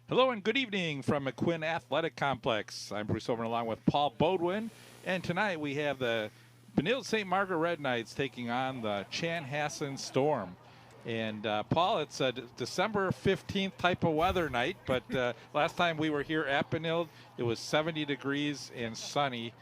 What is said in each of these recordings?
Hello and good evening from McQuinn Athletic Complex. I'm Bruce Overton along with Paul Bodwin. And tonight we have the Benilde-St. Margaret Red Knights taking on the Chanhassen Storm. And Paul, it's a December 15th type of weather night, but last time we were here at Benilde, it was 70 degrees and sunny.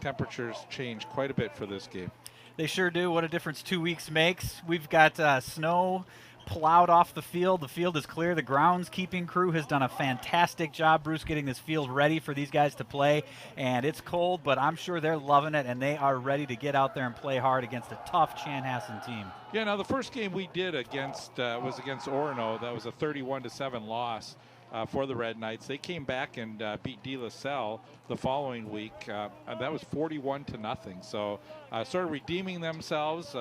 Temperatures changed quite a bit for this game. They sure do. What a difference 2 weeks makes. We've got snow plowed off the field. The field is clear. The groundskeeping crew has done a fantastic job, Bruce, getting this field ready for these guys to play. And it's cold, but I'm sure they're loving it, and they are ready to get out there and play hard against a tough Chanhassen team. Yeah, now the first game we did was against Orono. That was a 31-7 loss for the Red Knights. They came back and beat De-La-Salle the following week. That was 41-0. So sort of redeeming themselves.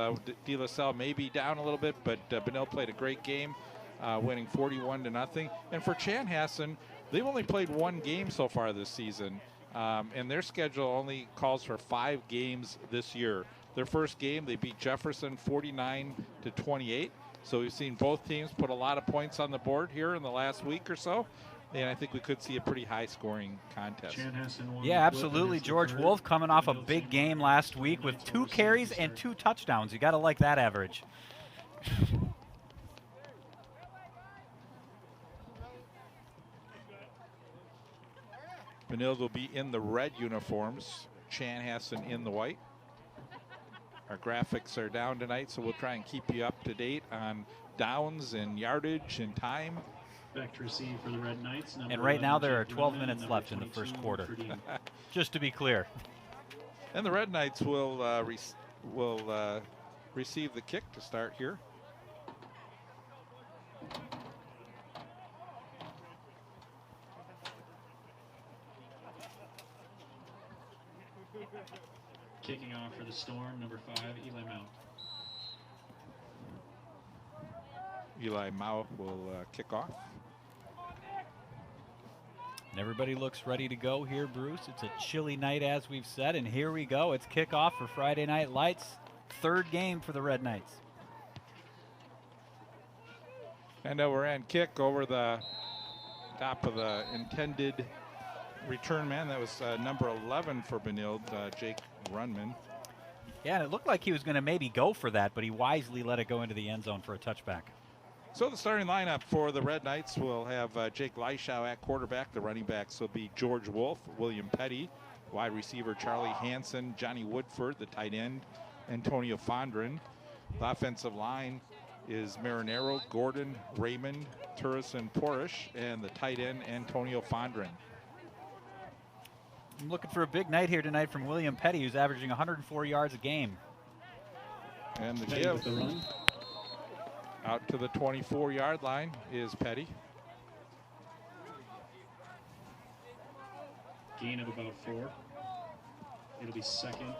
De-La-Salle may be down a little bit, but Benilde played a great game, winning 41-0. And for Chanhassen, they've only played one game so far this season, and their schedule only calls for 5 games this year. Their first game, they beat Jefferson 49-28. So we've seen both teams put a lot of points on the board here in the last week or so. And I think we could see a pretty high-scoring contest. Yeah, absolutely. George Wolf coming off a big game last week with 2 carries and 2 touchdowns. You got to like that average. Benilde will be in the red uniforms. Chanhassen in the white. Our graphics are down tonight, so we'll try and keep you up to date on downs and yardage and time. Back to receive for the Red Knights. And right now there are 12 minutes left in the first quarter, just to be clear. And the Red Knights will receive the kick to start here. Kicking off for the Storm, number 5, Eli Mao. Eli Mao will kick off. And everybody looks ready to go here, Bruce. It's a chilly night, as we've said, and here we go. It's kickoff for Friday Night Lights. 3rd game for the Red Knights. And we're in kick over the top of the intended return man. That was number 11 for Benilde, Jake Runman. Yeah, and it looked like he was going to maybe go for that, but he wisely let it go into the end zone for a touchback. So the starting lineup for the Red Knights will have Jake Leischow at quarterback. The running backs will be George Wolf, William Petty, wide receiver Charlie Hansen, Johnny Woodford, the tight end Antonio Fondren. The offensive line is Marinero, Gordon, Raymond, Turris, and Porish, and the tight end Antonio Fondren. I'm looking for a big night here tonight from William Petty, who's averaging 104 yards a game. And the give out to the 24-yard line is Petty. Gain of about 4. It'll be second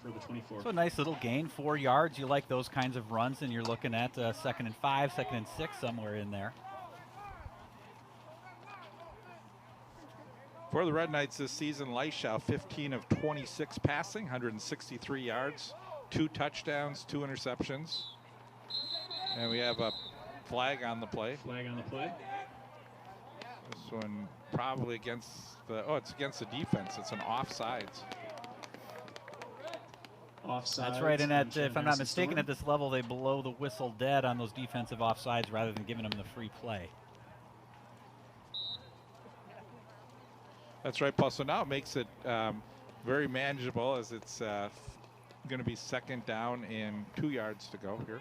for the 24. So a nice little gain, 4 yards. You like those kinds of runs, and you're looking at 2nd and 5, 2nd and 6, somewhere in there. For the Red Knights this season, Leischow 15 of 26 passing, 163 yards, 2 touchdowns, 2 interceptions. And we have a flag on the play. Flag on the play. This one probably against it's against the defense. It's an offsides. Offsides. That's right, and if I'm not mistaken, at this level, they blow the whistle dead on those defensive offsides rather than giving them the free play. That's right, Paul. So now it makes it very manageable, as it's going to be 2nd down and 2 yards to go here.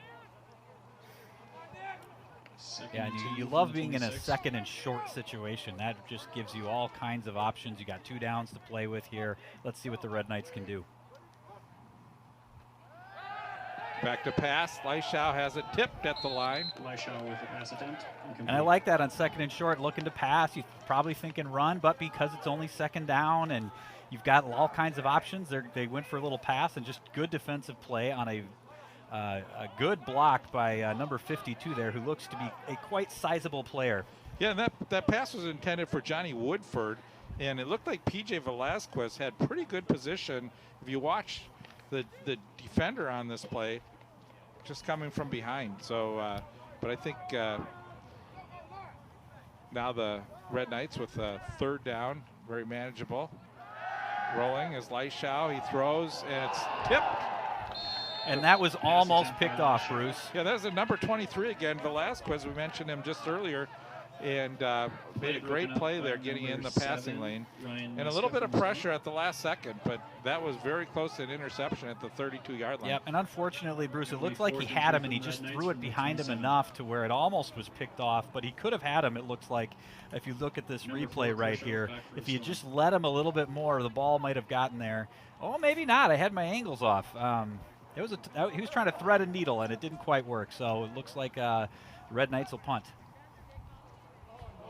Yeah, and you love being in a 2nd and short situation. That just gives you all kinds of options. You got 2 downs to play with here. Let's see what the Red Knights can do. Back to pass. Leischow has it tipped at the line. Leischow with a pass attempt. And I like that on 2nd and short, looking to pass. You're probably thinking run, but because it's only 2nd down and you've got all kinds of options, they went for a little pass and just good defensive play on a good block by number 52 there, who looks to be a quite sizable player. Yeah, and that pass was intended for Johnny Woodford, and it looked like P.J. Velasquez had pretty good position. If you watch the defender on this play, just coming from behind. So, but I think Now the Red Knights with a 3rd down, very manageable. Rolling is Leishau, he throws, and it's tipped. And that was almost picked off, Bruce. Yeah, that was a number 23 again, Velasquez. We mentioned him just earlier, and made a great play there getting in the passing lane. And a little bit of pressure at the last second, but that was very close to an interception at the 32-yard line. Yep, and unfortunately, Bruce, it looked like he had him, and he just threw it behind him enough to where it almost was picked off, but he could have had him, it looks like. If you look at this replay right here, if you just let him a little bit more, the ball might have gotten there. Oh, maybe not. I had my angles off. He was trying to thread a needle, and it didn't quite work, so it looks like Red Knights will punt.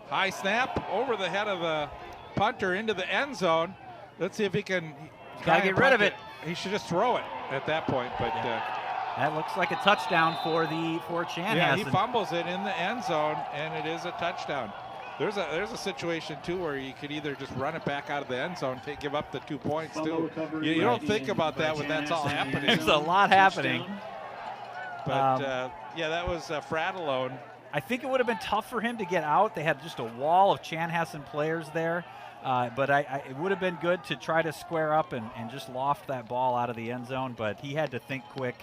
High snap over the head of the punter into the end zone. Let's see if he can. Got to get rid of it. He should just throw it at that point, but that looks like a touchdown for Chanhassen. Yeah, he fumbles it in the end zone, and it is a touchdown. There's a situation too where you could either just run it back out of the end zone, give up the 2 points too. You don't think about that when that's all happening. There's a lot happening. But yeah, that was Fratellone. I think it would have been tough for him to get out. They had just a wall of Chanhassen players there. But it would have been good to try to square up and just loft that ball out of the end zone. But he had to think quick.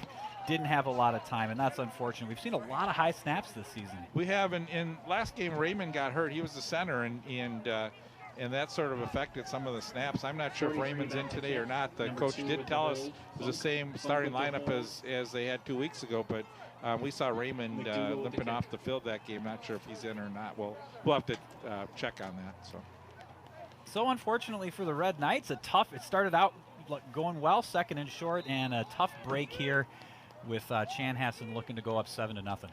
Didn't have a lot of time, and that's unfortunate. We've seen a lot of high snaps this season. We have. In last game, Raymond got hurt. He was the center, and that sort of affected some of the snaps. I'm not sure if Raymond's in today or not. The coach did tell us it was the same starting lineup as they had 2 weeks ago, but we saw Raymond limping off the field that game. Not sure if he's in or not. We'll have to check on that. So unfortunately for the Red Knights, it started out going well, 2nd and short, and a tough break here with Chanhassen looking to go up 7-0.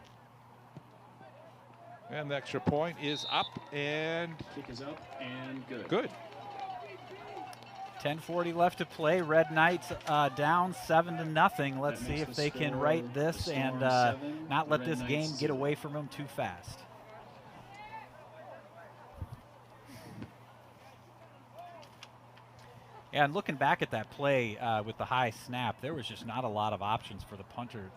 And the extra point is up, and kick is up and good. Good. 10:40 left to play. Red Knights down 7-0. Let's see if they can right this and not let this game get away from them too fast. Yeah, and looking back at that play with the high snap, there was just not a lot of options for the punter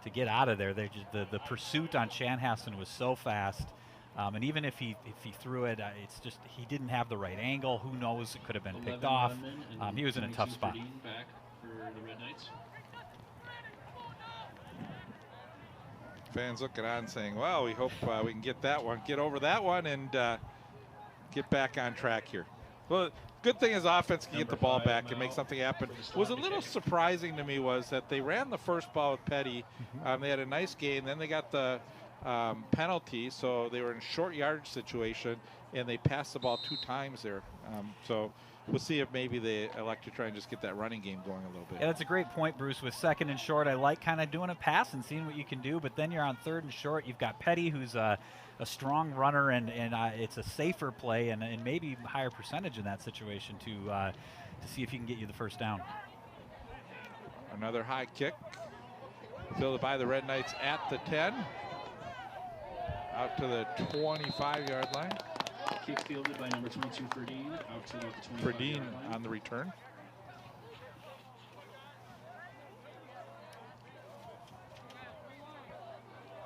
to get out of there. The pursuit on Chanhassen was so fast, and even if he threw it, it's just he didn't have the right angle. Who knows? It could have been picked off. He was in a tough spot. Back for the Red Knights. Fans looking on saying, well, we hope we can get over that one, and get back on track here. Well, good thing is offense can get the ball back and make something happen. What was a little surprising to me was that they ran the first ball with Petty. They had a nice game. Then they got the penalty, so they were in a short yardage situation, and they passed the ball 2 times there. So we'll see if maybe they elect to try and just get that running game going a little bit. Yeah, that's a great point, Bruce. With 2nd and short, I like kind of doing a pass and seeing what you can do, but then you're on 3rd and short. You've got Petty, who's a strong runner, and it's a safer play and maybe higher percentage in that situation to see if you can get you the first down. Another high kick, fielded by the Red Knights at the 10, out to the 25-yard line. Kick fielded by number 22, Ferdine, out to the 25-yard line. Ferdine on the return.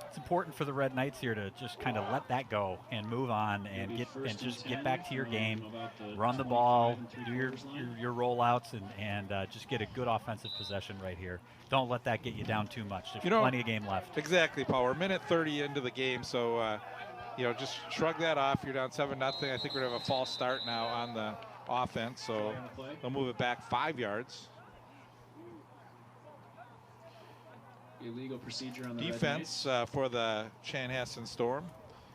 It's important for the Red Knights here to just kind of let that go and move on and just get back to your game, run the ball, do your rollouts, and just get a good offensive possession right here. Don't let that get you down too much. There's plenty of game left. Exactly, Paul. We're minute 30 into the game, so just shrug that off. You're down 7-0. I think we're gonna have a false start now on the offense, so they'll move it back 5 yards. Illegal procedure on the defense for the Chanhassen Storm.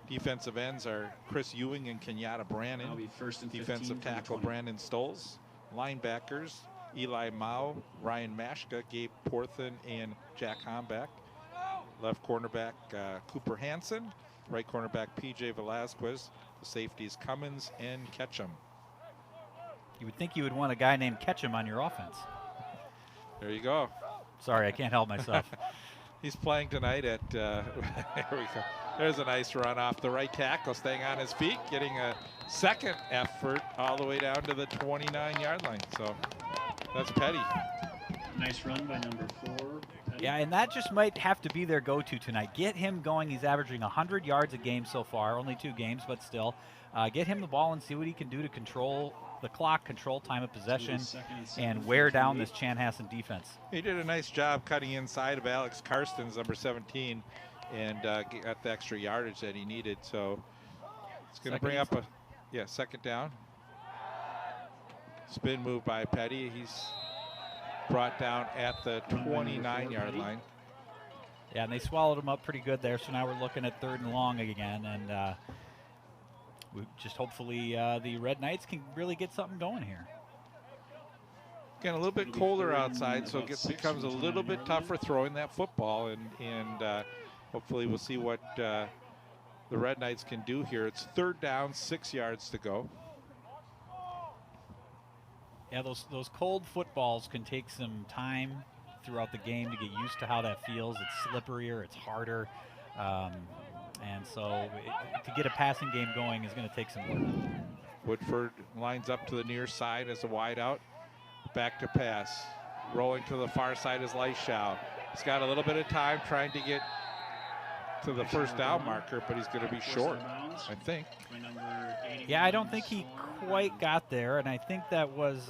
Defensive ends are Chris Ewing and Kenyatta Brannon. Defensive tackle Brandon Stolz. Linebackers Eli Mao, Ryan Mashka, Gabe Porthen, and Jack Homback. Left cornerback Cooper Hansen. Right cornerback PJ Velasquez. The safeties Cummins and Ketchum. You would think you would want a guy named Ketchum on your offense. There you go. Sorry, I can't help myself. He's playing tonight at, there we go. There's a nice run off the right tackle, staying on his feet, getting a second effort all the way down to the 29-yard line. So that's Petty. Nice run by number 4, Petty. Yeah, and that just might have to be their go-to tonight. Get him going. He's averaging 100 yards a game so far, only 2 games, but still. Get him the ball and see what he can do to control the clock, control time of possession, and wear down this Chanhassen defense. He did a nice job cutting inside of Alex Karstens, number 17, and got the extra yardage that he needed. So it's going to bring up a second down. Spin move by Petty. He's brought down at the 29-yard line. Yeah, and they swallowed him up pretty good there. So now we're looking at 3rd and long again, and we just hopefully the Red Knights can really get something going here. Again, a little bit colder outside, so it becomes a little bit tougher throwing that football, and hopefully we'll see what the Red Knights can do here. It's 3rd down, 6 yards to go. Yeah, those cold footballs can take some time throughout the game to get used to how that feels. It's slipperier, it's harder, and so to get a passing game going is going to take some work. Woodford lines up to the near side as a wideout. Back to pass. Rolling to the far side is Leishau. He's got a little bit of time trying to get to the first down marker, but he's going to be short, I think. Yeah, I don't think he quite got there, and I think that was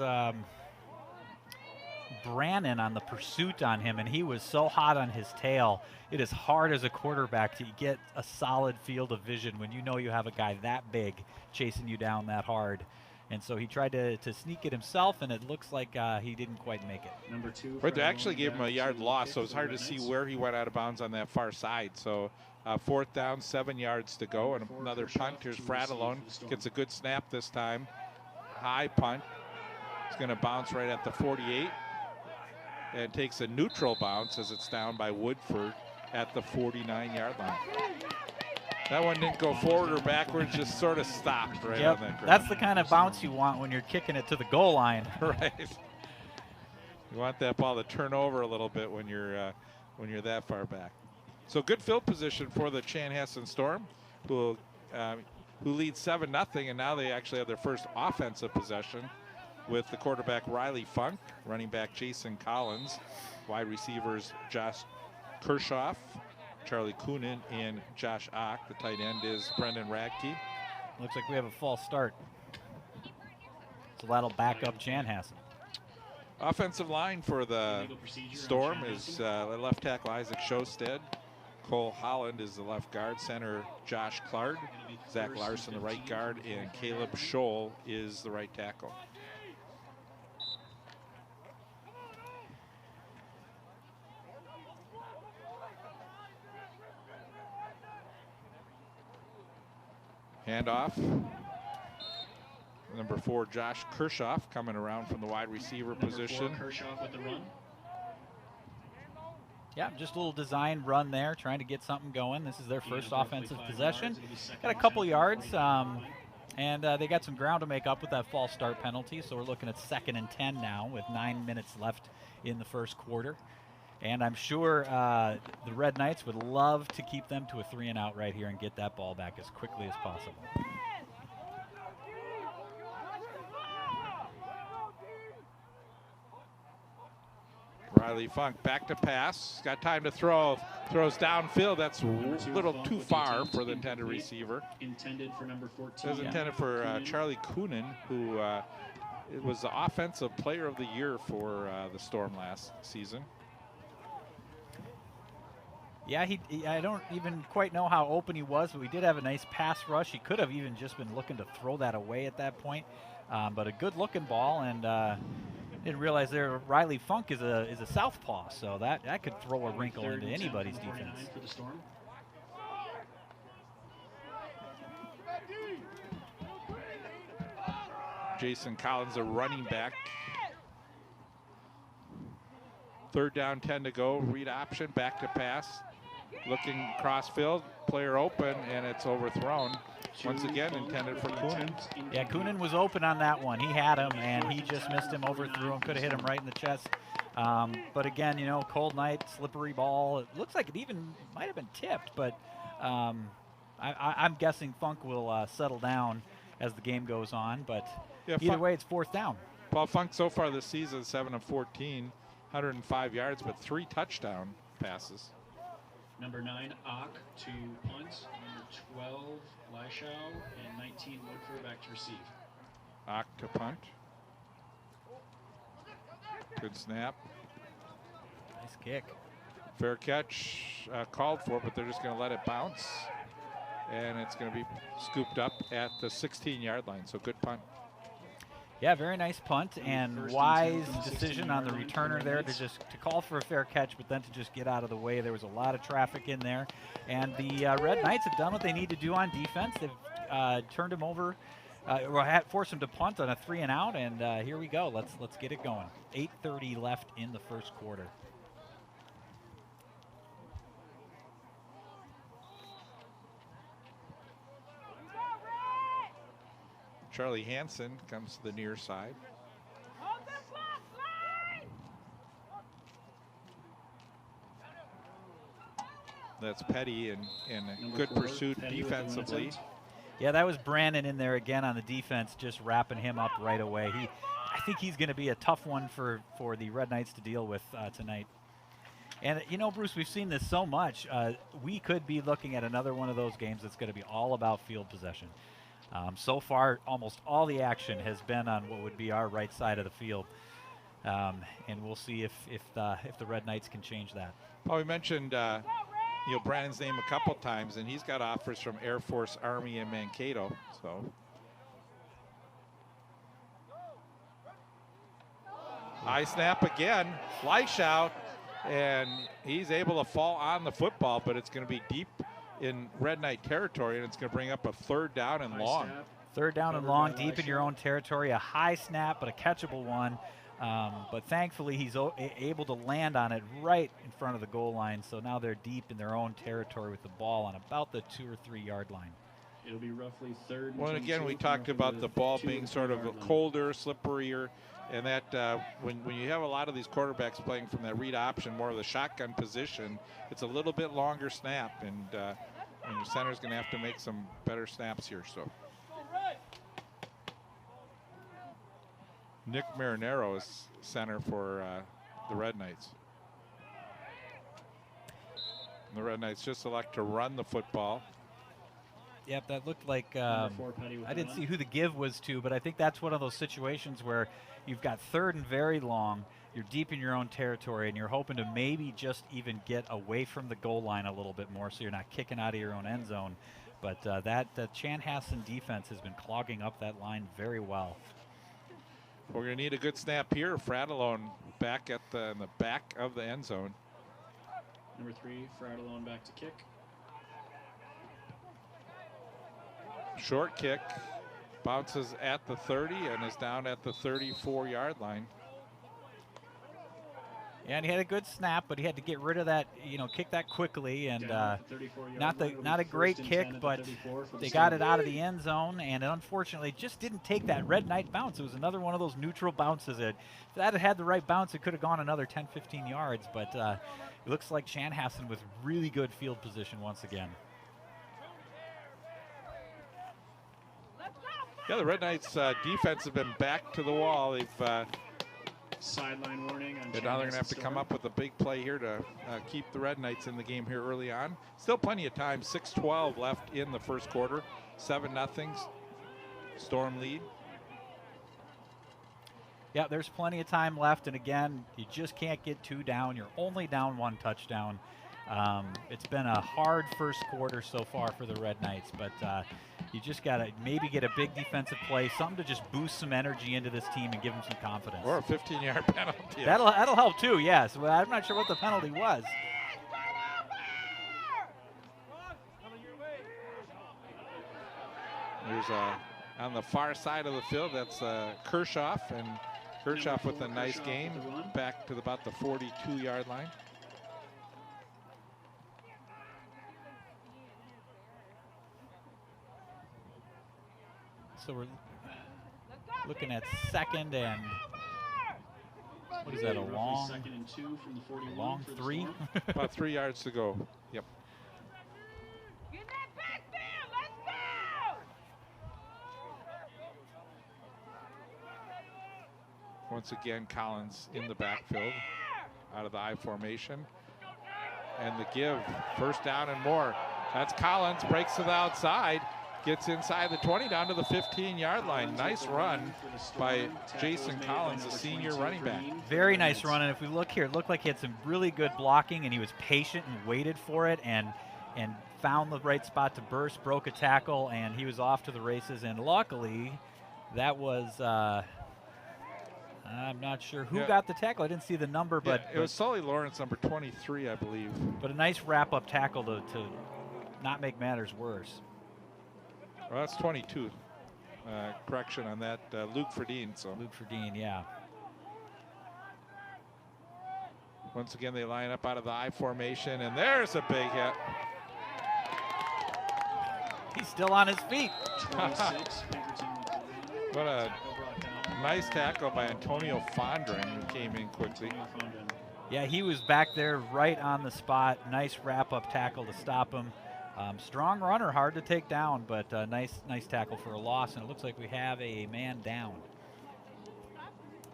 Brannon on the pursuit on him, and he was so hot on his tail. It is hard as a quarterback to get a solid field of vision when you know you have a guy that big chasing you down that hard. And so he tried to sneak it himself, and it looks like he didn't quite make it. Number 2. But they actually gave him a yard loss, so it's hard to see where he went out of bounds on that far side. So 4th down, 7 yards to go, and another punt. Here's Fratellone. Gets a good snap this time. High punt. It's going to bounce right at the 48. And takes a neutral bounce as it's down by Woodford at the 49-yard line. That one didn't go forward or backwards, just sort of stopped right on that ground. That's the kind of bounce you want when you're kicking it to the goal line. Right. You want that ball to turn over a little bit when you're that far back. So good field position for the Chanhassen Storm, who lead 7-0, and now they actually have their first offensive possession with the quarterback Riley Funk, running back Jason Collins, wide receivers Josh Kershoff, Charlie Coonan, and Josh Ock. The tight end is Brendan Radke. Looks like we have a false start. So that'll back up Chanhassen. Offensive line for the Storm is left tackle Isaac Shosted. Cole Holland is the left guard. Center Josh Clark. Zach Larson the right guard. And Caleb Scholl is the right tackle. Handoff. Number 4, Josh Kershoff, coming around from the wide receiver position. Kershoff with the run. Yeah, just a little design run there, trying to get something going. This is their first offensive possession. Got a couple yards, and they got some ground to make up with that false start penalty. So we're looking at 2nd and 10 now with 9 minutes left in the first quarter. And I'm sure the Red Knights would love to keep them to a 3-and-out right here and get that ball back as quickly as possible. Riley Funk back to pass. Got time to throw. Throws downfield. That's a little too far for the intended receiver. Intended for number 14. It was intended for Charlie Coonan, who it was the offensive player of the year for the Storm last season. Yeah, I don't even quite know how open he was, but we did have a nice pass rush. He could have even just been looking to throw that away at that point. But a good-looking ball, and didn't realize there Riley Funk is a southpaw, so that could throw a wrinkle into anybody's defense. For the Storm. Jason Collins, a running back. 3rd down, 10 to go. Read option, back to pass. Looking crossfield, player open, and it's overthrown. Once again, intended for Coonan. Yeah, Coonan was open on that one. He had him, and he just missed him, overthrew him, could have hit him right in the chest. But again, cold night, slippery ball. It looks like it even might have been tipped, but I'm guessing Funk will settle down as the game goes on. But either way, it's 4th down. Paul Funk so far this season, 7 of 14. 105 yards, but 3 touchdown passes. Number 9, Ock to punt. Number 12, Leishau, and 19, Woodford back to receive. Ock to punt. Good snap. Nice kick. Fair catch called for, but they're just going to let it bounce. And it's going to be scooped up at the 16-yard line, so good punt. Yeah, very nice punt and First and wise 10 from the decision on the 16-yard line returner for there Knights. to call for a fair catch, but then to just get out of the way. There was a lot of traffic in there, and the Red Knights have done what they need to do on defense. They've turned him over, or forced him to punt on a 3-and-out, and here we go. Let's get it going. 8:30 left in the first quarter. Charlie Hansen comes to the near side. That's Petty and Number good 4, pursuit Petty with the run defensively. attempt. Yeah, that was Brandon in there again on the defense, just wrapping him up right away. I think he's going to be a tough one for the Red Knights to deal with tonight. And, you know, Bruce, we've seen this so much. We could be looking at another one of those games that's going to be all about field possession. So far, almost all the action has been on what would be our right side of the field. And we'll see if the Red Knights can change that. Well, we mentioned Brandon's name a couple times, and he's got offers from Air Force, Army, and Mankato. So high snap again, Leishau, and he's able to fall on the football, but it's going to be deep in Red Knight territory, and it's going to bring up a 3rd down and High long. snap. Third down and Covered long, by deep in your Leishau. own territory. A high snap, but a catchable one. But thankfully, he's able to land on it right in front of the goal line. So now they're deep in their own territory with the ball on about the 2 or 3 yard line. It'll be roughly 3rd and Well, and again, 22 we from talked roughly about the ball 2 being to sort of 3 yard line. colder, slipperier, and that when you have a lot of these quarterbacks playing from that read option, more of the shotgun position, it's a little bit longer snap, and your center's going to have to make some better snaps here. So Nick Marinero is center for the Red Knights. And the Red Knights just elect to run the football. Yep, that looked like Number 4, Petty with I the didn't run. see who the give was to, but I think that's one of those situations where you've got 3rd and very long, you're deep in your own territory, and you're hoping to maybe just even get away from the goal line a little bit more so you're not kicking out of your own end zone. But the Chanhassen defense has been clogging up that line very well. We're going to need a good snap here. Fratellone back in the back of the end zone. Number 3, Fratellone back to kick. Short kick, bounces at the 30 and is down at the 34-yard line. Yeah, and he had a good snap, but he had to get rid of that, kick that quickly, and Down at the 34-yard not line. It'll a be great 1st and kick, 10 at the but 34 for the they got start. it out of the end zone, and it unfortunately just didn't take that Red Knight bounce. It was another one of those neutral bounces. If that had the right bounce, it could have gone another 10, 15 yards, but it looks like Chanhassen with really good field position once again. Yeah, the Red Knights defense have been back to the wall. They've Sideline warning on now they're going to have to come up with a big play here to keep the Red Knights in the game here early on. Still plenty of time. 6:12 left in the first quarter. 7-0 Storm lead. Yeah, there's plenty of time left, and again, you just can't get 2 down. You're only down 1 touchdown. It's been a hard first quarter so far for the Red Knights, but you just got to maybe get a big defensive play, something to just boost some energy into this team and give them some confidence. Or a 15-yard penalty. That'll help too, yes. Well, I'm not sure what the penalty was. There's on the far side of the field, that's Kirchhoff, and Kirchhoff with a nice Kirchhoff game with the run. back to about the 42-yard line. So we're looking at 2nd and what is that, a Roughly long 2nd and 2 from the 41 long for the 3? Storm. About 3 yards to go. Yep. Get that back there! Let's go! Once again, Collins in the backfield. out of the I formation. And the give, first down and more. That's Collins, breaks to the outside, gets inside the 20 down to the 15-yard line. Nice run by Jason Collins, the senior running back. Very nice run, and if we look here, it looked like he had some really good blocking, and he was patient and waited for it and found the right spot to burst, broke a tackle, and he was off to the races. And luckily, that was I'm not sure who got the tackle. I didn't see the number, but it was Sully Lawrence, number 23, I believe. But a nice wrap-up tackle to not make matters worse. Well, that's 22. Correction on that, Luke Ferdine. So Luke Ferdine, yeah. Once again, they line up out of the I formation, and there's a big hit. He's still on his feet. 26, What a nice tackle by Antonio Fondren, who came in quickly. Yeah, he was back there right on the spot. Nice wrap-up tackle to stop him. Strong runner, hard to take down, but nice tackle for a loss. And it looks like we have a man down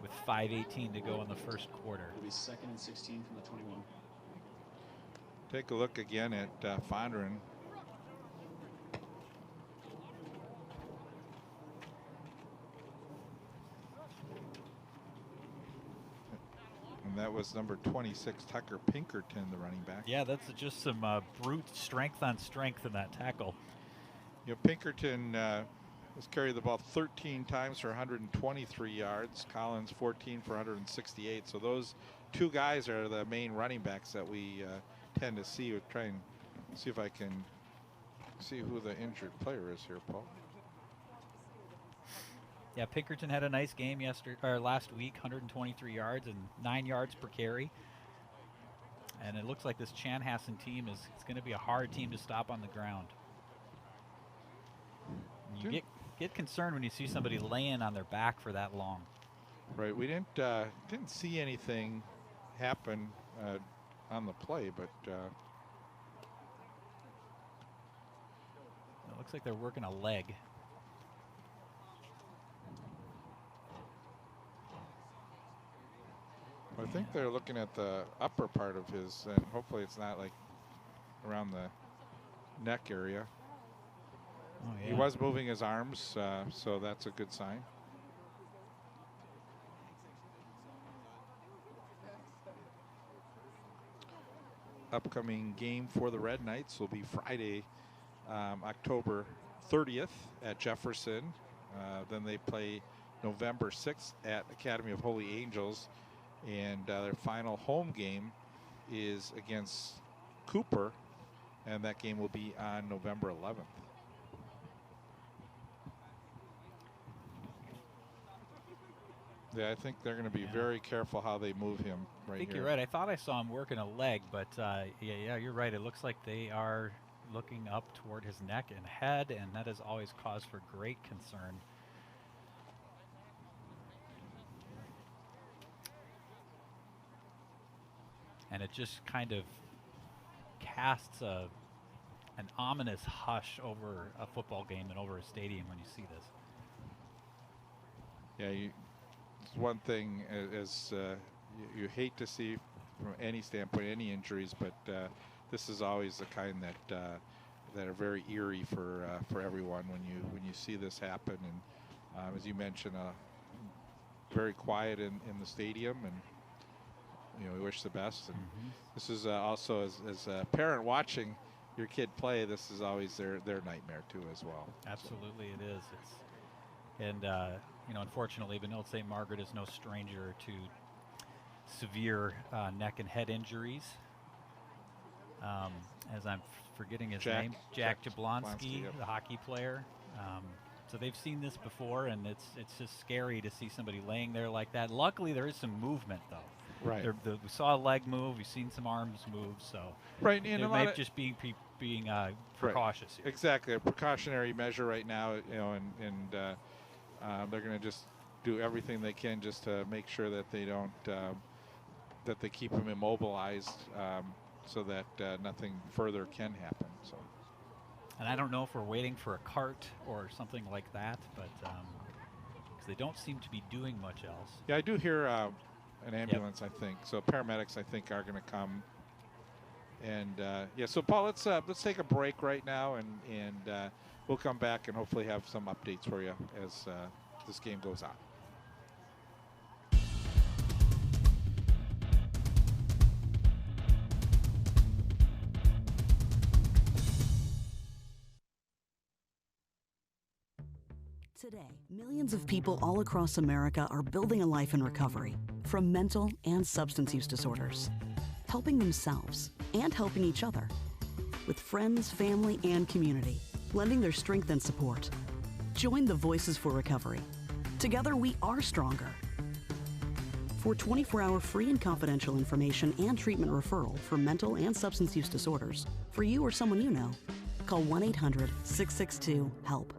with 5:18 to go in the first quarter. It'll be 2nd and 16 from the 21. Take a look again at Fondren. And that was number 26, Tucker Pinkerton, the running back. Yeah, that's just some brute strength on strength in that tackle. You know, Pinkerton has carried the ball 13 times for 123 yards. Collins 14 for 168. So those two guys are the main running backs that we tend to see. We'll try and see if I can see who the injured player is here, Paul. Yeah, Pinkerton had a nice game last week, 123 yards and 9 yards per carry. And it looks like this Chanhassen team is going to be a hard team to stop on the ground. And you get concerned when you see somebody laying on their back for that long. Right, we didn't see anything happen on the play, but it looks like they're working a leg. I think they're looking at the upper part of his, and hopefully it's not like around the neck area. Oh, yeah. He was moving his arms, so that's a good sign. Upcoming game for the Red Knights will be Friday, October 30th at Jefferson. Then they play November 6th at Academy of Holy Angels. And their final home game is against Cooper, and that game will be on November 11th. Yeah, I think they're going to be very careful how they move him right here. I think you're right. I thought I saw him working a leg, but yeah, you're right. It looks like they are looking up toward his neck and head, and that is always cause for great concern. And it just kind of casts an ominous hush over a football game and over a stadium when you see this. Yeah, it's one thing as you hate to see from any standpoint any injuries, but this is always the kind that are very eerie for everyone when you see this happen. And as you mentioned, very quiet in the stadium, and we wish the best. And this is also as a parent watching your kid play, this is always their nightmare too as well. Absolutely, it is. Unfortunately, Benilde-St. Margaret is no stranger to severe neck and head injuries. As I'm forgetting his name, Jack Jablonski, yep. The hockey player. So they've seen this before, and it's just scary to see somebody laying there like that. Luckily, there is some movement, though. Right. We saw a leg move. We've seen some arms move. So right, it might just be being precautious here. Exactly, a precautionary measure right now. And they're going to just do everything they can just to make sure that they don't that they keep him immobilized, so that nothing further can happen. So. And I don't know if we're waiting for a cart or something like that, but because they don't seem to be doing much else. Yeah, I do hear an ambulance, I think. So paramedics, I think, are going to come. And yeah, so Paul, let's take a break right now, and we'll come back and hopefully have some updates for you as this game goes on. Today, millions of people all across America are building a life in recovery from mental and substance use disorders, helping themselves and helping each other, with friends, family, and community, lending their strength and support. Join the Voices for Recovery. Together, we are stronger. For 24-hour free and confidential information and treatment referral for mental and substance use disorders, for you or someone you know, call 1-800-662-HELP.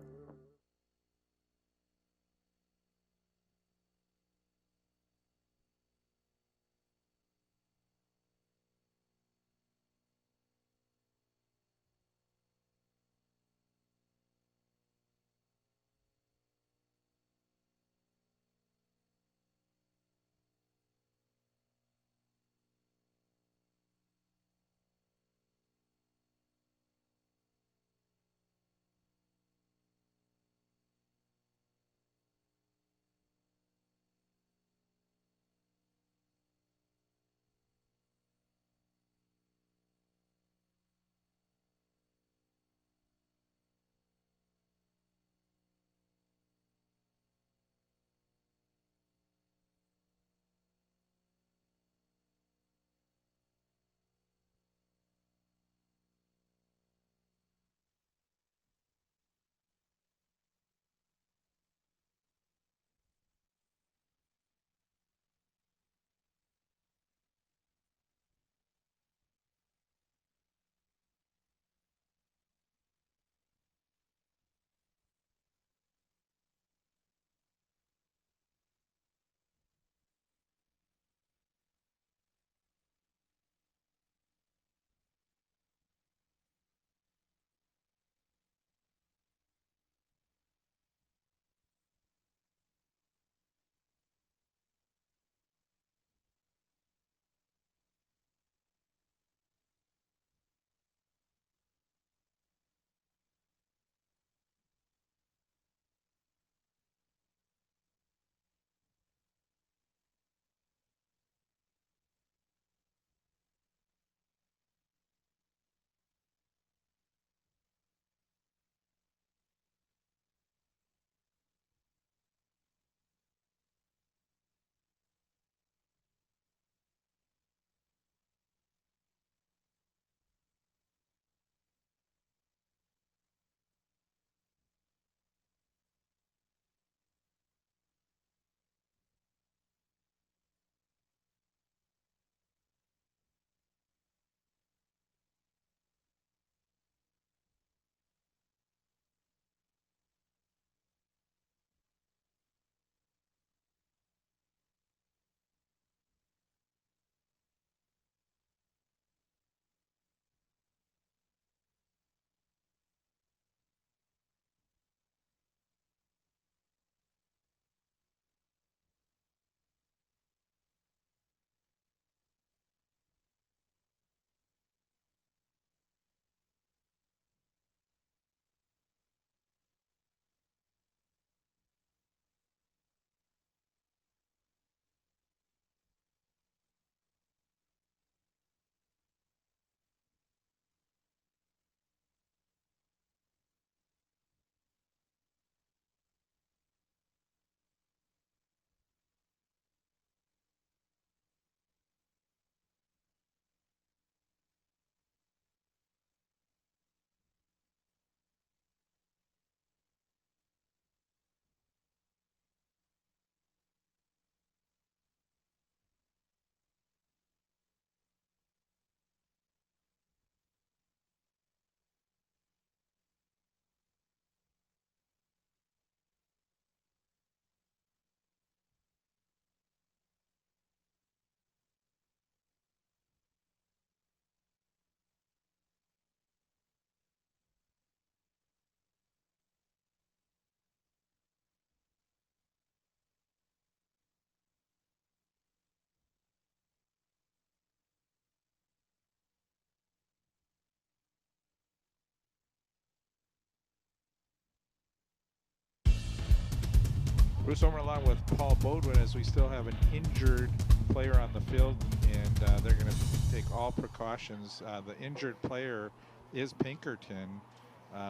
Bruce Omer along with Paul Bodwin, as we still have an injured player on the field, and they're going to take all precautions. The injured player is Pinkerton,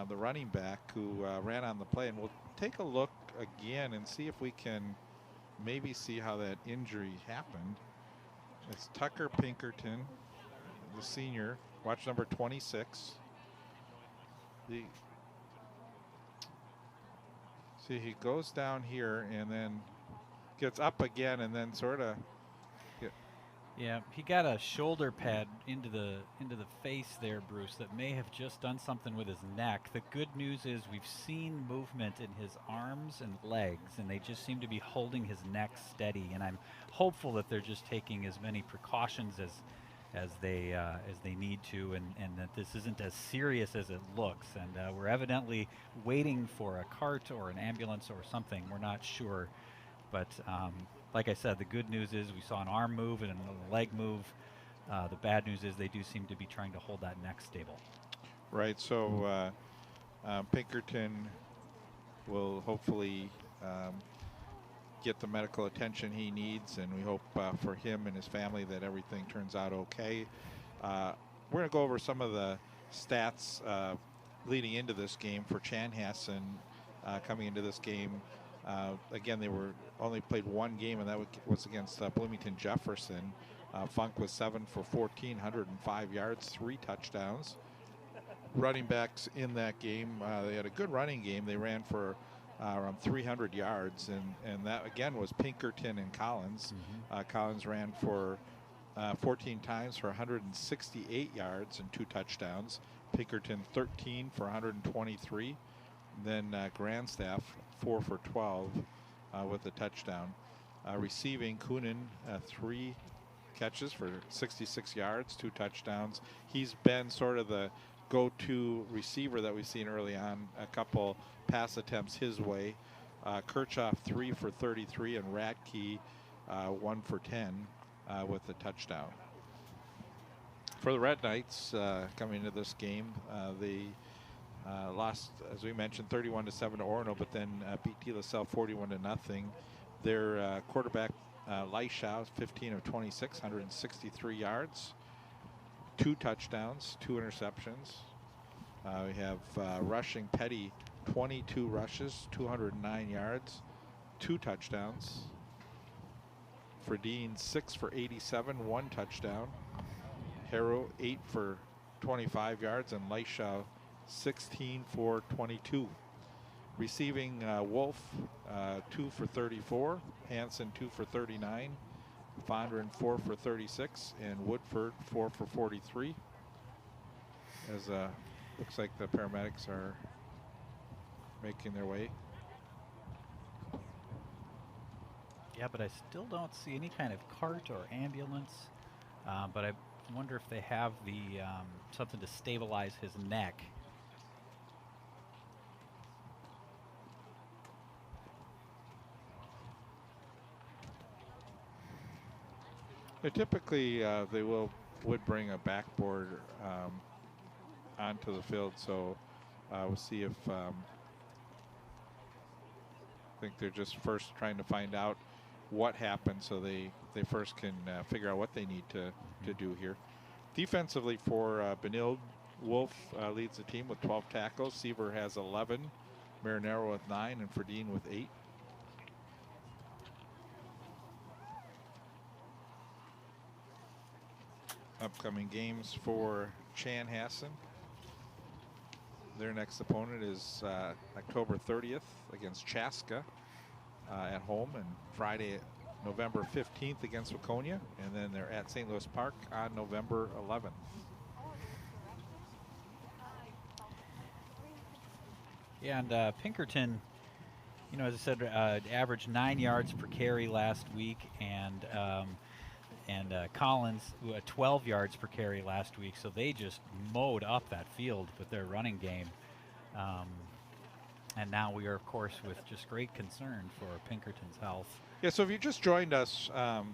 the running back who ran on the play, and we'll take a look again and see if we can maybe see how that injury happened. It's Tucker Pinkerton, the senior. Watch number 26. See, he goes down here and then gets up again and then sort of. Yeah, he got a shoulder pad into the face there, Bruce, that may have just done something with his neck. The good news is we've seen movement in his arms and legs, and they just seem to be holding his neck steady. And I'm hopeful that they're just taking as many precautions as they need to, and that this isn't as serious as it looks. And we're evidently waiting for a cart or an ambulance or something. We're not sure, but. Like I said, the good news is we saw an arm move and a leg move. The bad news is they do seem to be trying to hold that neck stable. Right, so Pinkerton will hopefully get the medical attention he needs, and we hope for him and his family that everything turns out okay. We're going to go over some of the stats leading into this game for Chanhassen coming into this game. Again, they were only played one game, and that was against Bloomington Jefferson. Funk was 7 for 14, 105 yards, 3 touchdowns. Running backs in that game, they had a good running game. They ran for around 300 yards, and that again was Pinkerton and Collins. Collins ran for 14 times for 168 yards and 2 touchdowns. Pinkerton 13 for 123. Then Grandstaff 4 for 12 with a touchdown. Receiving, Coonan 3 catches for 66 yards, 2 touchdowns. He's been sort of the go-to receiver that we've seen early on. A couple pass attempts his way. Kirchhoff 3 for 33, and Radke 1 for 10 with a touchdown. For the Red Knights coming into this game, they lost, as we mentioned, 31-7 to Orono, but then beat De La Salle 41-0. Their quarterback, Leishau, 15 of 26, 163 yards, 2 touchdowns, 2 interceptions. We have rushing Petty, 22 rushes, 209 yards, 2 touchdowns. Fredine, 6 for 87, 1 touchdown. Harrow, 8 for 25 yards, and Leishau, 16 for 22. Receiving, Wolf 2 for 34, Hansen 2 for 39, Fondren 4 for 36, and Woodford 4 for 43. As looks like the paramedics are making their way. Yeah, but I still don't see any kind of cart or ambulance. But I wonder if they have the something to stabilize his neck. Typically, they would bring a backboard onto the field, so we'll see if I think they're just first trying to find out what happened, so they first can figure out what they need to do here. Defensively for Benilde, Wolf leads the team with 12 tackles. Seaver has 11, Marinero with 9, and Fredine with 8. Upcoming games for Chanhassen. Their next opponent is October 30th against Chaska at home, and Friday, November 15th against Waconia, and then they're at St. Louis Park on November 11th. Yeah, and Pinkerton, you know, as I said, averaged 9 yards per carry last week, and Collins 12 yards per carry last week, so they just mowed up that field with their running game. And now we are, of course, with just great concern for Pinkerton's health. Yeah, so if you just joined us, has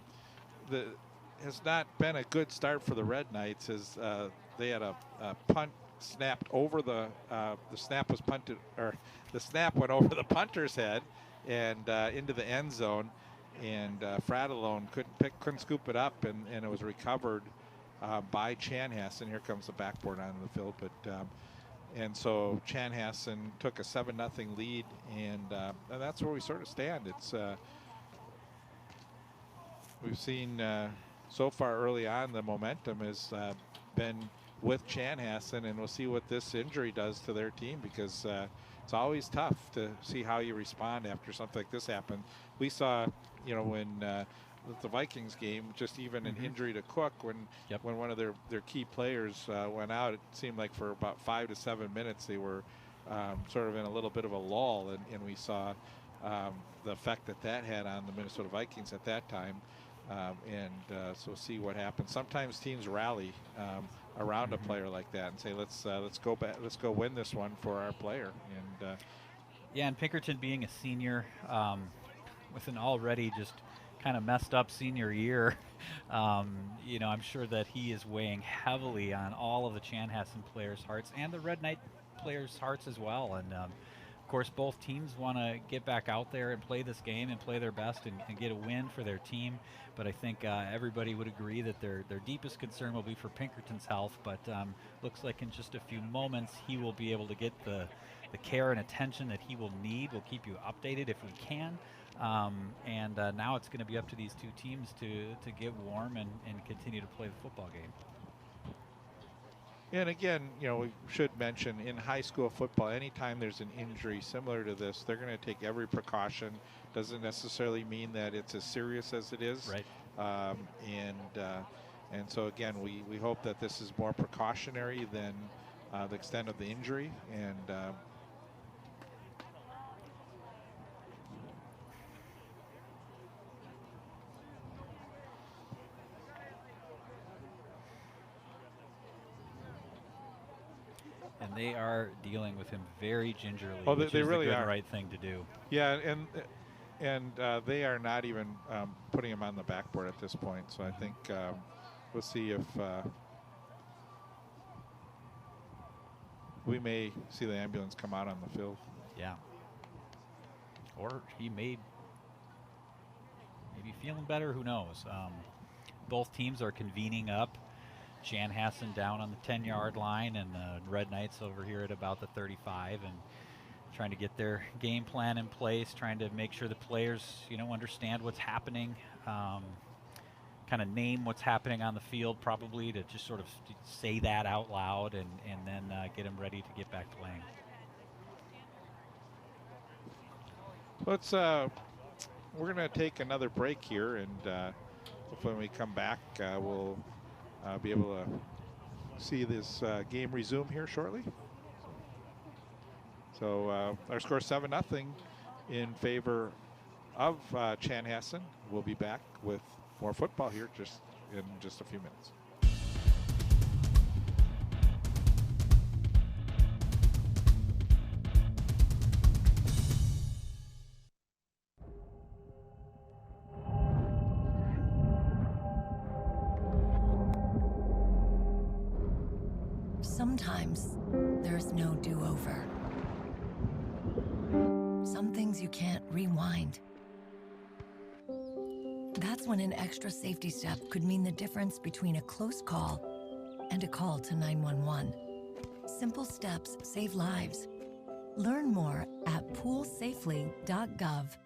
not been a good start for the Red Knights, as they had a punt snapped over the snap was punted, or the snap went over the punter's head, and into the end zone, and Fratellone couldn't scoop it up, and it was recovered by Chanhassen. Here comes the backboard onto the field, but and so Chanhassen took a 7-0 lead, and that's where we sort of stand. It's we've seen so far early on the momentum has been with Chanhassen, and we'll see what this injury does to their team, because it's always tough to see how you respond after something like this happens. We saw, you know, when the Vikings game, just even an injury to Cook, when one of their key players went out, it seemed like for about 5 to 7 minutes they were sort of in a little bit of a lull, and we saw the effect that had on the Minnesota Vikings at that time. So see what happens. Sometimes teams rally around a player like that and say, let's go win this one for our player. And yeah, and Pinkerton being a senior with an already just kind of messed up senior year, you know, I'm sure that he is weighing heavily on all of the Chanhassen players' hearts and the Red Knight players' hearts as well. And of course, both teams want to get back out there and play this game and play their best and get a win for their team. But I think everybody would agree that their deepest concern will be for Pinkerton's health. But looks like in just a few moments he will be able to get the care and attention that he will need. We'll keep you updated if we can. And now it's going to be up to these two teams to get warm and continue to play the football game. And again, you know, we should mention in high school football, anytime there's an injury similar to this, they're going to take every precaution. Doesn't necessarily mean that it's as serious as it is. Right. And so again, we hope that this is more precautionary than the extent of the injury. And and they are dealing with him very gingerly, which is really the are. right thing to do. Yeah, and they are not even putting him on the backboard at this point. So I think we'll see if we may see the ambulance come out on the field. Yeah. Or he may be feeling better. Who knows? Both teams are convening up. Chanhassen down on the 10-yard line, and the Red Knights over here at about the 35, and trying to get their game plan in place, trying to make sure the players, you know, understand what's happening, kind of name what's happening on the field, probably to just sort of say that out loud, and then get them ready to get back playing. Let's we're going to take another break here, and when we come back, we'll be able to see this game resume here shortly. So our score 7-0 in favor of Chanhassen. We'll be back with more football here in just a few minutes. Sometimes there's no do-over. Some things you can't rewind. That's when an extra safety step could mean the difference between a close call and a call to 911. Simple steps save lives. Learn more at poolsafely.gov.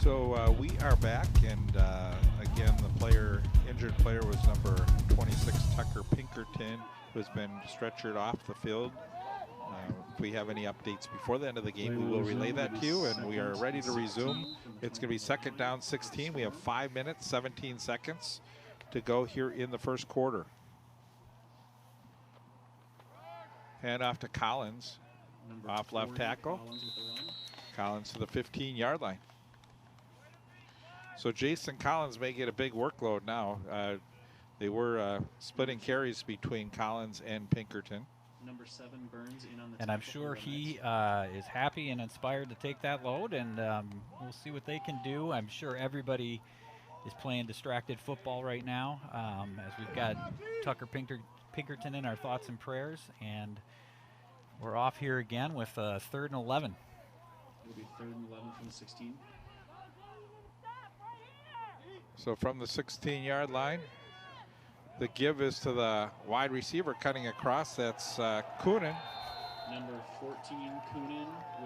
So we are back, and again, the injured player was number 26, Tucker Pinkerton, who has been stretchered off the field. If we have any updates before the end of the game, we will relay that to you, and we are ready to resume. It's going to be second down 16. We have 5 minutes, 17 seconds to go here in the first quarter. Hand off to Collins, off left tackle. Collins to the 15-yard line. So Jason Collins may get a big workload now. They were splitting carries between Collins and Pinkerton. Number 7 Burns in on the And I'm sure he is happy and inspired to take that load, and we'll see what they can do. I'm sure everybody is playing distracted football right now, as we've got Tucker Pinkerton in our thoughts and prayers, and we're off here again with 3rd and 11. It'll be 3rd and 11 from the 16. So from the 16-yard line, the give is to the wide receiver cutting across. That's Coonan. Number 14, Coonan.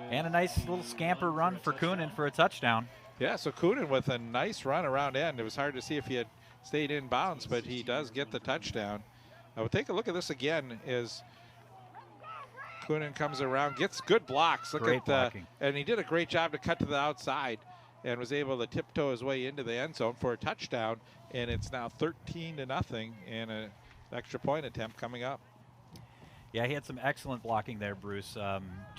And a nice little scamper run for Coonan for a touchdown. Yeah, so Coonan with a nice run around end. It was hard to see if he had stayed in bounds, but he does get the touchdown. We'll take a look at this again. Is Coonan comes around, gets good blocks. Look Great at blocking. And he did a great job to cut to the outside and was able to tiptoe his way into the end zone for a touchdown. And it's now 13-0 and an extra point attempt coming up. Yeah, he had some excellent blocking there, Bruce.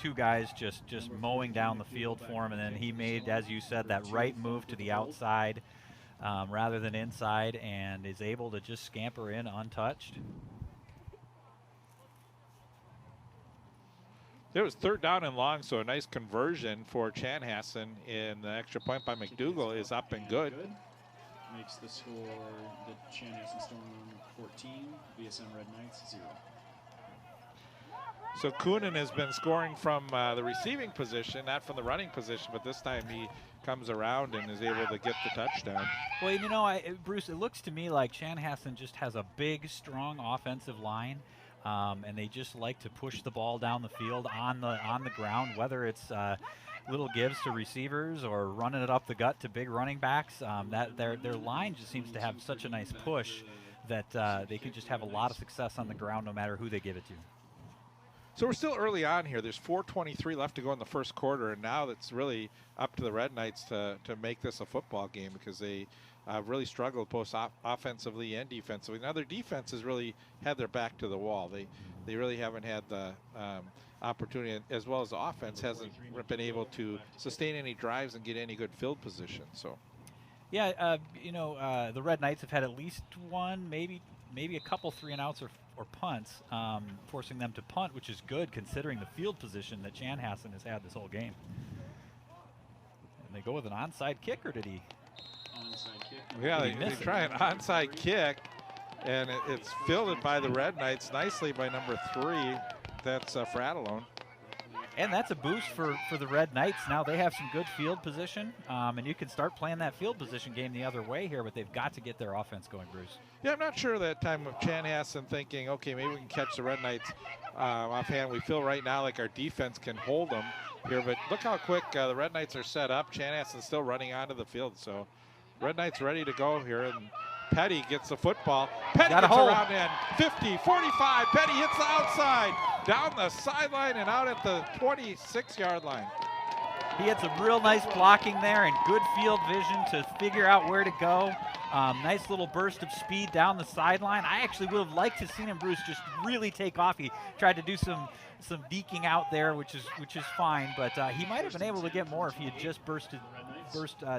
2 guys just mowing down the field for him, and then he made, as you said, that right move to the outside rather than inside, and is able to just scamper in untouched. There was 3rd down and long, so a nice conversion for Chanhassen, and the extra point by McDougal is up and good. Makes the score the Chanhassen Storm 14, VSM Red Knights 0. So Coonan has been scoring from the receiving position, not from the running position, but this time he comes around and is able to get the touchdown. Well, you know, Bruce, it looks to me like Chanhassen just has a big, strong offensive line, and they just like to push the ball down the field on the ground, whether it's little gives to receivers or running it up the gut to big running backs. That their line just seems to have such a nice push that they can just have a lot of success on the ground no matter who they give it to. So we're still early on here. There's 4:23 left to go in the first quarter, and now it's really up to the Red Knights to make this a football game, because they really struggled both offensively and defensively. Now their defense has really had their back to the wall. They really haven't had the opportunity, as well as the offense hasn't been able to sustain any drives and get any good field position. So, yeah, the Red Knights have had at least one, maybe a couple 3-and-outs or punts, forcing them to punt, which is good considering the field position that Chanhassen has had this whole game. And they go with an onside kick, or did he? Onside kick. Yeah, they try an onside kick, and it's fielded by the Red Knights nicely by number 3. That's Fratellone. And that's a boost for the Red Knights. Now they have some good field position, and you can start playing that field position game the other way here, but they've got to get their offense going, Bruce. Yeah, I'm not sure that time of Chanhassen thinking, okay, maybe we can catch the Red Knights offhand. We feel right now like our defense can hold them here, but look how quick the Red Knights are set up. Chanhassen's still running onto the field, so Red Knights ready to go here, and Petty gets the football. Petty gets around in 50, 45. Petty hits the outside, down the sideline and out at the 26-yard line. He had some real nice blocking there and good field vision to figure out where to go. Nice little burst of speed down the sideline. I actually would have liked to have seen him, Bruce, just really take off. He tried to do some deking out there, which is fine, but he might have been able to get more if he had just burst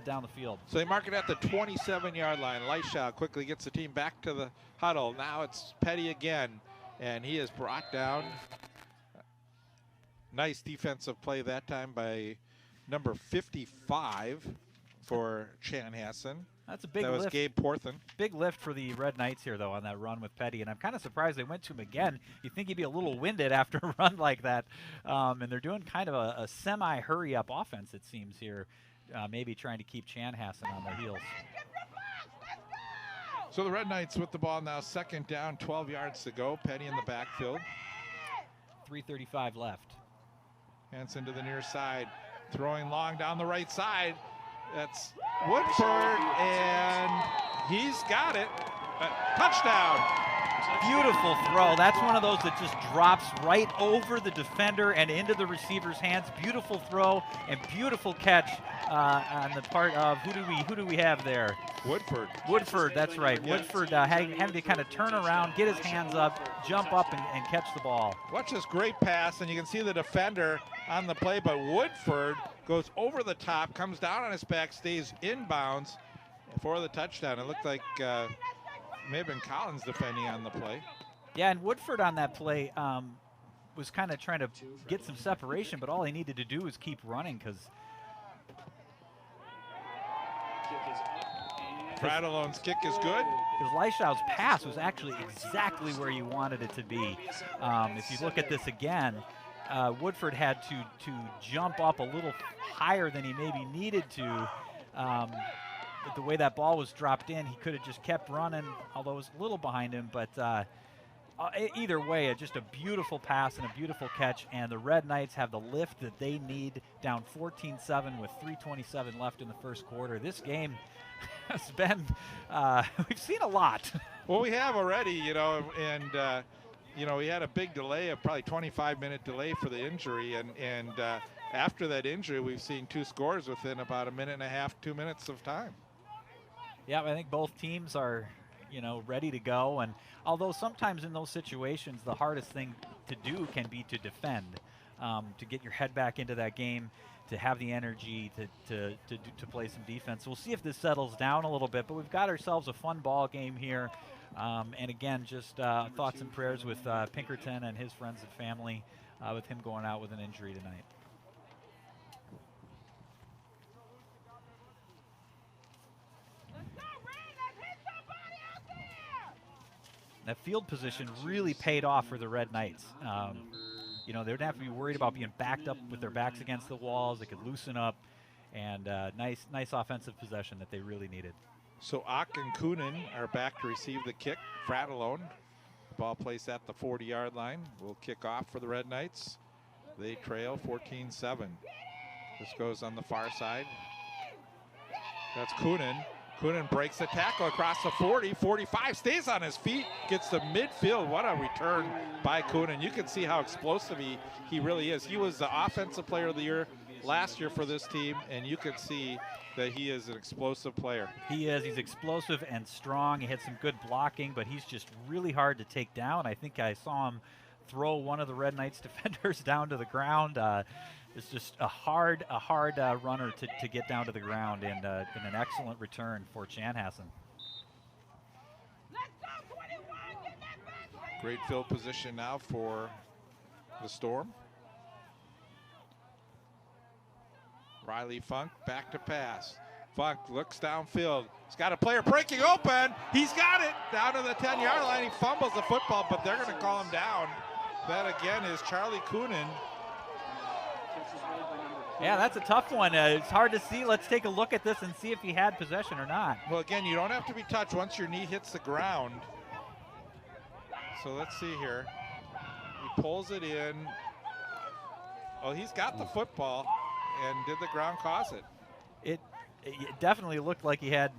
down the field. So they mark it at the 27-yard line. Leishaw quickly gets the team back to the huddle. Now it's Petty again, and he is brought down. Nice defensive play that time by number 55 for Chanhassen. That's a big lift. That was Gabe Porthen. Big lift for the Red Knights here, though, on that run with Petty. And I'm kind of surprised they went to him again. You'd think he'd be a little winded after a run like that. And they're doing kind of a semi-hurry-up offense, it seems, here. Maybe trying to keep Chanhassen on their heels. So the Red Knights with the ball now, second down, 12 yards to go. Petty in the backfield. 3:35 left. Hansen to the near side, throwing long down the right side. That's Woodford, and he's got it. Touchdown. Beautiful throw. That's one of those that just drops right over the defender and into the receiver's hands. Beautiful throw and beautiful catch on the part of who do we have there? Woodford. Woodford, that's right. Woodford having to kind of turn around, get his hands up, jump up, and catch the ball. Watch this great pass, and you can see the defender on the play, but Woodford goes over the top, comes down on his back, stays inbounds for the touchdown. It looked like may have been Collins defending on the play. Yeah, and Woodford on that play was kind of trying to get some separation, but all he needed to do was keep running because Fratalone's kick is good. Because Leischau's pass was actually exactly where you wanted it to be. If you look at this again, Woodford had to jump up a little higher than he maybe needed to. But the way that ball was dropped in, he could have just kept running, although it was a little behind him. But either way, just a beautiful pass and a beautiful catch. And the Red Knights have the lift that they need, down 14-7 with 3:27 left in the first quarter. This game has been, we've seen a lot. Well, we have already, and we had a big delay, of probably 25-minute delay for the injury. And after that injury, we've seen 2 scores within about a minute and a half, 2 minutes of time. Yeah, I think both teams are, ready to go. And although sometimes in those situations, the hardest thing to do can be to defend, to get your head back into that game, to have the energy to play some defense. We'll see if this settles down a little bit, but we've got ourselves a fun ball game here. And again, just thoughts and prayers with Pinkerton and his friends and family with him going out with an injury tonight. That field position really paid off for the Red Knights. They don't have to be worried about being backed up with their backs against the walls. They could loosen up, and nice offensive possession that they really needed. So Ock and Kunin are back to receive the kick. Fratallone, ball placed at the 40-yard line, will kick off for the Red Knights. They trail 14-7. This goes on the far side. That's Kunin. Kunin breaks the tackle across the 40, 45, stays on his feet, gets to midfield. What a return by Kunin. You can see how explosive he really is. He was the offensive player of the year last year for this team, and you can see that he is an explosive player. He is. He's explosive and strong. He had some good blocking, but he's just really hard to take down. I think I saw him throw one of the Red Knights defenders down to the ground. It's just a hard runner to get down to the ground, and an excellent return for Chanhassen. Great field position now for the Storm. Riley Funk back to pass. Funk looks downfield. He's got a player breaking open. He's got it down to the 10-yard line. He fumbles the football, but they're going to call him down. That again is Charlie Kunin. Yeah, that's a tough one. It's hard to see. Let's take a look at this and see if he had possession or not. Well, again, you don't have to be touched once your knee hits the ground. So let's see here. He pulls it in. Oh, he's got the football. And did the ground cause it? It definitely looked like he had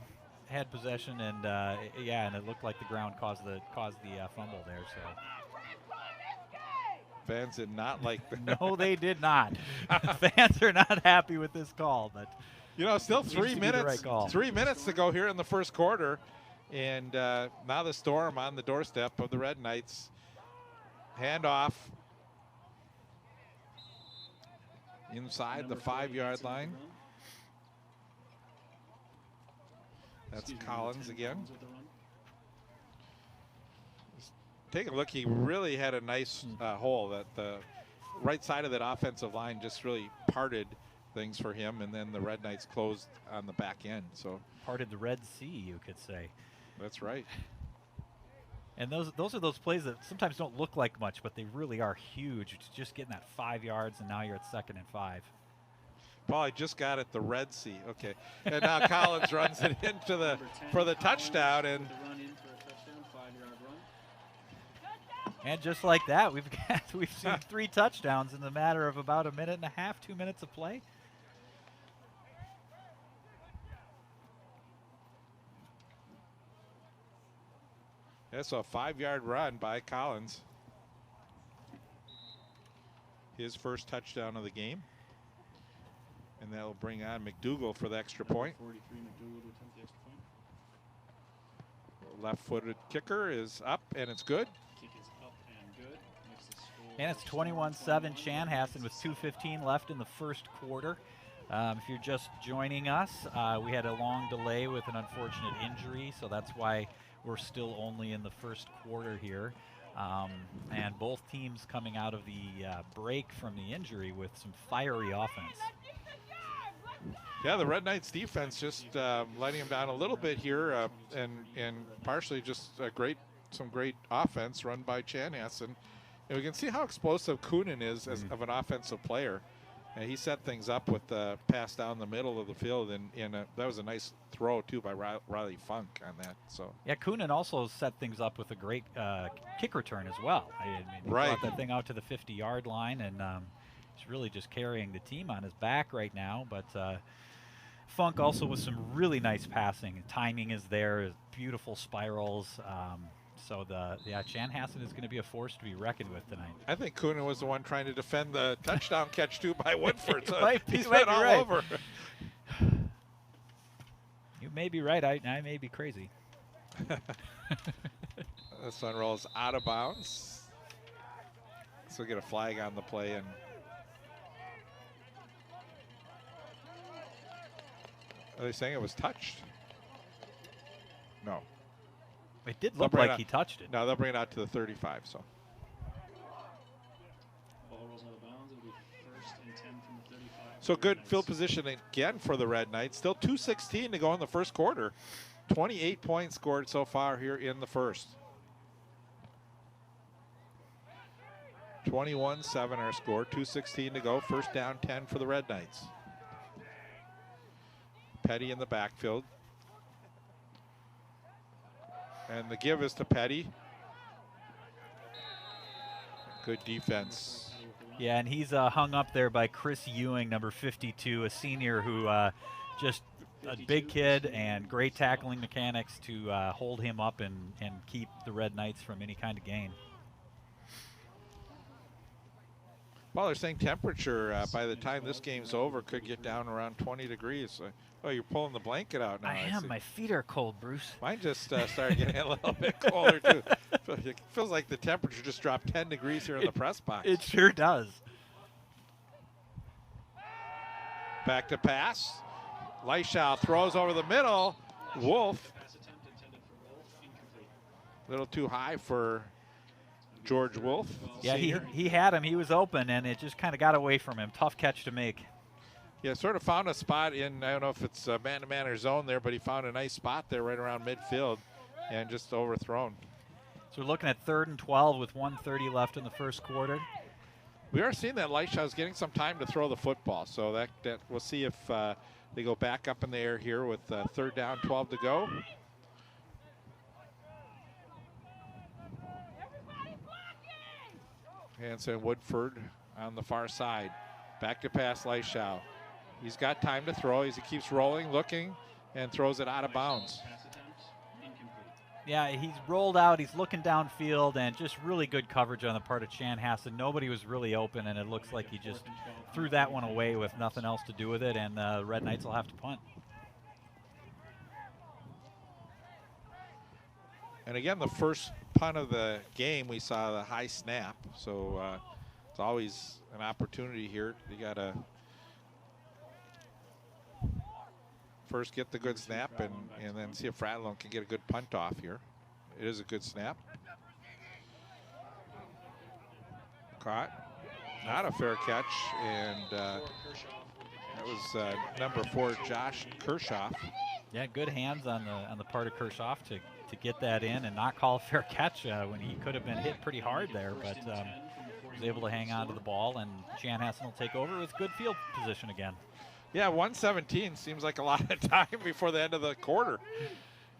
possession, and and it looked like the ground caused the fumble there. So fans did not like that. No, they did not. Fans are not happy with this call, but still 3 minutes. Right 3 minutes to go here in the first quarter, and now the Storm on the doorstep of the Red Knights. Handoff. Inside the 5-yard line. That's Collins again. Take a look. He really had a nice hole. That the right side of that offensive line just really parted things for him, and then the Red Knights closed on the back end. So parted the Red Sea, you could say. That's right. And those are those plays that sometimes don't look like much, but they really are huge. It's just getting that 5 yards, and now you're at 2nd and 5. Paul, I just got it, the Red Sea. Okay. And now Collins runs it into for the touchdown. And just like that, we've seen 3 touchdowns in the matter of about a minute and a half, 2 minutes of play. Yeah, so a 5-yard run by Collins. His first touchdown of the game. And that'll bring on McDougal for the extra point. 43, McDougal to attempt the extra point. Left-footed kicker is up, and it's good. Kick is up and good. Makes the score And it's 21-7 Chanhassen with 2:15 left in the first quarter. If you're just joining us, we had a long delay with an unfortunate injury, so that's why we're still only in the first quarter here. And both teams coming out of the break from the injury with some fiery offense. Yeah, the Red Knights defense just letting them down a little bit here, and partially just some great offense run by Chanhassen. And we can see how explosive Coonan is as of an offensive player. And he set things up with the pass down the middle of the field, and that was a nice throw too by Riley Funk on that. So yeah, Coonan also set things up with a great kick return as well. I mean, he brought that thing out to the 50-yard line, and he's really just carrying the team on his back right now. But Funk also with some really nice passing. Timing is there, beautiful spirals. So Chanhassen is going to be a force to be reckoned with tonight. I think Coonan was the one trying to defend the touchdown catch too by Woodford. So he's been all right. over. You may be right. I may be crazy. This one rolls out of bounds. So get a flag on the play, and are they saying it was touched? No. It did look like he touched it. No, they'll bring it out to the 35. So. Ball rolls out of bounds. It'll be 1st and 10 from the 35. So good field position again for the Red Knights. Still 2:16 to go in the first quarter. 28 points scored so far here in the first. 21-7 our score. 2:16 to go. First down 10 for the Red Knights. Petty in the backfield. And the give is to Petty. Good defense. Yeah, and he's hung up there by Chris Ewing, number 52, a senior who just a big kid and great tackling mechanics to hold him up and keep the Red Knights from any kind of gain. Well, they're saying temperature by the time this game's over could get down around 20 degrees. Oh, you're pulling the blanket out now. I am. My feet are cold, Bruce. Mine just started getting a little bit colder, too. It feels like the temperature just dropped 10 degrees here in the press box. It sure does. Back to pass. Leishau throws over the middle. Wolf. A little too high for George Wolf. Yeah, he had him. He was open, and it just kind of got away from him. Tough catch to make. Yeah, sort of found a spot in, I don't know if it's man-to-man or zone there, but he found a nice spot there right around midfield and just overthrown. So we're looking at 3rd and 12 with 1:30 left in the first quarter. We are seeing that Leishau's getting some time to throw the football, so that we'll see if they go back up in the air here with 3rd down, 12 to go. And so Woodford on the far side. Back to pass Leishau. He's got time to throw as he keeps rolling, looking, and throws it out of bounds. Yeah, he's rolled out. He's looking downfield, and just really good coverage on the part of Chanhassen. Nobody was really open, and it looks like he just threw that one away with nothing else to do with it, and the Red Knights will have to punt. And again, the first punt of the game, we saw the high snap, so it's always an opportunity here. You got to first get the good snap and then see if Fratellone can get a good punt off here. It is a good snap. Caught. Not a fair catch, and that was number 4, Josh Kershoff. Yeah, good hands on the part of Kershoff to get that in and not call a fair catch when he could have been hit pretty hard there, but was able to hang on to the ball, and Chanhassen will take over with good field position again. Yeah, 1:17 seems like a lot of time before the end of the quarter.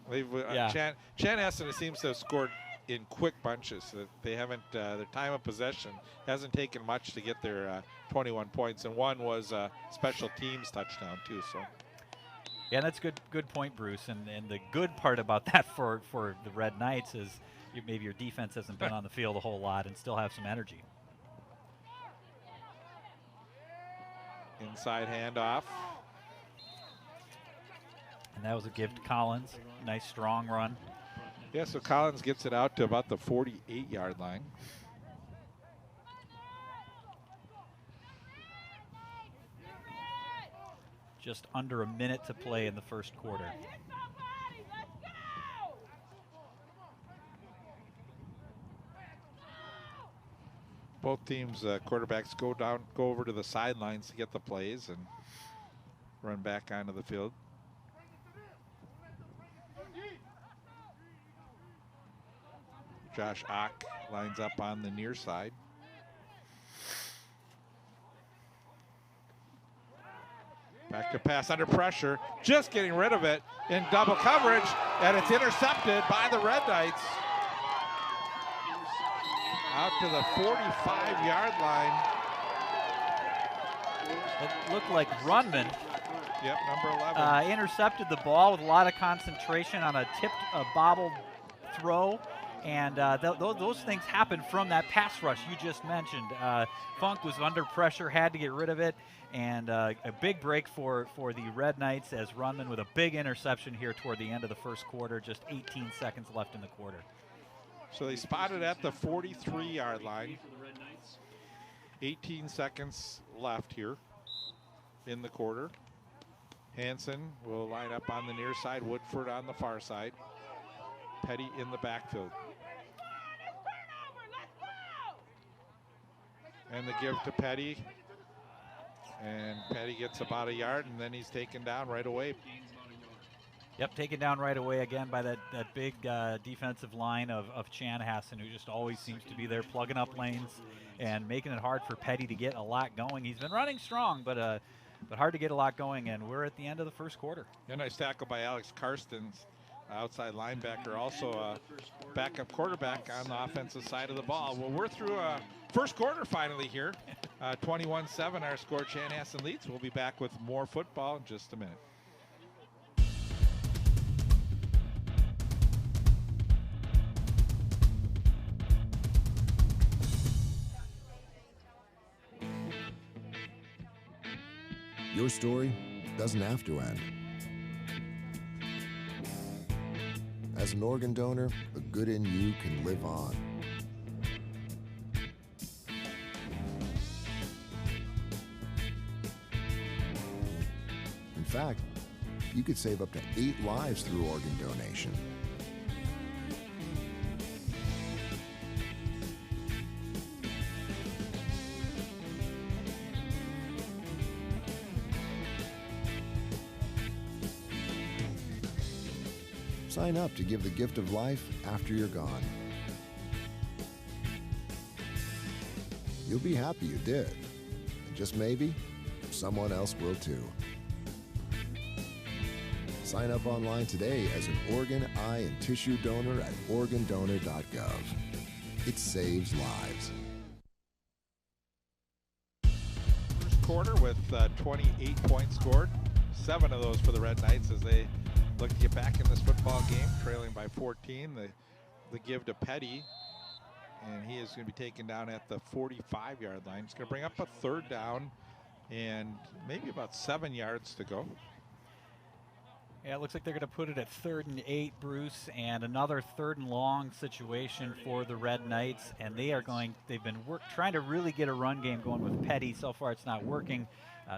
Chanhassen seems to have scored in quick bunches. They haven't their time of possession hasn't taken much to get their 21 points, and one was a special teams touchdown too. So Yeah, that's good point, Bruce. And the good part about that for the Red Knights is maybe your defense hasn't been on the field a whole lot and still have some energy. Inside handoff. And that was a give to Collins. Nice strong run. Yeah, so Collins gets it out to about the 48-yard line. Just under a minute to play in the first quarter. Both teams' quarterbacks go over to the sidelines to get the plays and run back onto the field. Josh Ock lines up on the near side. Back to pass under pressure, just getting rid of it in double coverage, and it's intercepted by the Red Knights. Out to the 45-yard line. It looked like Runman. Yep, number 11. Intercepted the ball with a lot of concentration on a bobbled throw. And those things happen from that pass rush you just mentioned. Funk was under pressure, had to get rid of it. And a big break for the Red Knights as Runman with a big interception here toward the end of the first quarter. Just 18 seconds left in the quarter. So they spotted at the 43-yard line. 18 seconds left here in the quarter. Hansen will line up on the near side, Woodford on the far side. Petty in the backfield. And the give to Petty. And Petty gets about a yard, and then he's taken down right away. Yep, taken down right away again by that big defensive line of Chanhassen, who just always seems to be there plugging up lanes and making it hard for Petty to get a lot going. He's been running strong, but hard to get a lot going, and we're at the end of the first quarter. A nice tackle by Alex Karstens, outside linebacker, also a backup quarterback on the offensive side of the ball. Well, we're through first quarter finally here. 21-7 our score. Chanhassen leads. We'll be back with more football in just a minute. Your story doesn't have to end. As an organ donor, the good in you can live on. In fact, you could save up to 8 lives through organ donation. Sign up to give the gift of life after you're gone. You'll be happy you did. And just maybe, someone else will too. Sign up online today as an organ, eye, and tissue donor at organdonor.gov. It saves lives. First quarter with 28 points scored. 7 of those for the Red Knights as they look to get back in this football game, trailing by 14. The give to Petty, and he is going to be taken down at the 45-yard line. It's going to bring up a third down and maybe about 7 yards to go. Yeah, it looks like they're going to put it at 3rd and 8, Bruce, and another 3rd and long situation for the Red Knights. And they've been trying to really get a run game going with Petty. So far, it's not working.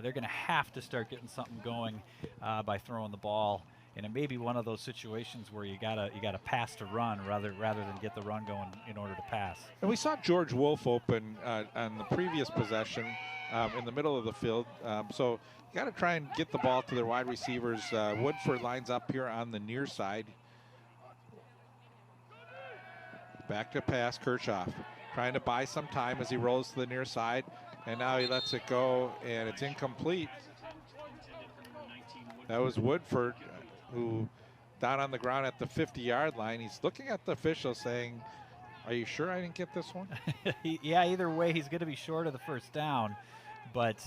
They're going to have to start getting something going by throwing the ball. And it may be one of those situations where you gotta pass to run rather than get the run going in order to pass. And we saw George Wolf open on the previous possession in the middle of the field. So you got to try and get the ball to their wide receivers. Woodford lines up here on the near side. Back to pass, Kirchhoff trying to buy some time as he rolls to the near side. And now he lets it go, and it's incomplete. That was Woodford, who down on the ground at the 50-yard line. He's looking at the official saying, "Are you sure I didn't get this one?" Yeah, either way, he's going to be short of the first down. But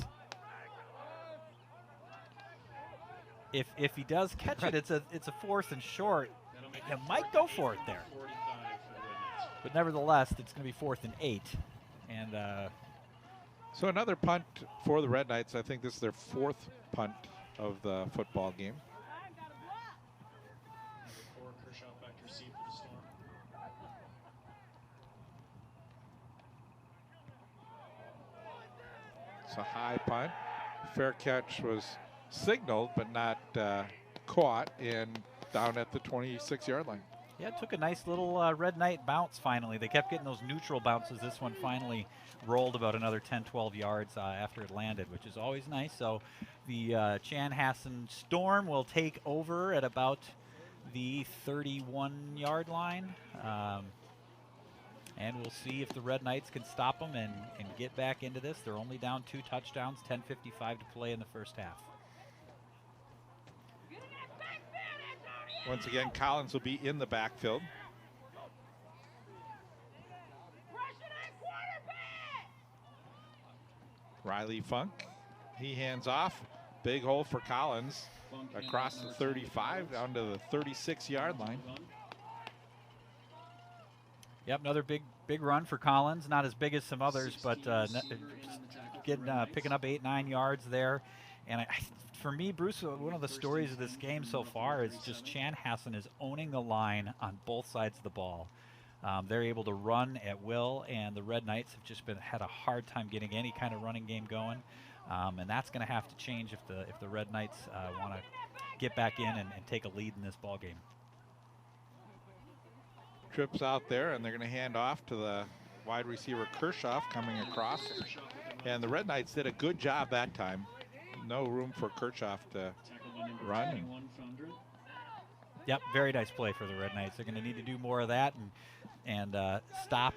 if he does catch it, it's a 4th and short. You might go for it there. 45 for the Red Knights. But nevertheless, it's going to be 4th and 8. And So another punt for the Red Knights. I think this is their 4th punt of the football game. Number 4, Kershaw back to receive for the Storm. It's a high punt. Fair catch was signaled, but not caught, and down at the 26-yard line. yeah, it took a nice little Red Knight bounce finally. They kept getting those neutral bounces. This one finally rolled about another 10, 12 yards after it landed, which is always nice. So the Chanhassen Storm will take over at about the 31-yard line. And we'll see if the Red Knights can stop them and get back into this. They're only down 2 touchdowns, 10:55 to play in the first half. Once again, Collins will be in the backfield. Riley Funk, he hands off. Big hole for Collins Funk across the 35 down to the 36-yard line. Run. Yep, another big run for Collins. Not as big as some others, but 16 receivers on the tackle for the Red Knights. picking up 8, 9 yards there. And for me, Bruce, one of the stories of this game so far is just Chanhassen is owning the line on both sides of the ball. They're able to run at will, and the Red Knights have just had a hard time getting any kind of running game going. And that's going to have to change if the Red Knights want to get back in and take a lead in this ball game. Trips out there, and they're going to hand off to the wide receiver Kershaw coming across. Kershaw with the run. And the Red Knights did a good job that time. No room for Kershaw to Tackled by number run. 21, Foundry. Yep, very nice play for the Red Knights. They're going to need to do more of that and stop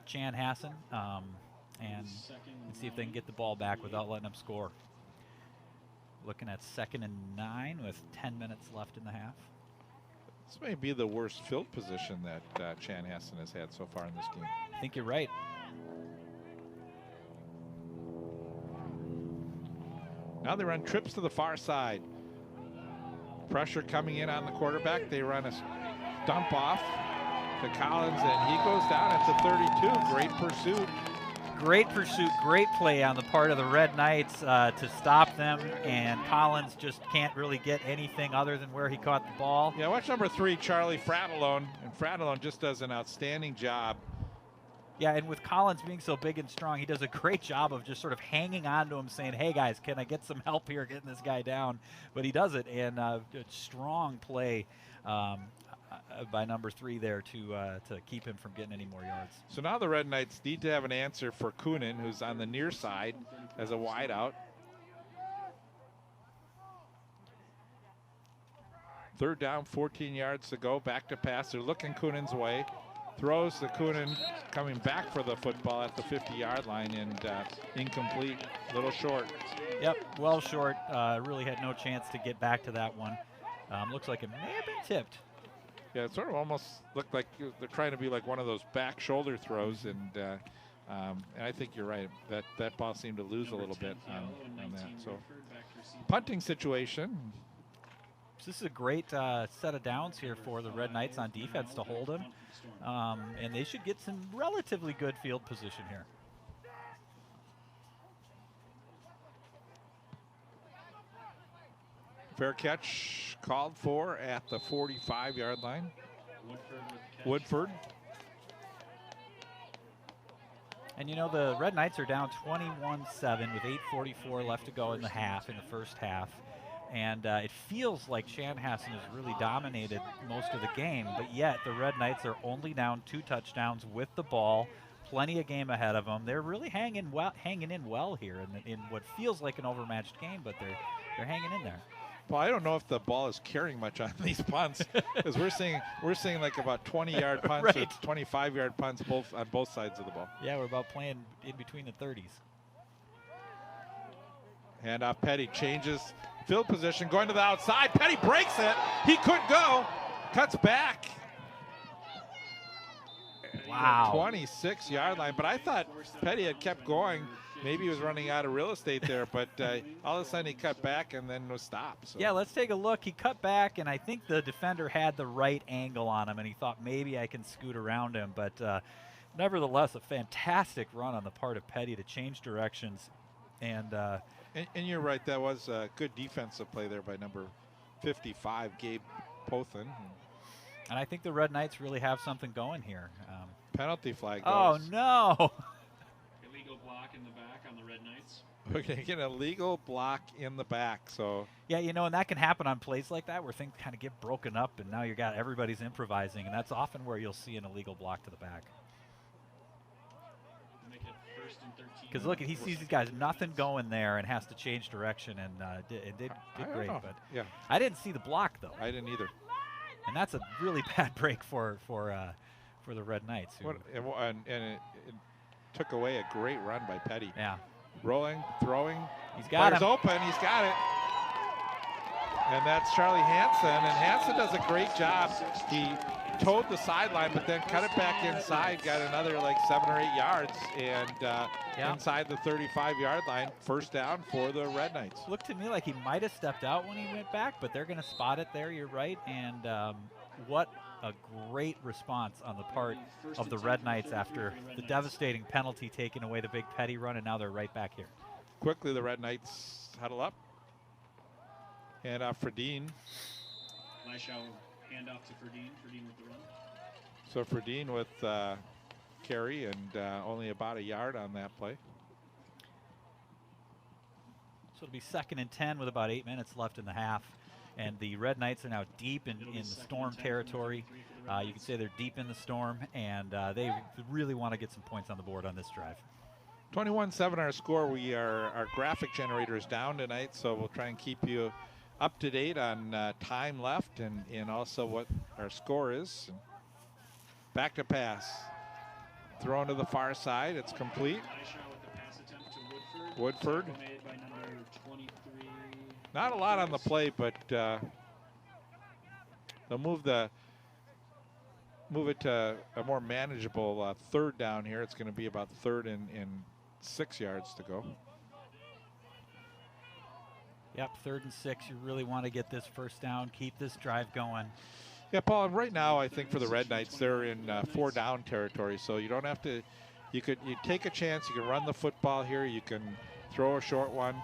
Chanhassen and see if they can get the ball back without letting them score. Looking at 2nd and 9 with 10 minutes left in the half. This may be the worst field position that Chanhassen has had so far in this game. I think you're right. Now they run trips to the far side. Pressure coming in on the quarterback. They run a dump off to Collins, and he goes down at the 32. Great pursuit. Great pursuit, great play on the part of the Red Knights to stop them, and Collins just can't really get anything other than where he caught the ball. Yeah, watch number 3, Charlie Fratellone. And Fratellone just does an outstanding job. Yeah, and with Collins being so big and strong, he does a great job of just sort of hanging on to him, saying, hey, guys, can I get some help here getting this guy down? But he does it, and a strong play by number 3 there to keep him from getting any more yards. So now the Red Knights need to have an answer for Kunin, who's on the near side as a wideout. 3rd down, 14 yards to go. Back to pass. They're looking Kunin's way. Throws to Kunin, coming back for the football at the 50-yard line, and incomplete, little short. Yep, well short. Really had no chance to get back to that one. Looks like it may have been tipped. Yeah, it sort of almost looked like they're trying to be like one of those back shoulder throws, and I think you're right. That ball seemed to lose a little bit on that. So punting situation. This is a great set of downs here for the Red Knights on defense to hold him, and they should get some relatively good field position here. Fair catch called for at the 45-yard line. Woodford. And you know, the Red Knights are down 21-7 with 8:44 left to go in the first half. And it feels like Chanhassen has really dominated most of the game, but yet the Red Knights are only down 2 touchdowns with the ball. Plenty of game ahead of them. They're really hanging in well here in what feels like an overmatched game, but they're hanging in there. Well, I don't know if the ball is carrying much on these punts, because we're seeing like about 20-yard punts Right. or 25-yard punts on both sides of the ball. Yeah, we're about playing in between the 30s. Hand off Petty, changes field position, going to the outside. Petty breaks it. He couldn't go. Cuts back. Wow. 26-yard line. But I thought Petty had kept going. maybe he was running out of real estate there, but all of a sudden he cut back and then was stopped. So. Yeah, let's take a look. He cut back, and I think the defender had the right angle on him, and he thought maybe I can scoot around him. But nevertheless, a fantastic run on the part of Petty to change directions. And you're right, that was a good defensive play there by number 55, Gabe Pothen. And I think the Red Knights really have something going here. Penalty flag goes. Oh, no. Illegal block in the back on the Red Knights. We're going to get an illegal block in the back. So yeah, you know, and that can happen on plays like that where things kind of get broken up, and now you got everybody's improvising, and that's often where you'll see an illegal block to the back. Make it 1st and 13. Because look, he sees these guys nothing going there and has to change direction, and did great. But yeah, I didn't see the block though. I didn't either. And that's a really bad break for the Red Knights. And it took away a great run by Petty. Yeah. Rolling, throwing. He's got him. Open. He's got it. And that's Charlie Hansen. And Hansen does a great job. He towed the sideline, but then cut it back inside, got another like 7 or 8 yards, and inside the 35-yard line, first down for the Red Knights. Looked to me like he might have stepped out when he went back, but they're going to spot it there. You're right. And what a great response on the part of the Red Knights after the devastating penalty taking away the big Petty run, and now they're right back here. Quickly, the Red Knights huddle up. Hand off for Dean. Leishau hand off to Ferdine. Ferdine with the run. So Ferdine with carry and only about a yard on that play. So it'll be 2nd and 10 with about 8 minutes left in the half. And the Red Knights are now deep in the Storm territory. You can say they're deep in the Storm, and they really want to get some points on the board on this drive. 21-7 our score. Our graphic generator is down tonight, so we'll try and keep you up to date on time left and also what our score is. Back to pass. Thrown to the far side. It's complete. Woodford. Not a lot on the play, but they'll move it to a more manageable 3rd down here. It's going to be about 3rd and 6 yards to go. Yep, 3rd and 6. You really want to get this first down, keep this drive going. Yeah, Paul, and right now I think for the Red Knights, they're in 4 down territory, so you don't have to, you take a chance, you can run the football here, you can throw a short one,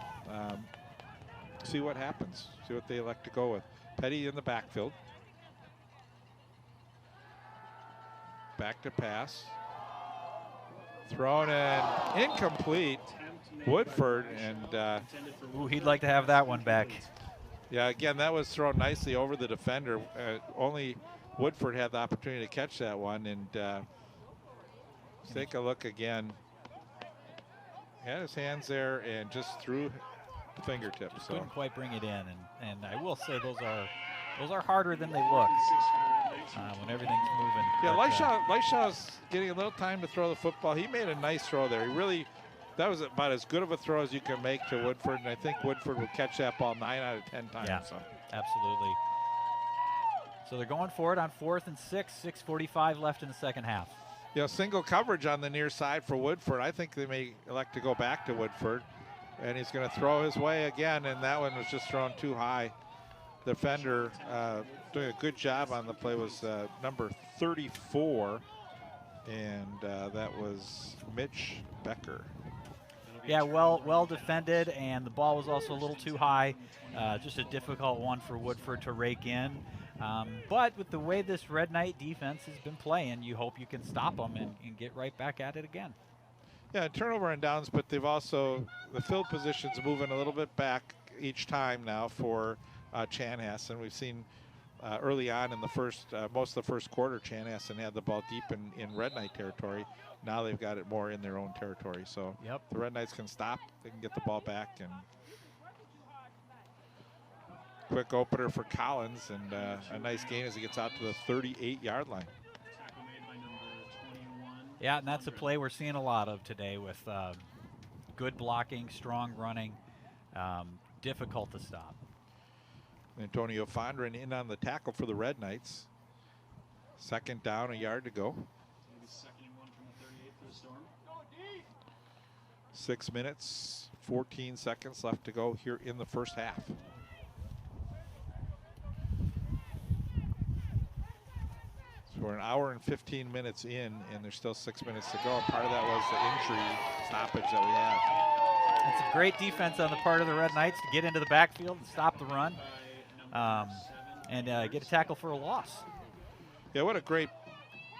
see what happens, see what they elect to go with. Petty in the backfield. Back to pass. Thrown in, incomplete. Woodford, and ooh, he'd like to have that one back. Yeah, again, that was thrown nicely over the defender. Only Woodford had the opportunity to catch that one, and take a look again. Had his hands there and just threw the fingertips. Just couldn't quite bring it in, and I will say those are harder than they look when everything's moving. Yeah, Leishau's getting a little time to throw the football. He made a nice throw there. That was about as good of a throw as you can make to Woodford, and I think Woodford will catch that ball 9 out of 10 times. Yeah, so. Absolutely. So they're going for it on 4th and 6, 6:45 left in the second half. Yeah, single coverage on the near side for Woodford. I think they may elect to go back to Woodford, and he's going to throw his way again, and that one was just thrown too high. The defender doing a good job on the play was number 34, and that was Mitch Becker. Yeah, well defended, and the ball was also a little too high. Just a difficult one for Woodford to rake in. But with the way this Red Knight defense has been playing, you hope you can stop them and get right back at it again. Yeah, turnover and downs, but they've also, the field position's moving a little bit back each time now for Chanhassen. We've seen early on in the first, most of the first quarter, Chanhassen had the ball deep in Red Knight territory. Now they've got it more in their own territory. So yep. The Red Knights can stop, they can get the ball back. And quick opener for Collins, and a nice gain as he gets out to the 38-yard line. Yeah, and that's a play we're seeing a lot of today with good blocking, strong running, difficult to stop. Antonio Fondren in on the tackle for the Red Knights. 2nd down, a yard to go. 6 minutes, 14 seconds left to go here in the first half. So we're an hour and 15 minutes in, and there's still 6 minutes to go. And part of that was the injury stoppage that we had. It's a great defense on the part of the Red Knights to get into the backfield and stop the run, and get a tackle for a loss. Yeah, what a great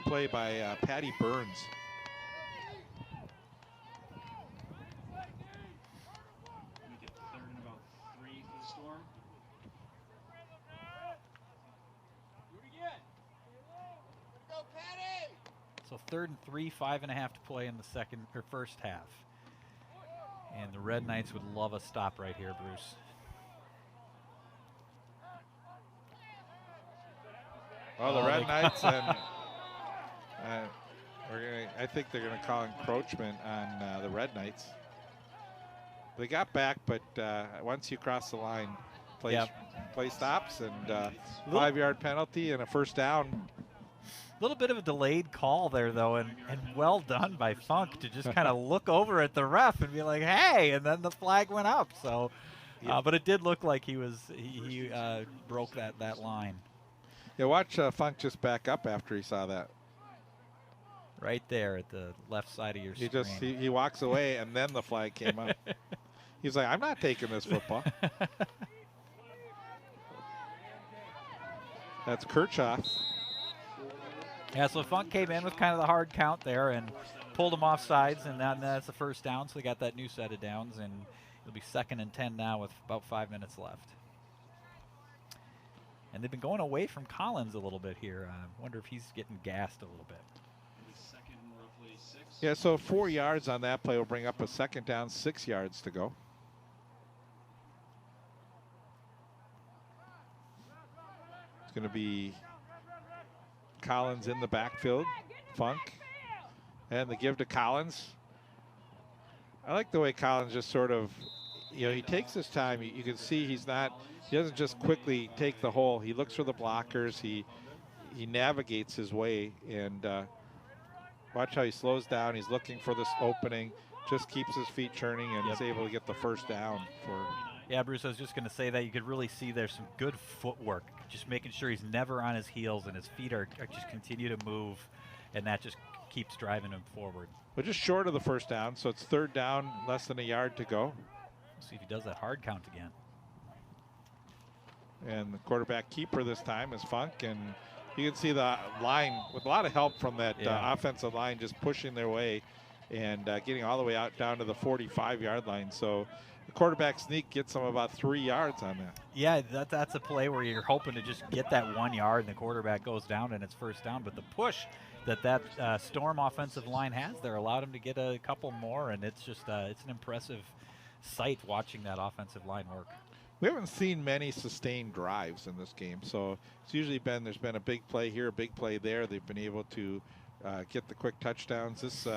play by Patty Burns. We get third and about 3 for the Storm. So 3rd and 3, 5.5 to play in the first half. And the Red Knights would love a stop right here, Bruce. Oh, the Red Knights, and I think they're going to call encroachment on the Red Knights. They got back, but once you cross the line, play stops, and 5-yard penalty and a first down. A little bit of a delayed call there, though, and well done by Funk to just kind of look over at the ref and be like, "Hey!" And then the flag went up. So, but it did look like he broke that line. Yeah, watch Funk just back up after he saw that. Right there at the left side of your screen. He walks away, and then the flag came up. He's like, "I'm not taking this football." That's Kirchhoff. Yeah, so Funk came in with kind of the hard count there and pulled him off sides, and then that's the first down. So they got that new set of downs, and it'll be 2nd and 10 now with about 5 minutes left. And they've been going away from Collins a little bit here. I wonder if he's getting gassed a little bit. Second and roughly 6. Yeah, so 4 yards on that play will bring up a 2nd down, 6 yards to go. It's going to be Collins in the backfield, Funk, and the give to Collins. I like the way Collins just sort of, he takes his time. You can see he doesn't just quickly take the hole. He looks for the blockers. He navigates his way, and watch how he slows down. He's looking for this opening, just keeps his feet churning, and is able to get the first down for. Yeah, Bruce, I was just going to say that you could really see there's some good footwork, just making sure he's never on his heels and his feet are just continue to move, and that just keeps driving him forward. But just short of the first down, so it's 3rd down, less than a yard to go. Let's see if he does that hard count again. And the quarterback keeper this time is Funk, and you can see the line with a lot of help from that offensive line just pushing their way and getting all the way out down to the 45-yard line. So the quarterback sneak gets them about 3 yards on that. Yeah, that's a play where you're hoping to just get that 1 yard and the quarterback goes down and it's first down. But the push that Storm offensive line has there allowed him to get a couple more, and it's just it's an impressive sight watching that offensive line work. We haven't seen many sustained drives in this game, so it's usually there's been a big play here, a big play there. They've been able to get the quick touchdowns. This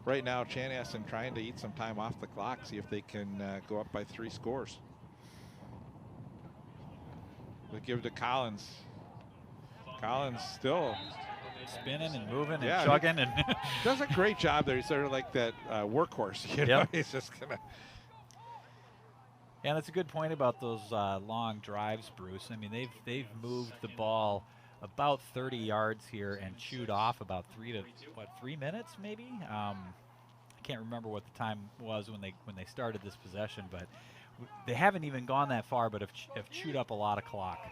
right now, Chanhassen trying to eat some time off the clock, see if they can go up by 3 scores. They give to Collins. Collins still spinning and moving and yeah, chugging and does a great job there. He's sort of like that workhorse, you know. Yep. He's just gonna. Yeah, that's a good point about those long drives, Bruce. I mean, they've moved the ball about 30 yards here and chewed off about 3 minutes maybe. I can't remember what the time was when they started this possession, but they haven't even gone that far, but have chewed up a lot of clock.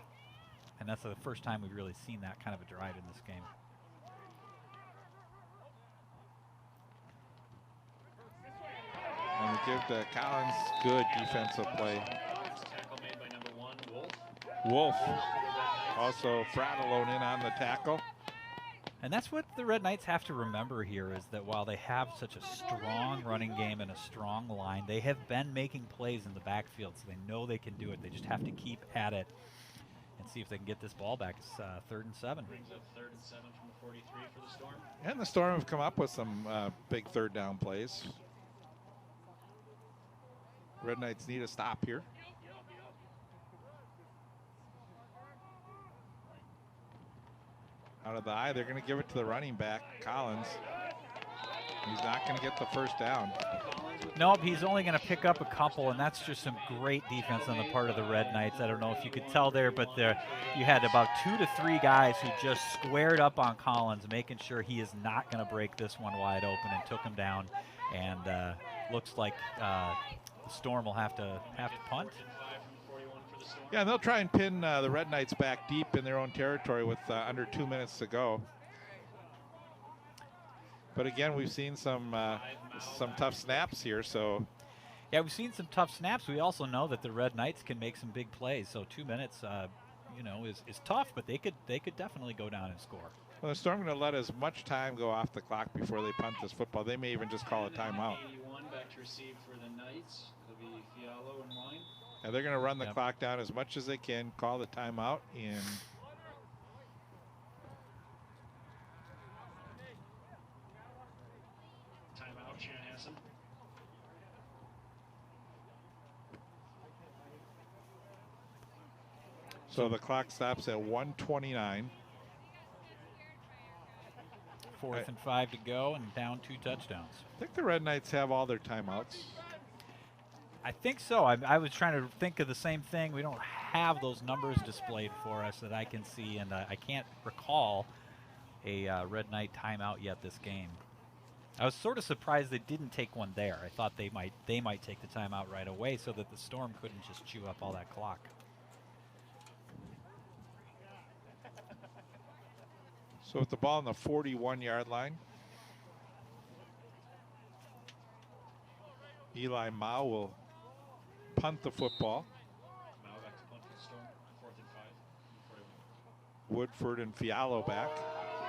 And that's the first time we've really seen that kind of a drive in this game. And we give to Collins, good defensive play. Tackle made by number 1, Wolf. Wolf, also Fratellone in on the tackle. And that's what the Red Knights have to remember here is that while they have such a strong running game and a strong line, they have been making plays in the backfield, so they know they can do it. They just have to keep at it and see if they can get this ball back. It's 3rd and 7. Brings up 3rd and 7 from the 43 for the Storm. And the Storm have come up with some big 3rd down plays. Red Knights need a stop here. Out of the eye, they're going to give it to the running back, Collins. He's not going to get the first down. Collins Nope, he's only going to pick up a couple, and that's just some great defense on the part of the Red Knights. I don't know if you could tell there, but you had about 2 to 3 guys who just squared up on Collins, making sure he is not going to break this one wide open, and took him down. And looks like the Storm will have to punt. Yeah, and they'll try and pin the Red Knights back deep in their own territory with under 2 minutes to go. But again, we've seen some tough snaps here. So yeah, we've seen some tough snaps. We also know that the Red Knights can make some big plays. So 2 minutes, is tough, but they could definitely go down and score. Well, the Storm going to let as much time go off the clock before they punt this football. They may even just call a timeout. 81 back to receive for the Knights. It'll be Fialo in line. And they're going to run the clock down as much as they can, call the timeout, and Timeout, Chanhassen. so the clock stops at 1:29. 4th and 5 to go, and down 2 touchdowns. I think the Red Knights have all their timeouts. I think so. I was trying to think of the same thing. We don't have those numbers displayed for us that I can see, and I can't recall a Red Knight timeout yet this game. I was sort of surprised they didn't take one there. I thought they might take the timeout right away so that the Storm couldn't just chew up all that clock. So with the ball on the 41-yard line, Eli Mao will punt the football. Mao back to punt for the Storm. 4th and 5. Woodford and Fialo back.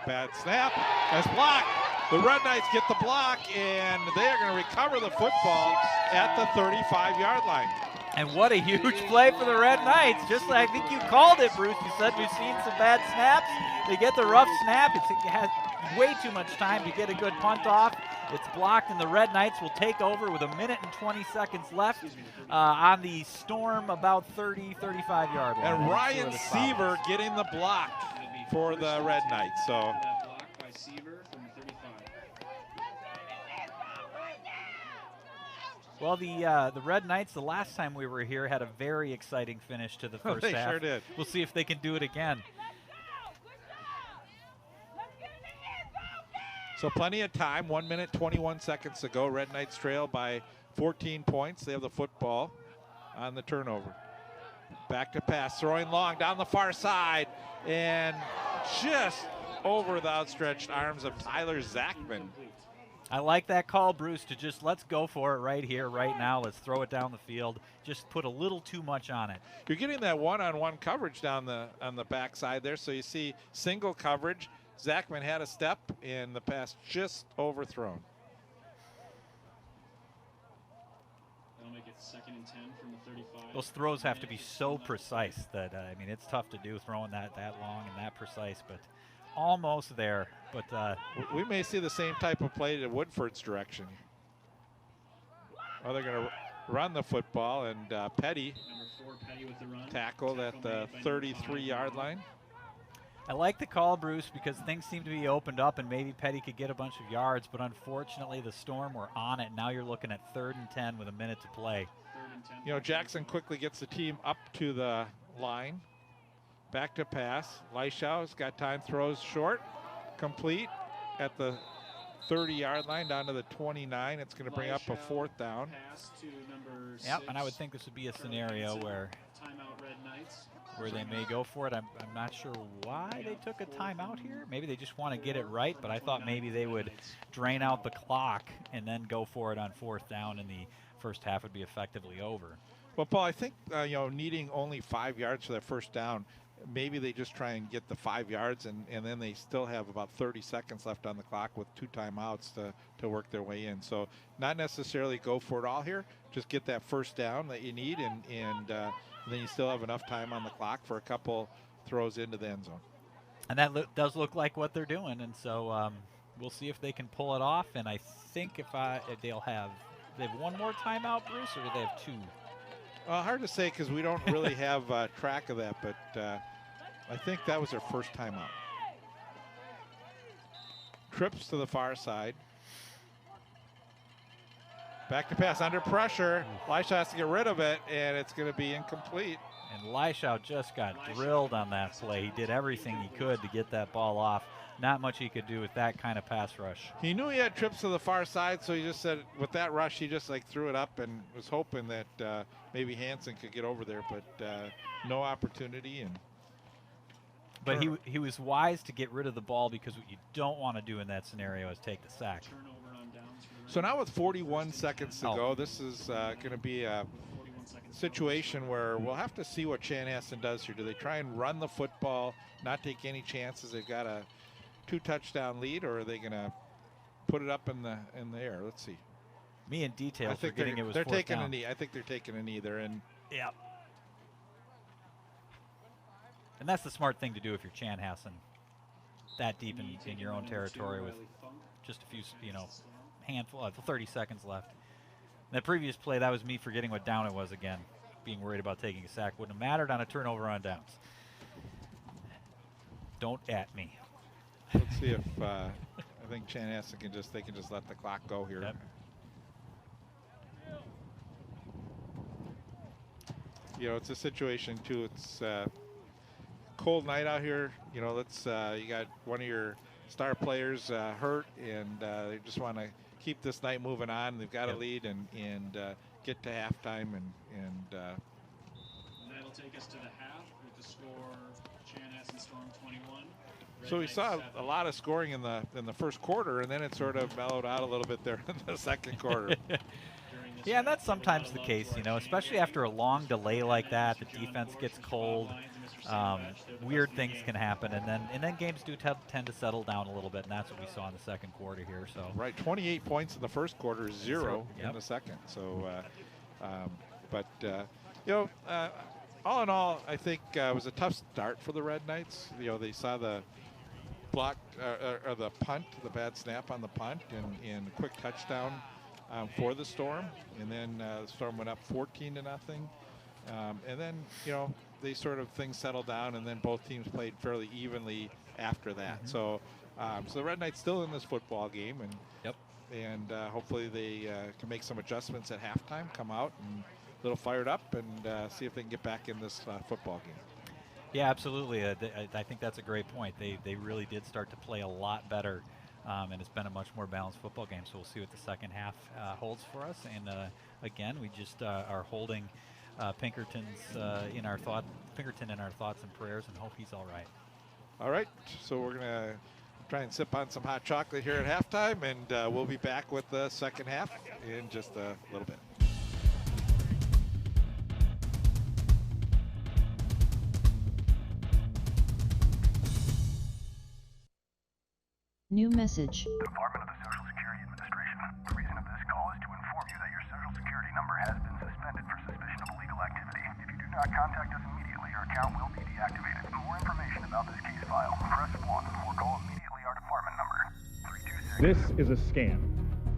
Bad snap. That's blocked. The Red Knights get the block, and they are going to recover the football at the 35-yard line. And what a huge play for the Red Knights. Just like I think you called it, Bruce. You said we've seen some bad snaps. They get the rough snap. It has way too much time to get a good punt off. It's blocked, and the Red Knights will take over with 1 minute and 20 seconds left on the Storm about 35-yard line. And Ryan Seaver getting the block for the Red Knights. So That block by Seaver from the 35. Well, the Red Knights, the last time we were here, had a very exciting finish to the first they half. sure did. We'll see if they can do it again. So plenty of time, 1 minute, 21 seconds to go. Red Knights trail by 14 points. They have the football on the turnover. Back to pass, throwing long down the far side, and just over the outstretched arms of Tyler Zachman. I like that call, Bruce, to just let's go for it right here, right now. Let's throw it down the field. Just put a little too much on it. You're getting that one-on-one coverage down on the backside there, so you see single coverage. Zachman had a step, and the pass just overthrown. That'll make it 2nd and 10 from the 35. Those throws have to be so precise that, I mean, it's tough to do throwing that long and that precise, but almost there. But we may see the same type of play to Woodford's direction. Well, they're going to run the football, and Petty Number 4, Petty with the run. tackled at the 33-yard line. I like the call, Bruce, because things seem to be opened up and maybe Petty could get a bunch of yards, but unfortunately the Storm were on it. Now you're looking at 3rd and 10 with 1 minute to play. 3rd and 10. You know, Jackson quickly gets the team up to the line. Back to pass. Leischau's got time, throws short, complete at the 30-yard line down to the 29. It's going to bring up a 4th down. Pass to number 6. Yep, and I would think this would be a scenario where Timeout, Red Knights. they may go for it. I'm not sure why they took a timeout here. Maybe they just want to get it right, but I thought maybe they would drain out the clock and then go for it on 4th down, and the first half would be effectively over. Well, Paul, I think, needing only 5 yards for that first down, maybe they just try and get the 5 yards, and then they still have about 30 seconds left on the clock with 2 timeouts to work their way in. So not necessarily go for it all here. Just get that first down that you need, and then you still have enough time on the clock for a couple throws into the end zone. And that does look like what they're doing, and so we'll see if they can pull it off. And I think if they have one more timeout, Bruce, or do they have 2? Hard to say because we don't really have track of that, but I think that was their first timeout. Trips to the far side. Back to pass under pressure. Leisha has to get rid of it, and it's going to be incomplete. And Leisha just got drilled on that play. He did everything he could to get that ball off. Not much he could do with that kind of pass rush. He knew he had trips to the far side, so he just said with that rush, he just like threw it up and was hoping that maybe Hansen could get over there, but no opportunity. But he was wise to get rid of the ball, because what you don't want to do in that scenario is take the sack. Turnover on downs for the So now with 41 seconds to go, this is going to be a situation where we'll have to see what Chanhassen does here. Do they try and run the football, not take any chances? They've got a 2-touchdown lead, or are they going to put it up in the air? Let's see. Me in detail I think forgetting it was they're fourth taking down. a knee. I think they're taking a knee there, and Yep. And that's the smart thing to do if you're Chanhassen, that deep in your own territory with just a few, handful of 30 seconds left. That previous play, that was me forgetting what down it was again. Being worried about taking a sack wouldn't have mattered on a turnover on downs. Don't at me. let's see if I think Chanhassen can just let the clock go here. Yep. It's a situation too. It's cold night out here. You got one of your star players hurt, and they just want to keep this night moving on. They've got a lead and get to halftime, and that'll take us to the half with the score Chanhassen Storm 21. so we saw a lot of scoring in the first quarter, and then it sort of mellowed out a little bit there in the second quarter. Yeah, and that's sometimes the case, especially after a long delay like that. The defense gets cold. Weird things can happen, and then games do tend to settle down a little bit, and that's what we saw in the second quarter here. So right, 28 points in the first quarter, 0 Yep. in the second. So, all in all, I think it was a tough start for the Red Knights. They saw the block or the punt, the bad snap on the punt, and a quick touchdown for the Storm, and then the Storm went up 14-0, and then things settled down, and then both teams played fairly evenly after that. So the Red Knights still in this football game, and hopefully they can make some adjustments at halftime, come out and a little fired up, and see if they can get back in this football game. yeah, absolutely. I think that's a great point. They really did start to play a lot better. And it's been a much more balanced football game, so we'll see what the second half holds for us. And again, we just are holding Pinkerton in our thoughts and prayers, and hope he's all right. All right, so we're gonna try and sip on some hot chocolate here at halftime, and we'll be back with the second half in just a little bit. New message. Department of the Social Security Administration. The reason of this call is to inform you that your Social Security number has been suspended for suspicion of illegal activity. If you do not contact us immediately, your account will be deactivated. For more information about this case file, press 1 or call immediately our department number, 326. This is a scam.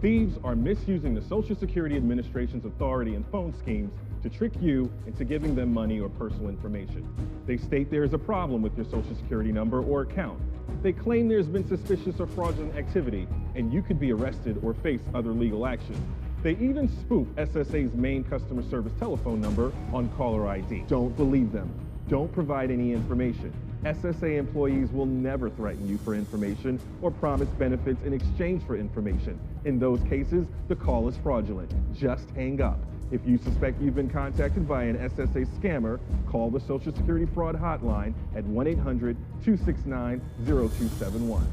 Thieves are misusing the Social Security Administration's authority and phone schemes to trick you into giving them money or personal information. They state there is a problem with your Social Security number or account. They claim there's been suspicious or fraudulent activity, and you could be arrested or face other legal action. They even spoof SSA's main customer service telephone number on caller ID. Don't believe them. Don't provide any information. SSA employees will never threaten you for information or promise benefits in exchange for information. In those cases, the call is fraudulent. Just hang up. If you suspect you've been contacted by an SSA scammer, call the Social Security Fraud Hotline at 1-800-269-0271.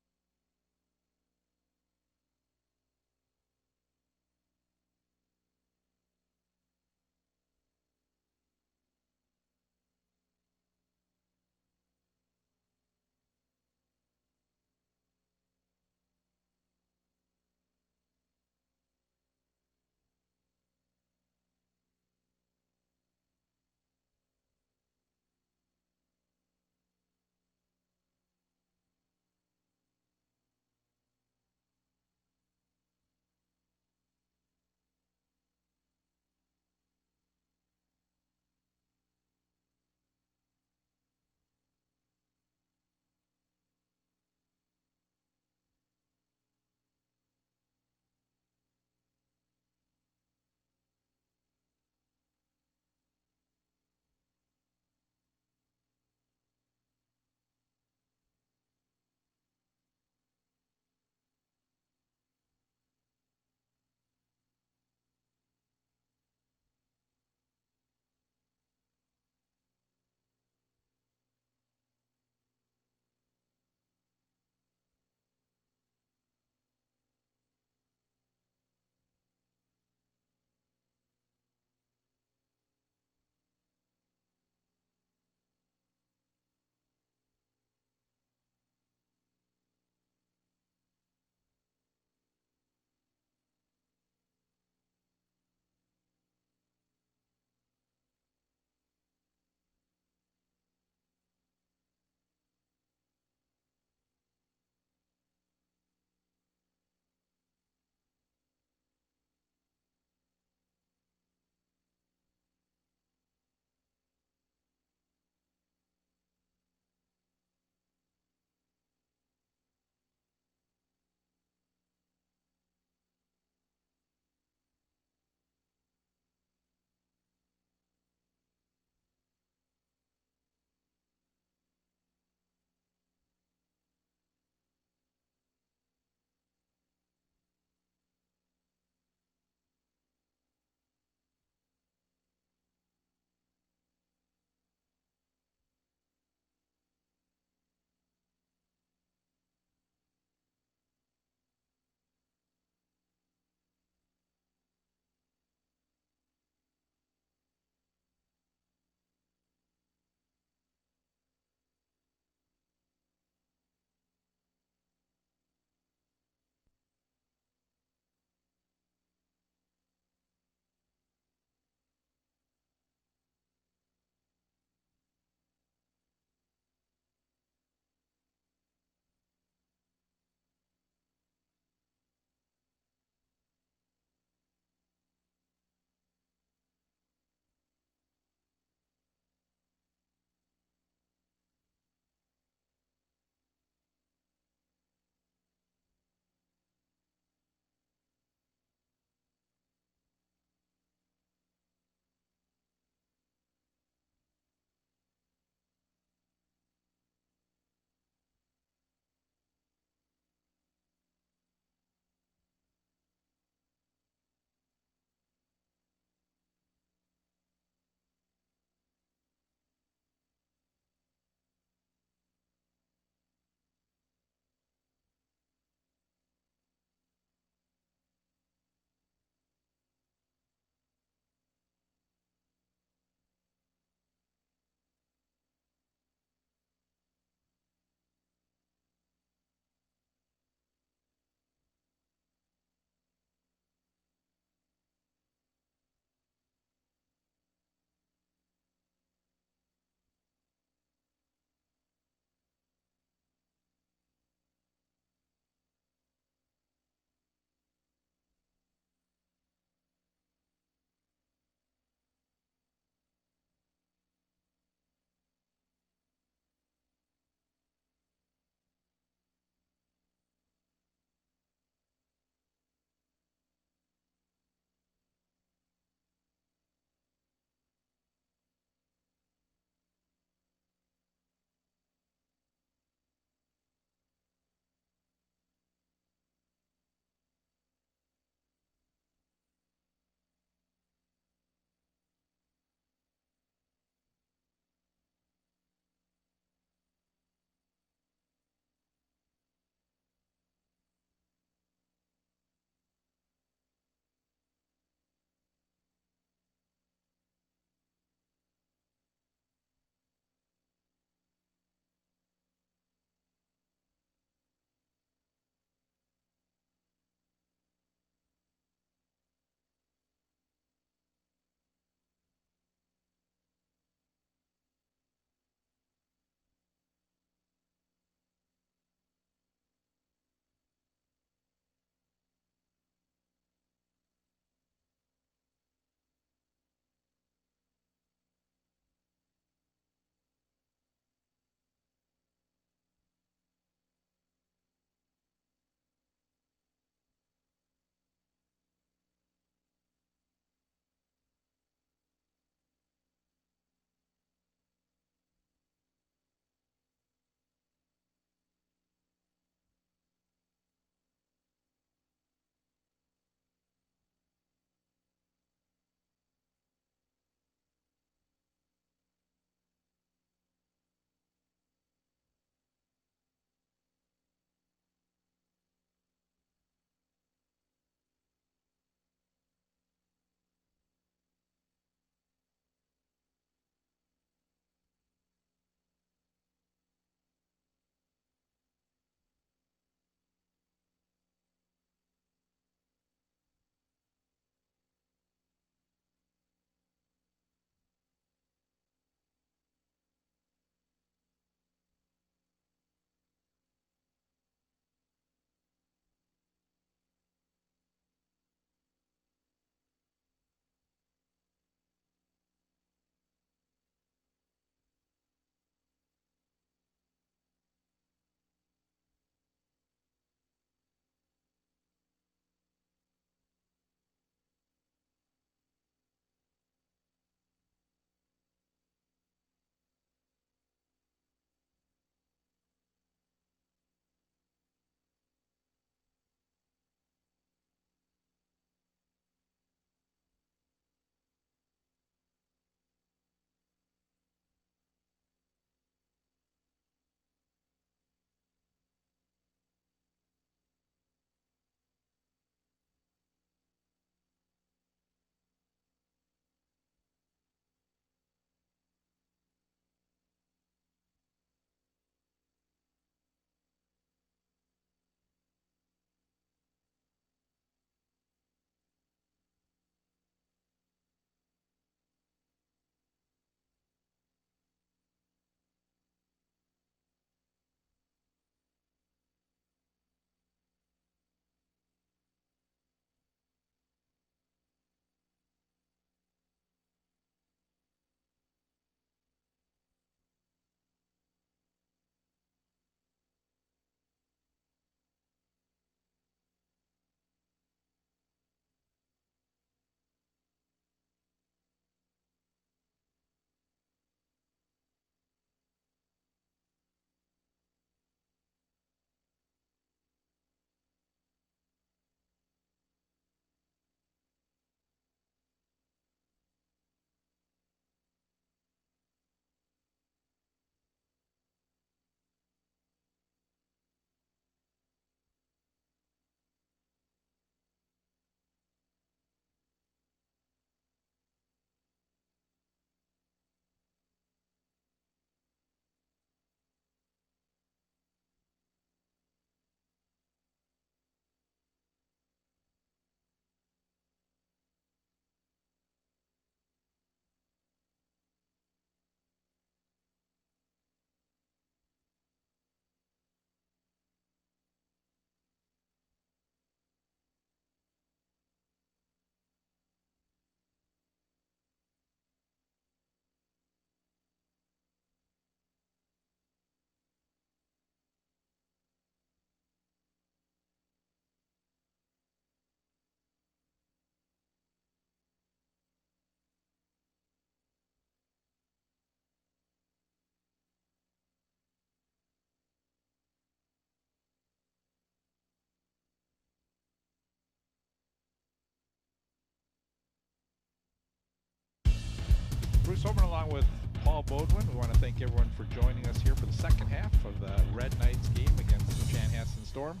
Sobern along with Paul Bodwin. We want to thank everyone for joining us here for the second half of the Red Knights game against the Chanhassen Storm.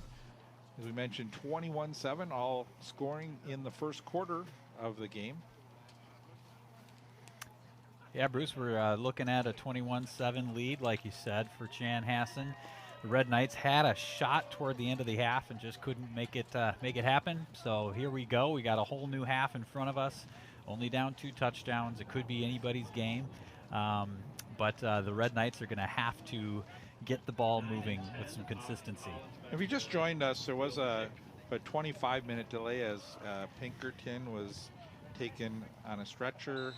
As we mentioned, 21-7, all scoring in the first quarter of the game. Yeah, Bruce, we're looking at a 21-7 lead, like you said, for Chanhassen. The Red Knights had a shot toward the end of the half and just couldn't make it happen. So here we go. We got a whole new half in front of us. Only down 2 touchdowns. It could be anybody's game. But the Red Knights are going to have to get the ball moving with some consistency. If you just joined us, there was a 25-minute delay as Pinkerton was taken on a stretcher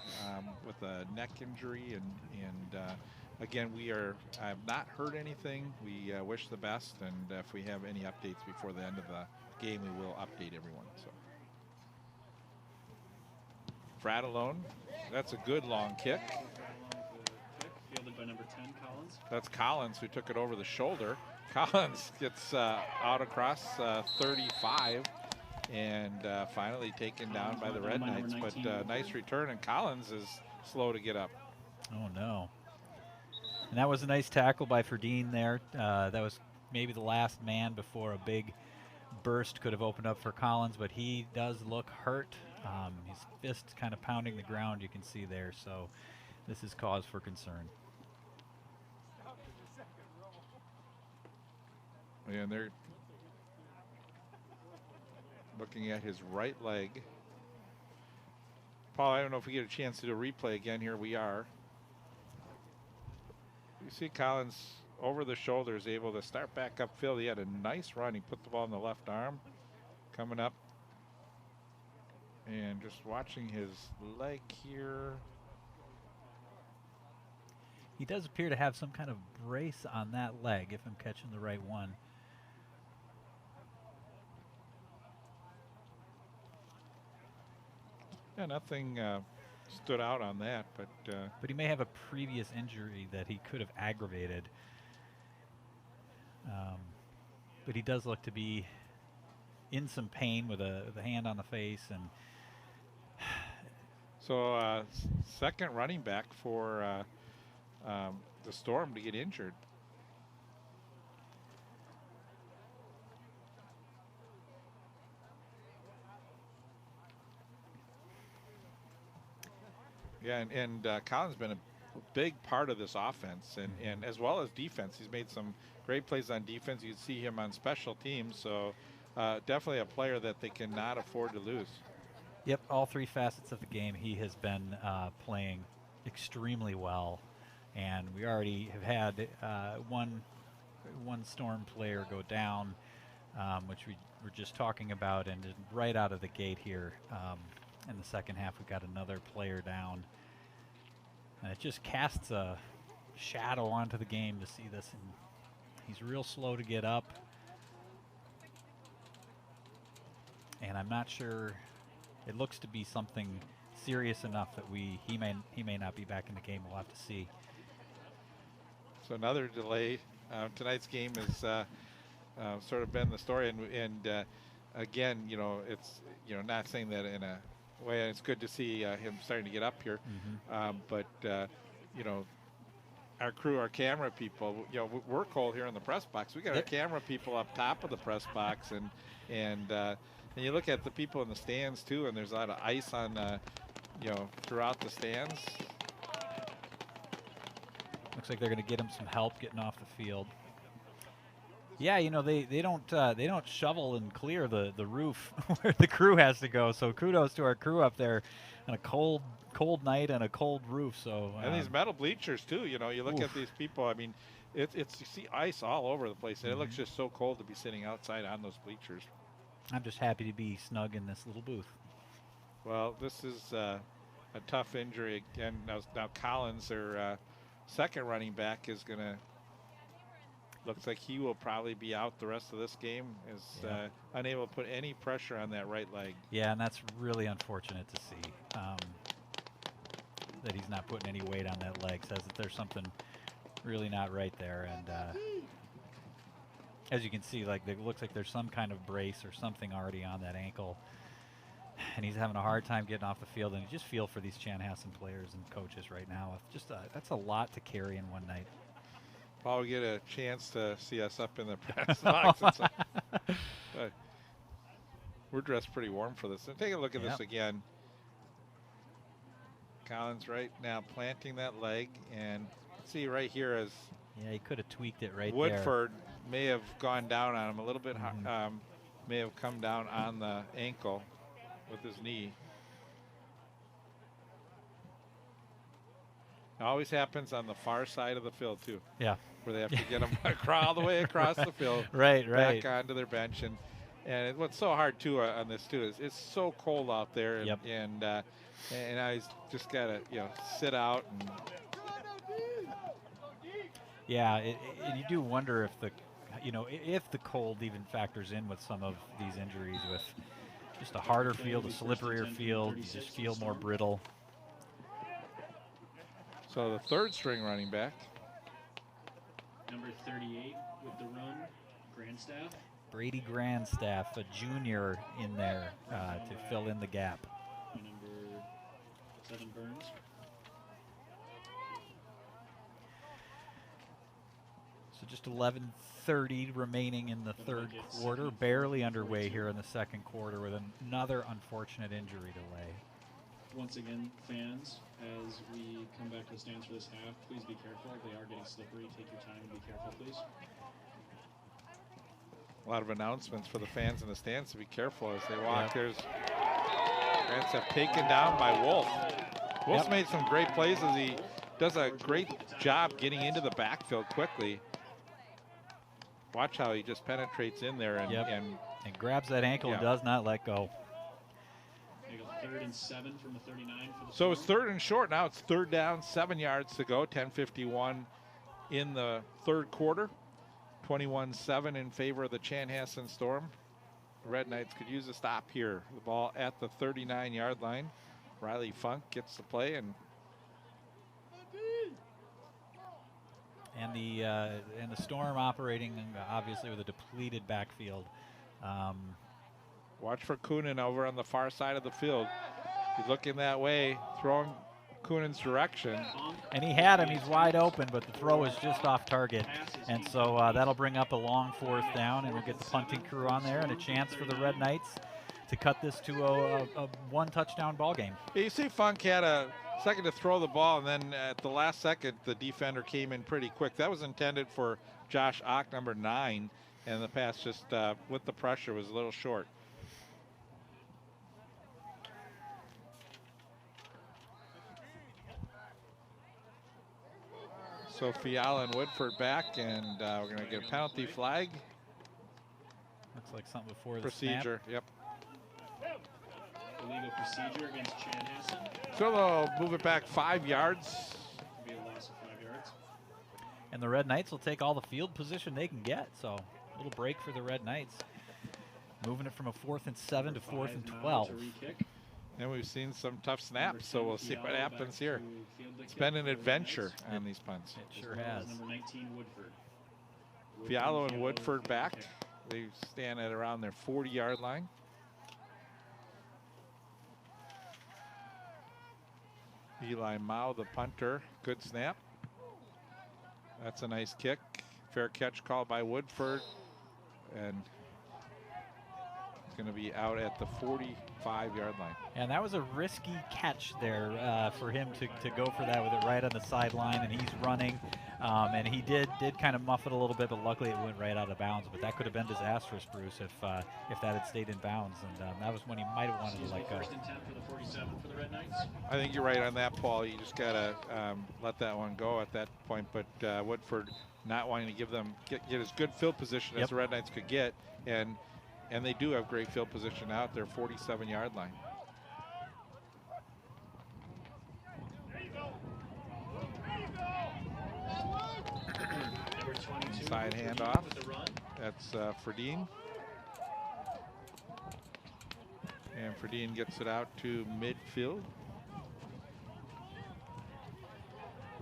with a neck injury. And again, we have not heard anything. We wish the best. And if we have any updates before the end of the game, we will update everyone. So. Fratellone, that's a good long kick. Fielded by number 10, Collins. That's Collins who took it over the shoulder. Collins gets out across 35 and finally taken down by the Red Knights. But nice return, and Collins is slow to get up. Oh, no. And that was a nice tackle by Ferdine there. That was maybe the last man before a big burst could have opened up for Collins, but he does look hurt. His fist kind of pounding the ground, you can see there, so this is cause for concern. And they're looking at his right leg. Paul, I don't know if we get a chance to do a replay again. Here we are. You see Collins over the shoulder is able to start back upfield. He had a nice run. He put the ball in the left arm, coming up. And just watching his leg here. He does appear to have some kind of brace on that leg, if I'm catching the right one. Yeah, nothing stood out on that, but he may have a previous injury that he could have aggravated. But he does look to be in some pain with a hand on the face. And so second running back for the Storm to get injured. Yeah, and Collins been a big part of this offense, and as well as defense. He's made some great plays on defense. You see him on special teams, so definitely a player that they cannot afford to lose. Yep, all 3 facets of the game he has been playing extremely well, and we already have had one Storm player go down, which we were just talking about, and right out of the gate here in the second half we got another player down. And it just casts a shadow onto the game to see this, and he's real slow to get up. And I'm not sure, it looks to be something serious enough that he may not be back in the game. We'll have to see. So another delay. Tonight's game has sort of been the story, and again, it's not saying that in a way. It's good to see him starting to get up here, but our crew, our camera people, we're cold here in the press box. We got our camera people up top of the press box, and you look at the people in the stands too, and there's a lot of ice on throughout the stands. Looks like they're going to get him some help getting off the field. Yeah, they don't shovel and clear the roof where the crew has to go. So kudos to our crew up there on a cold night and a cold roof. So and these metal bleachers too. You look at these people. I mean, it's you see ice all over the place. And it looks just so cold to be sitting outside on those bleachers. I'm just happy to be snug in this little booth. Well, this is a tough injury again. Now Collins, their second running back, is going to. Looks like he will probably be out the rest of this game, is unable to put any pressure on that right leg. Yeah, and that's really unfortunate to see, that he's not putting any weight on that leg. Says that there's something really not right there. And as you can see, it looks like there's some kind of brace or something already on that ankle. And he's having a hard time getting off the field. And you just feel for these Chanhassen players and coaches right now. Just that's a lot to carry in one night. Well, we get a chance to see us up in the press box. We're dressed pretty warm for this. And take a look at this again. Collins right now planting that leg, and see right here as he could have tweaked it right Woodford may have gone down on him a little bit. May have come down on the ankle with his knee. It always happens on the far side of the field too. Yeah, where they have to get them all the way across the field, right, back onto their bench, and what's so hard too on this too is it's so cold out there, and I just gotta sit out and. Yeah, and you do wonder if the cold even factors in with some of these injuries. With just a harder field, a slipperier field, you just feel more brittle. So the third string running back, number 38 with the run, Grandstaff. Brady Grandstaff, a junior in there to fill in the gap. Number 7, Burns. So just 11:30 remaining in the third quarter, barely underway here in the second quarter with another unfortunate injury delay. Once again, fans, as we come back to the stands for this half, please be careful. They are getting slippery. Take your time and be careful, please. A lot of announcements for the fans in the stands to be careful as they walk. There's Grandstaff taken down by Wolf. Wolf's made some great plays as he does a great job getting into the backfield quickly. Watch how he just penetrates in there and grabs that ankle and does not let go. 3rd and 7 from the 39 for the So it's 3rd and short. Now it's 3rd down, 7 yards to go. 10:51 in the third quarter. 21-7 in favor of the Chanhassen Storm. The Red Knights could use a stop here. The ball at the 39-yard line. Riley Funk gets the play, and the Storm operating obviously with a depleted backfield. Watch for Coonan over on the far side of the field. He's looking that way, throwing Coonan's direction. And he had him, he's wide open, but the throw is just off target. And so that'll bring up a long 4th down, and we'll get the punting crew on there and a chance for the Red Knights to cut this to a 1-touchdown ball game. You see Funk had a second to throw the ball, and then at the last second, the defender came in pretty quick. That was intended for Josh Ock, number 9, and the pass just, with the pressure, was a little short. So Fiala and Woodford back, and we're going to get a penalty flag. Looks like something before the procedure. Snap. Yep. Illegal procedure against Chanhassen. So they'll move it back 5 yards. Be a loss of 5 yards. And the Red Knights will take all the field position they can get. So a little break for the Red Knights. Moving it from a 4th and 7 to 4th and 12. And we've seen some tough snaps, so we'll see what happens here. It's been an adventure on these punts. It sure has. Number 19, Woodford. Fialo and Woodford back. They stand at around their 40-yard line. Eli Mao, the punter. Good snap. That's a nice kick. Fair catch called by Woodford. And it's going to be out at the 45-yard line. And that was a risky catch there for him to go for that with it right on the sideline, and he's running. And he did kind of muff it a little bit, but luckily it went right out of bounds. But that could have been disastrous, Bruce, if that had stayed in bounds. And that was when he might have wanted to let go. 1st and 10 for the 47 for the Red Knights. I think you're right on that, Paul. You just got to let that one go at that point. But Woodford not wanting to give them get as good field position as the Red Knights could get, and they do have great field position out there, 47-yard line. Side handoff. That's Ferdine. And Ferdine gets it out to midfield.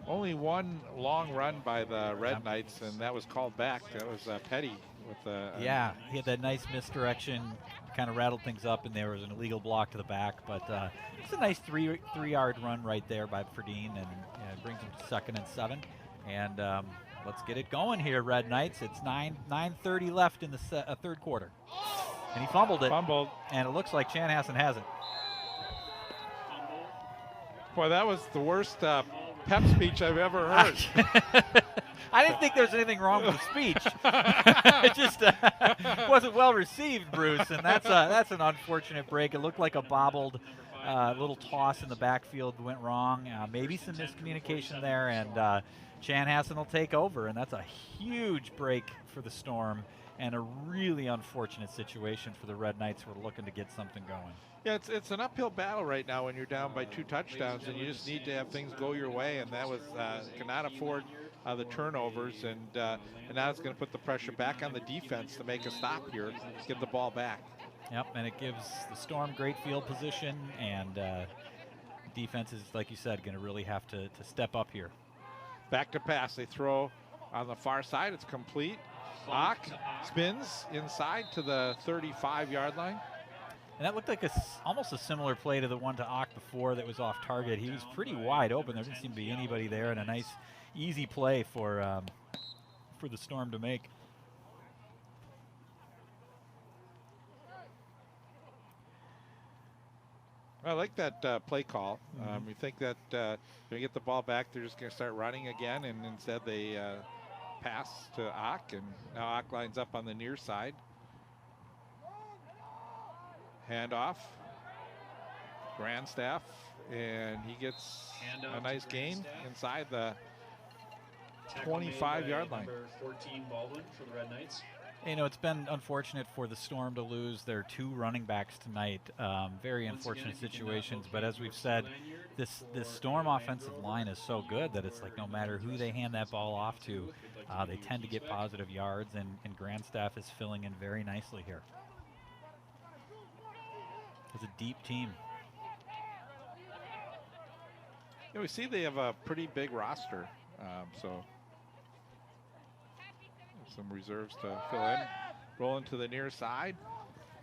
Only one long run by the Red Knights, and that was called back. That was Petty with the. Yeah, he had that nice misdirection, kind of rattled things up, and there was an illegal block to the back. But it's a nice three-yard run right there by Ferdine, and it brings him to 2nd and 7. And let's get it going here, Red Knights. It's 9:30 left in the third quarter, and he fumbled it. And it looks like Chanhassen has it. Boy, that was the worst pep speech I've ever heard. I didn't think there was anything wrong with the speech. It just wasn't well received, Bruce, and that's an unfortunate break. It looked like a bobbled little toss in the backfield went wrong. Maybe some miscommunication there, and Chanhassen will take over, and that's a huge break for the Storm and a really unfortunate situation for the Red Knights who are looking to get something going. Yeah, it's an uphill battle right now when you're down by 2 touchdowns, and you just need to have things go your way, and that was cannot afford the turnovers, and now it's going to put the pressure back on the defense to make a stop here, get the ball back. Yep, and it gives the Storm great field position, and defense is, like you said, going to really have to step up here. Back to pass. They throw on the far side. It's complete. Ock spins inside to the 35-yard line. And that looked like almost a similar play to the one to Ock before that was off target. He was pretty wide open. There didn't seem to be anybody there, and a nice, easy play for the Storm to make. I like that play call. You think that when you get the ball back, they're just going to start running again, and instead they pass to Ock, and now Ock lines up on the near side. Handoff. Grandstaff, and he gets a nice gain inside the 25-yard line. Number 14 Baldwin for the Red Knights. You know, it's been unfortunate for the Storm to lose their 2 running backs tonight. Very unfortunate situations, but as we've said, this Storm offensive line is so good that it's like no matter who they hand that ball off to, they tend to get positive yards, and Grandstaff is filling in very nicely here. It's a deep team. Yeah, we see they have a pretty big roster, so some reserves to fill in. Rolling to the near side,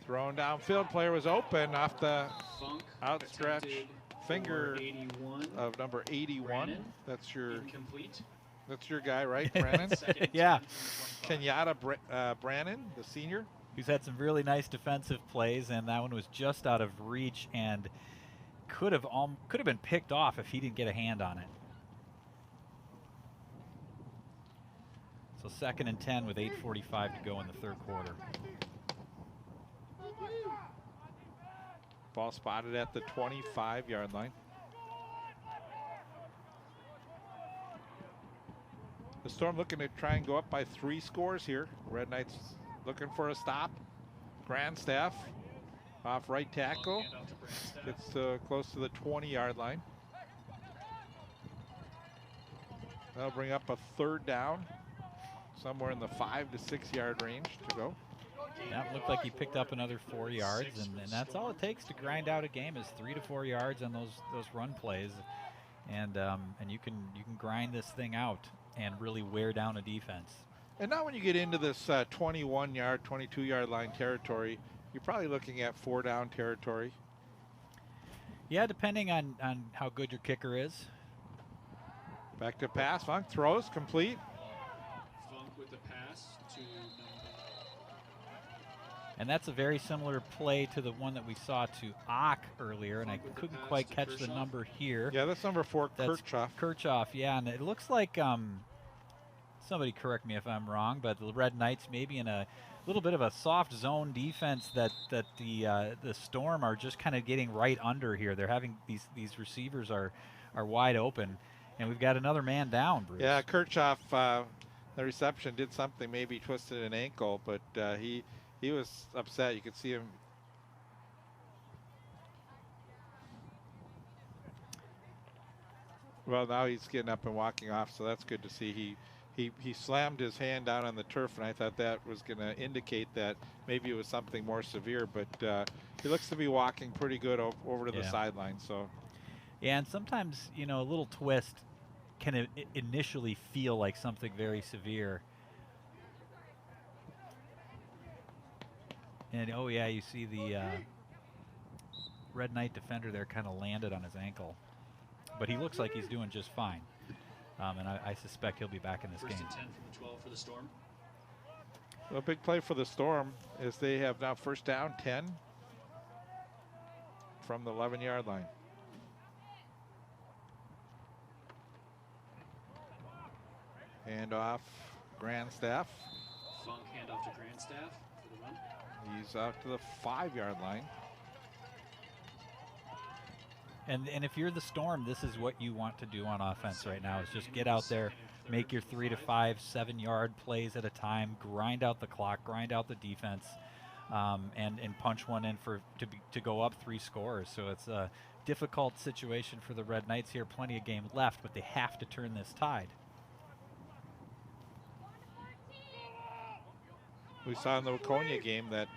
thrown downfield. Player was open off the outstretched finger of number 81. That's your incomplete. That's your guy, right, Brannon? Yeah. Kenyatta Brannon, the senior. Who's had some really nice defensive plays, and that one was just out of reach and could have been picked off if he didn't get a hand on it. So 2nd and 10 with 8:45 to go in the third quarter. Ball spotted at the 25-yard line. The Storm looking to try and go up by 3 scores here. Red Knights looking for a stop. Grandstaff off right tackle. Gets close to the 20-yard line. That'll bring up a 3rd down. Somewhere in the 5 to 6 yard range to go. That looked like he picked up another 4 yards, and that's all it takes to grind out a game is 3 to 4 yards on those run plays, and you can grind this thing out and really wear down a defense. And now when you get into this 21-yard, 22-yard line territory, you're probably looking at 4-down territory. Yeah, depending on how good your kicker is. Back to pass. Funk throws complete. With the pass to and that's a very similar play to the one that we saw to Ock earlier, and I couldn't quite catch the number here. Yeah, that's number 4, Kirchhoff. Kirchhoff, yeah, and it looks like somebody correct me if I'm wrong, but the Red Knights maybe in a little bit of a soft zone defense that the Storm are just kind of getting right under here. They're having these receivers are wide open, and we've got another man down, Bruce. Yeah, Kirchhoff. The reception did something, maybe twisted an ankle, but he was upset. You could see him. Well, now he's getting up and walking off, so that's good to see. He slammed his hand down on the turf, and I thought that was going to indicate that maybe it was something more severe, but he looks to be walking pretty good over to the sideline. So, yeah, and sometimes, you know, a little twist can initially feel like something very severe. And oh yeah, you see the Red Knight defender there kind of landed on his ankle, but he looks like he's doing just fine. And I suspect he'll be back in this game. First and 10 from the 12 for the Storm. A big play for the Storm is they have now first down 10 from the 11-yard line. Hand off Grandstaff. Funk handoff to Grandstaff for the run. He's out to the 5-yard line. And if you're the Storm, this is what you want to do on offense right now, is just get out there, make your 3 to 5, 7-yard plays at a time, grind out the clock, grind out the defense, and punch one in to go up 3 scores. So it's a difficult situation for the Red Knights here. Plenty of game left, but they have to turn this tide. We saw in the Waconia game that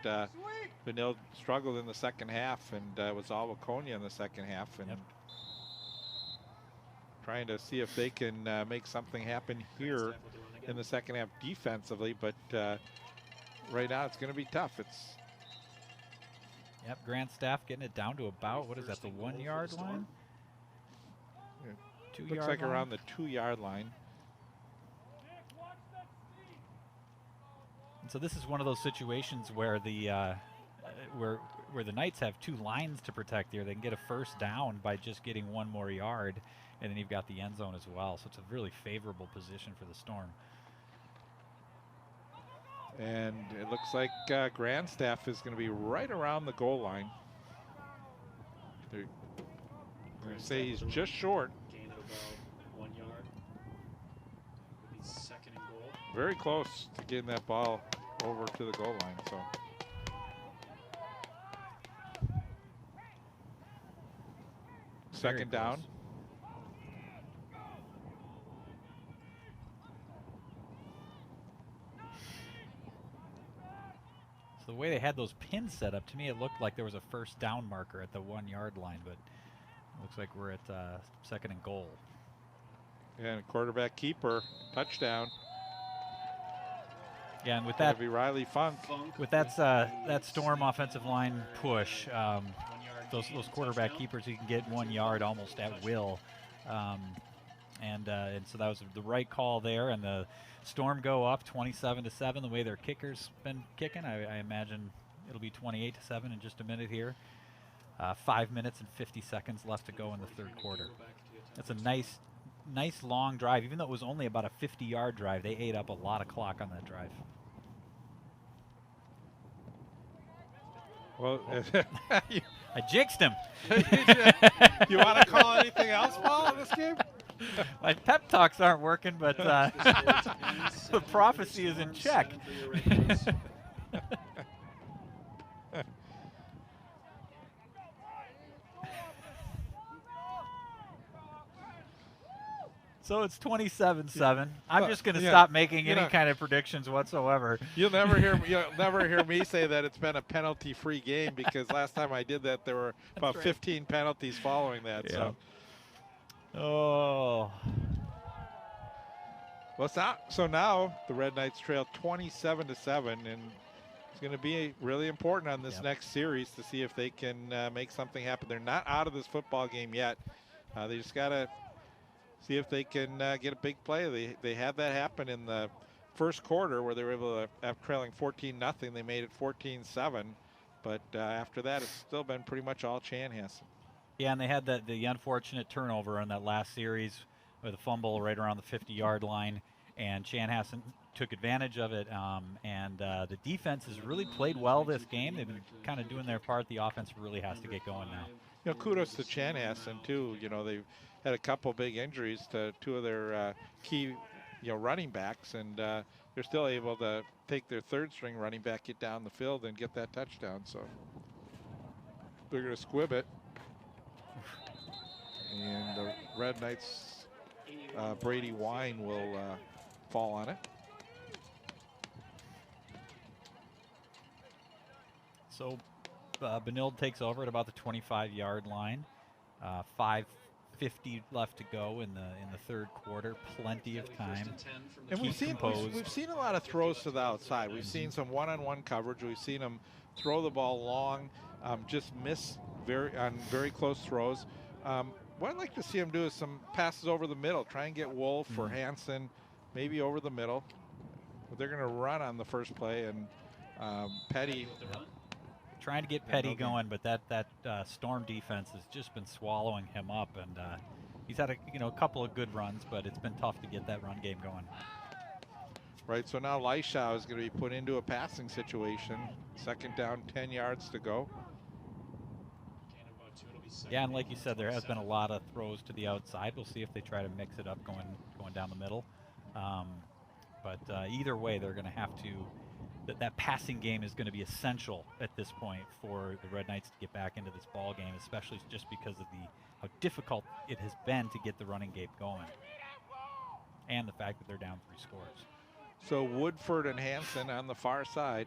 Benilde struggled in the second half, and it was all Waconia in the second half, and trying to see if they can make something happen here in the second half defensively. But right now it's going to be tough. It's Grandstaff getting it down to about, what is that, the 1-yard line? 2 looks like around the 2-yard line. And so this is one of those situations where the where the Knights have 2 lines to protect here. They can get a first down by just getting 1 more yard, and then you've got the end zone as well. So it's a really favorable position for the Storm. And it looks like Grandstaff is going to be right around the goal line. They're going to say he's just short. Gain of about 1 yard. Would be second and goal. Very close to getting that ball over to the goal line. So second down. So the way they had those pins set up, to me it looked like there was a first down marker at the 1-yard line, but it looks like we're at second and goal. And quarterback keeper, touchdown. Yeah, and with That'd that, be Riley Funk. with that Storm offensive line push, those quarterback keepers, you can get 1 yard almost at will, and so that was the right call there. And the Storm go up 27-7. The way their kicker's been kicking, I imagine it'll be 28-7 in just a minute here. 5 minutes and 50 seconds left to go in the third quarter. That's a nice long drive. Even though it was only about a 50-yard drive, they ate up a lot of clock on that drive. Well, I jinxed him. You want to call anything else, Paul, in this game? My pep talks aren't working, but the prophecy is in check. So it's 27-7. I'm just going to stop making any kind of predictions whatsoever. You'll never hear me say that it's been a penalty-free game, because last time I did that, there were about 15 penalties following that. Yeah. So. Oh. Well, so now the Red Knights trail 27-7, and it's going to be really important on this next series to see if they can make something happen. They're not out of this football game yet. They just got to see if they can get a big play. They had that happen in the first quarter where they were able to have trailing 14-0. They made it 14-7, but after that, it's still been pretty much all Chanhassen. Yeah, and they had the unfortunate turnover in that last series with a fumble right around the 50-yard line, and Chanhassen took advantage of it. And the defense has really played well this game. They've been kind of doing their part. The offense really has to get going now. Kudos to Chanhassen too. They've had a couple big injuries to 2 of their key, running backs, and they're still able to take their third-string running back, get down the field, and get that touchdown. So they're going to squib it, and the Red Knights, Brady Wine will fall on it. So Benilde takes over at about the 25-yard line. 5:50 1:50 left to go in the third quarter. Plenty of time. And we've seen a lot of throws to the outside. We've seen some one-on-one coverage. We've seen them throw the ball long, just miss on very close throws. What I'd like to see them do is some passes over the middle. Try and get Wolf or Hansen, maybe over the middle. But they're going to run on the first play, and Petty. Trying to get Petty going, but that Storm defense has just been swallowing him up, and he's had a couple of good runs, but it's been tough to get that run game going. Right, so now Leischow is going to be put into a passing situation. Second down, 10 yards to go. Yeah, and like you said, there has been a lot of throws to the outside. We'll see if they try to mix it up going down the middle. But either way, they're going to have to. That passing game is going to be essential at this point for the Red Knights to get back into this ball game, especially just because of how difficult it has been to get the running game going, and the fact that they're down 3 scores. So Woodford and Hansen on the far side.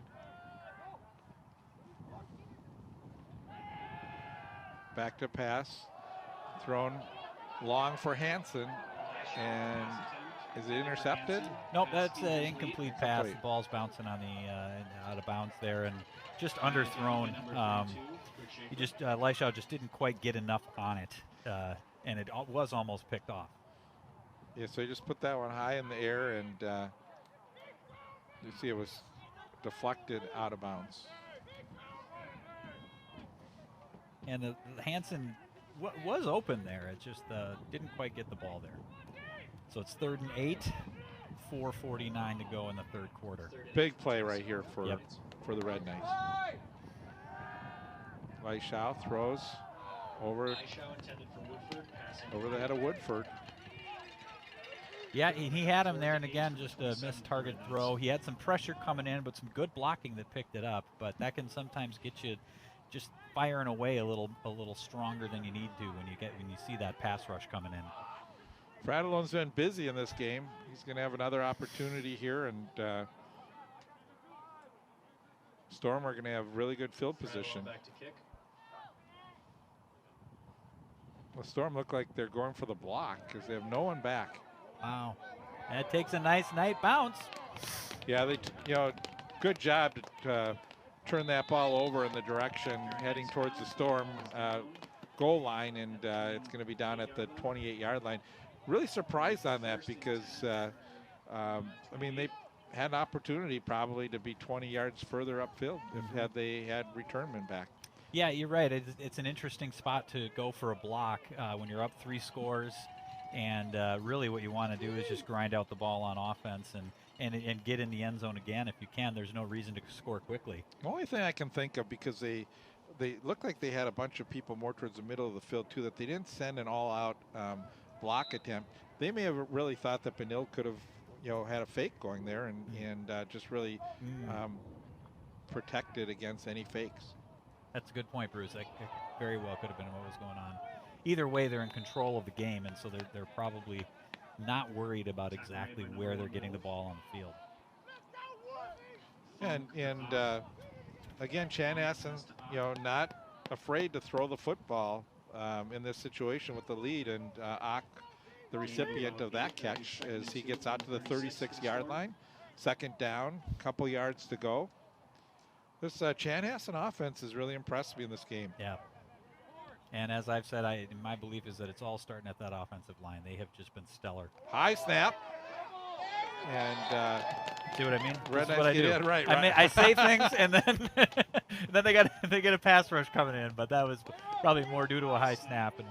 Back to pass, thrown long for Hansen, and is it intercepted? Nope, that's an incomplete pass. The ball's bouncing on the out of bounds there, and just underthrown. Leischow just didn't quite get enough on it, and it was almost picked off. Yeah, so he just put that one high in the air, and you see it was deflected out of bounds. And the Hansen was open there. It just didn't quite get the ball there. So it's 3rd and 8, 4:49 to go in the third quarter. Big play right here for the Red Knights. Leischow throws over the head of Woodford. Yeah, he had him there, and again, just a missed target throw. He had some pressure coming in, but some good blocking that picked it up. But that can sometimes get you just firing away a little stronger than you need to when you see that pass rush coming in. Fratellon's been busy in this game. He's going to have another opportunity here, and Storm are going to have really good field position. Well, Storm look like they're going for the block because they have no one back. Wow, that takes a nice night bounce. Yeah, they good job to turn that ball over in the direction heading towards the Storm goal line, and it's going to be down at the 28-yard line. Really surprised on that because, I mean, they had an opportunity probably to be 20 yards further upfield had they had returnmen back. Yeah, you're right. It's an interesting spot to go for a block when you're up 3 scores, and really what you want to do is just grind out the ball on offense and get in the end zone again if you can. There's no reason to score quickly. The only thing I can think of, because they looked like they had a bunch of people more towards the middle of the field too, that they didn't send an all-out block attempt. They may have really thought that Benilde could have had a fake going there and just really protected against any fakes. That's a good point, Bruce. That very well could have been what was going on. Either way, they're in control of the game, and so they're probably not worried about exactly where they're getting the ball on the field. And again, Chanhassen, not afraid to throw the football in this situation with the lead, and Ock, the recipient of that catch, as he gets out to the 36-yard line. Second down, couple yards to go. This Chanhassen offense has really impressed me in this game. Yeah. And as I've said, my belief is that it's all starting at that offensive line. They have just been stellar. High snap. And see what I mean? Red Knights get in. Right. I say things, and then then they get a pass rush coming in. But that was probably more due to a high snap and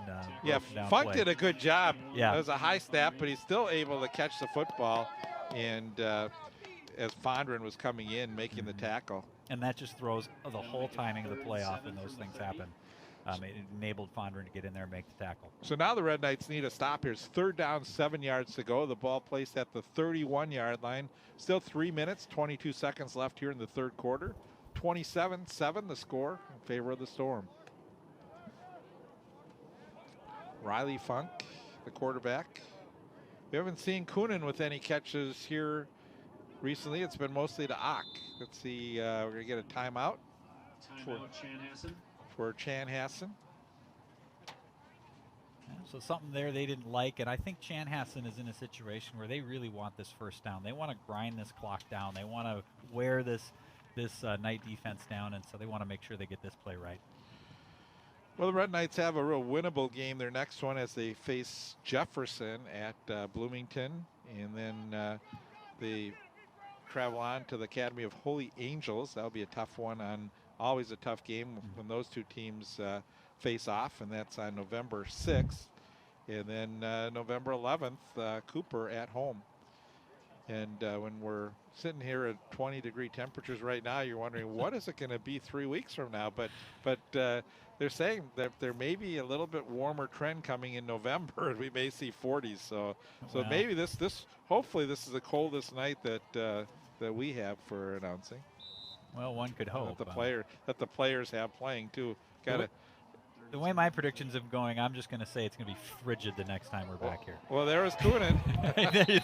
Funk did a good job. Yeah, it was a high snap, but he's still able to catch the football. And as Fondren was coming in, making the tackle, and that just throws the whole timing of the play off when those things happen. It enabled Fondren to get in there and make the tackle. So now the Red Knights need a stop here. It's 3rd down, 7 yards to go. The ball placed at the 31-yard line. Still 3 minutes, 22 seconds left here in the third quarter. 27-7 the score in favor of the Storm. Riley Funk, the quarterback. We haven't seen Kunin with any catches here recently. It's been mostly to Ock. Let's see, we're going to get a timeout. Timeout, Chanhassen. For Chanhassen. So something there they didn't like, and I think Chanhassen is in a situation where they really want this first down. They want to grind this clock down. They want to wear this Knight defense down, and so they want to make sure they get this play right. Well, the Red Knights have a real winnable game. Their next one as they face Jefferson at Bloomington, and then they travel on to the Academy of Holy Angels. That'll be a tough one. Always a tough game when those two teams face off, and that's on November 6th. And then November 11th, Cooper at home. And when we're sitting here at 20-degree temperatures right now, you're wondering what is it going to be 3 weeks from now? But they're saying that there may be a little bit warmer trend coming in November, and we may see 40s. So maybe hopefully this is the coldest night that we have for announcing. Well, one could hope that the players have playing too. The way my predictions are going, I'm just going to say it's going to be frigid the next time we're back here. Well, there was Kunin.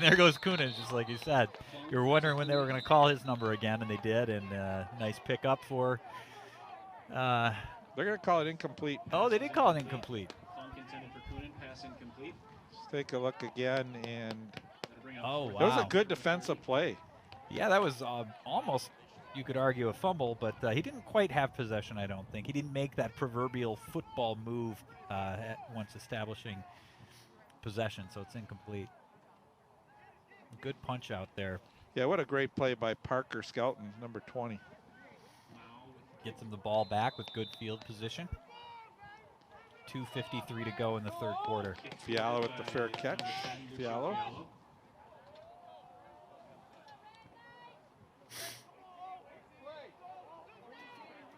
There goes Kunin, just like you said. You were wondering when they were going to call his number again, and they did. And nice pickup for. They're going to call it incomplete. Oh, they did call it incomplete. Funk intended for Kunin, pass incomplete. Let's take a look again, and oh wow, that was a good defensive play. Yeah, that was almost. You could argue a fumble, but he didn't quite have possession, I don't think. He didn't make that proverbial football move once establishing possession, so it's incomplete. Good punch out there. Yeah, what a great play by Parker Skelton, number 20. Gets him the ball back with good field position. 2:53 to go in the third quarter. Fiala with the fair catch. Fiala.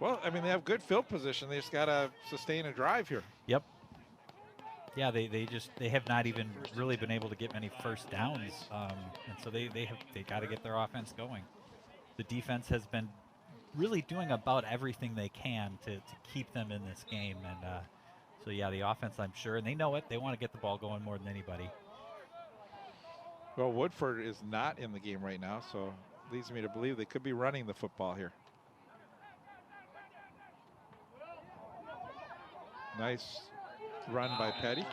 Well, I mean, they have good field position. They just got to sustain a drive here. Yep. Yeah, they have not even really been able to get many first downs, and so they got to get their offense going. The defense has been really doing about everything they can to keep them in this game, and so yeah, the offense, I'm sure, and they know it. They want to get the ball going more than anybody. Well, Woodford is not in the game right now, so leads me to believe they could be running the football here. Nice run by Petty.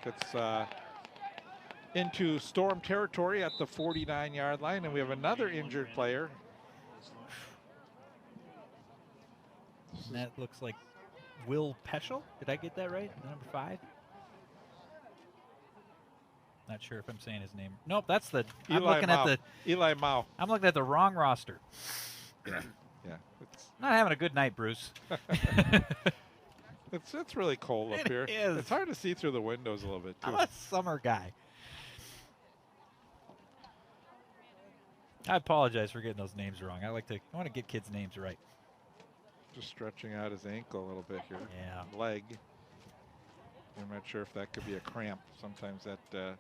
Gets into Storm territory at the 49-yard line, and we have another injured player. And that looks like Will Peschel. Did I get that right? Number 5? Not sure if I'm saying his name. Nope, that's the. Eli Mao. I'm looking at the wrong roster. Yeah. Not having a good night, Bruce. It's really cold up here. Is. It's hard to see through the windows a little bit too. I'm a summer guy. I apologize for getting those names wrong. I want to get kids' names right. Just stretching out his ankle a little bit here. Yeah. Leg. I'm not sure if that could be a cramp. Sometimes that.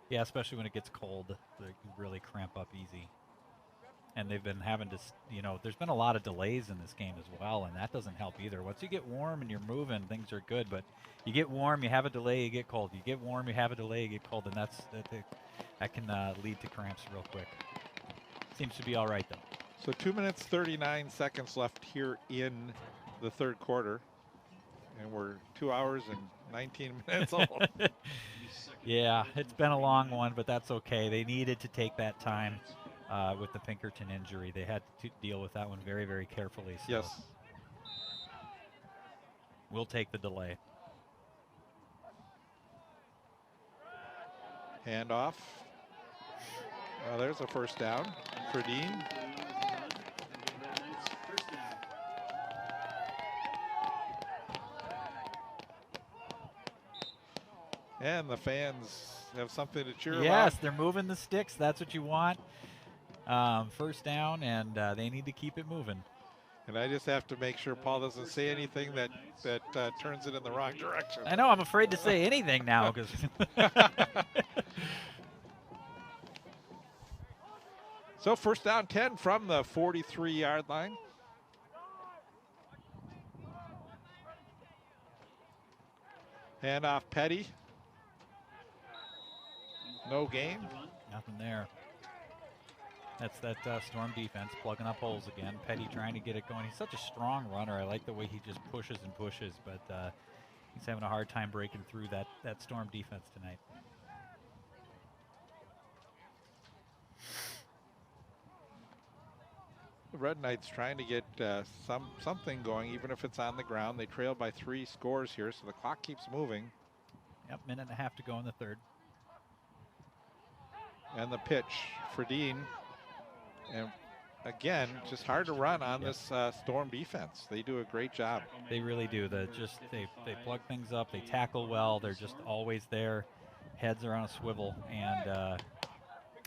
Yeah, especially when it gets cold, they can really cramp up easy. And they've been having to, there's been a lot of delays in this game as well, and that doesn't help either. Once you get warm and you're moving, things are good, but you get warm, you have a delay, you get cold. You get warm, you have a delay, you get cold, and that can lead to cramps real quick. Seems to be all right, though. So 2 minutes, 39 seconds left here in the third quarter, and we're 2 hours and 19 minutes old. Yeah, it's been a long one, but that's okay. They needed to take that time with the Pinkerton injury. They had to deal with that one very, very carefully. So yes. We'll take the delay. Handoff. There's a first down for Dean. And the fans have something to cheer about. Yes, they're moving the sticks. That's what you want. First down, and they need to keep it moving. And I just have to make sure Paul doesn't say anything that turns it in the wrong direction. I know. I'm afraid to say anything now. Because So first down 10 from the 43-yard line. Handoff Petty. No gain. Nothing there. That's that Storm defense plugging up holes again. Petty trying to get it going. He's such a strong runner. I like the way he just pushes and pushes, but he's having a hard time breaking through that Storm defense tonight. The Red Knights trying to get something going, even if it's on the ground. They trail by 3 scores here, so the clock keeps moving. Yep, minute and a half to go in the third. And the pitch for Dean. And again, just hard to run on this Storm defense. They do a great job. They really do. They plug things up. They tackle well. They're just always there. Heads are on a swivel, and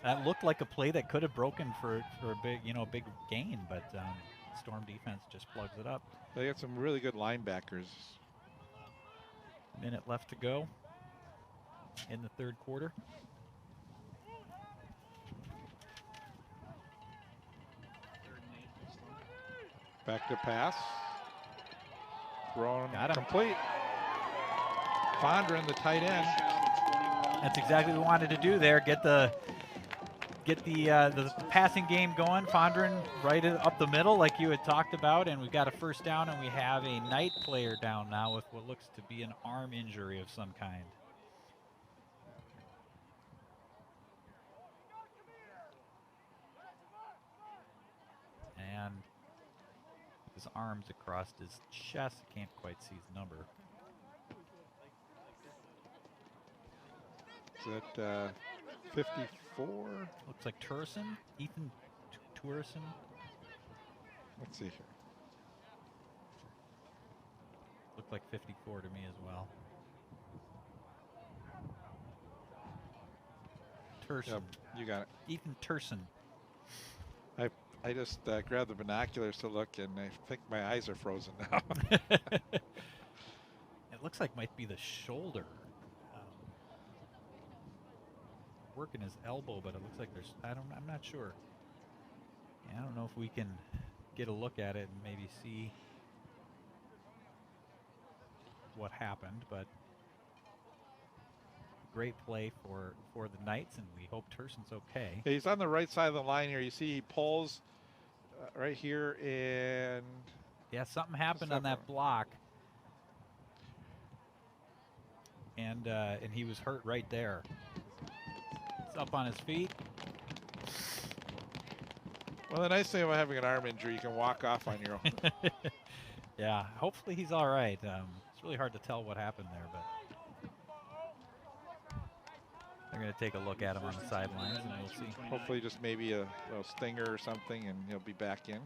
that looked like a play that could have broken for a big big gain, but Storm defense just plugs it up. They got some really good linebackers. Minute left to go in the third quarter. Back to pass. Thrown Got him. complete. Fondren, the tight end. That's exactly what we wanted to do there. Get the passing game going. Fondren right up the middle like you had talked about, and we've got a first down, and we have a Knight player down now with what looks to be an arm injury of some kind. And his arms across his chest, can't quite see his number. Is that 54? Looks like Turson, Ethan Turson. Let's see here. Looked like 54 to me as well. Turson. Yep, you got it. Ethan Turson. I just grabbed the binoculars to look, and I think my eyes are frozen now. It looks like might be the shoulder. Working his elbow, but it looks like there's, I'm not sure. Yeah, I don't know if we can get a look at it and maybe see what happened, but great play for the Knights, and we hope Turson's okay. Yeah, he's on the right side of the line here. You see he pulls right here, and yeah, something happened on that block, and he was hurt right there. He's up on his feet. Well, the nice thing about having an arm injury, you can walk off on your own. Yeah, hopefully he's all right. It's really hard to tell what happened there, but they're going to take a look at him on the sidelines, and we'll see. Hopefully just maybe a little stinger or something, and he'll be back in.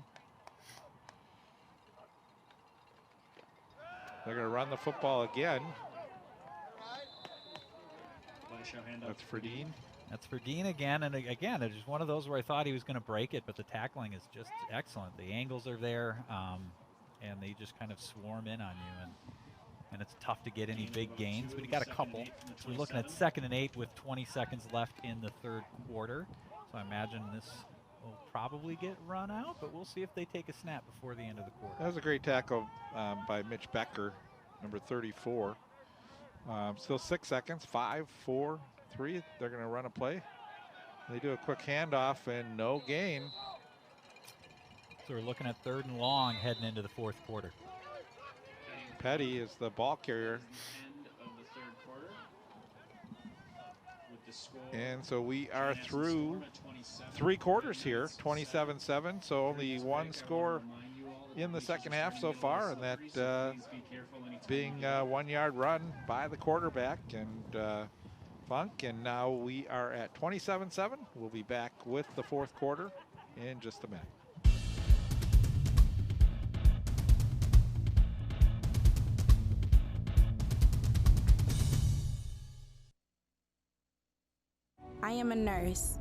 They're going to run the football again. That's for Dean. That's for Dean again, and again, it's just one of those where I thought he was going to break it, but the tackling is just excellent. The angles are there, and they just kind of swarm in on you, and it's tough to get any big gains, but he got a couple. So we're looking at 2nd and 8 with 20 seconds left in the third quarter. So I imagine this will probably get run out, but we'll see if they take a snap before the end of the quarter. That was a great tackle by Mitch Becker, number 34. Still 6 seconds, 5, 4, 3. They're going to run a play. They do a quick handoff and no gain. So we're looking at 3rd and long heading into the fourth quarter. Petty is the ball carrier. And so we are through 3 quarters here, 27-7. So only 1 score in the second half so far, and that being a 1-yard run by the quarterback and Funk. And now we are at 27-7. We'll be back with the fourth quarter in just a minute. I am a nurse,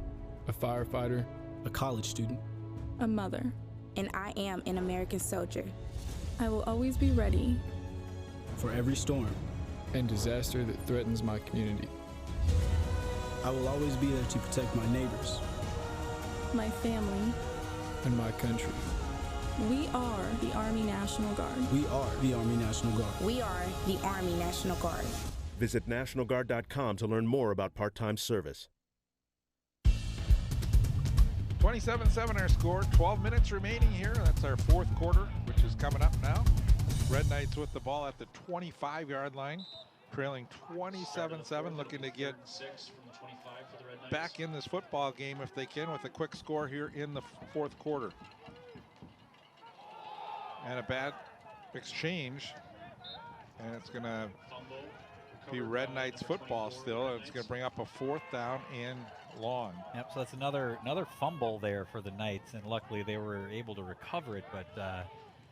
a firefighter, a college student, a mother, and I am an American soldier. I will always be ready for every storm and disaster that threatens my community. I will always be there to protect my neighbors, my family, and my country. We are the Army National Guard. We are the Army National Guard. We are the Army National Guard. Visit nationalguard.com to learn more about part-time service. 27-7 our score. 12 minutes remaining here. That's our fourth quarter, which is coming up now. Red Knights with the ball at the 25-yard line, trailing 27-7, looking to get back in this football game if they can with a quick score here in the fourth quarter. And a bad exchange, and it's going to be Red Knights football still, and it's going to bring up a 4th down and long. Yep, so that's another fumble there for the Knights, and luckily they were able to recover it, but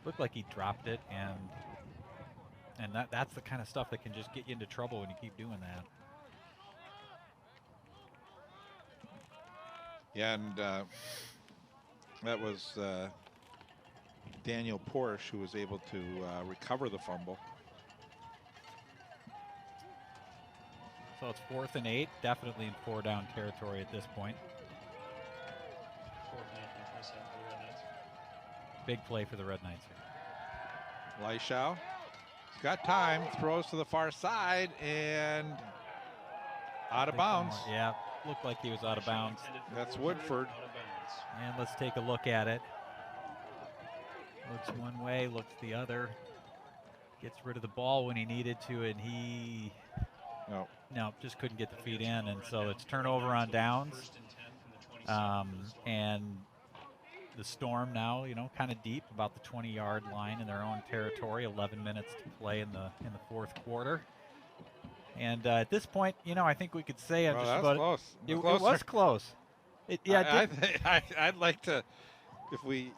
looked like he dropped it, and that's the kind of stuff that can just get you into trouble when you keep doing that. Yeah, and that was Daniel Porsche who was able to recover the fumble. So it's 4th and 8, definitely in 4-down territory at this point. 4th and 8 from 27 for the Red Knights. Big play for the Red Knights here. Leishau, he's got time, throws to the far side, and out of bounds. Yeah, looked like he was out of bounds. That's Woodford. And let's take a look at it. Looks one way, looks the other. Gets rid of the ball when he needed to, and he no, just couldn't get the feet in, and so it's turnover on downs. And the Storm now, kind of deep, about the 20-yard line in their own territory. 11 minutes to play in the fourth quarter. And at this point, I think we could say just about close. It was close. I'd like to, if we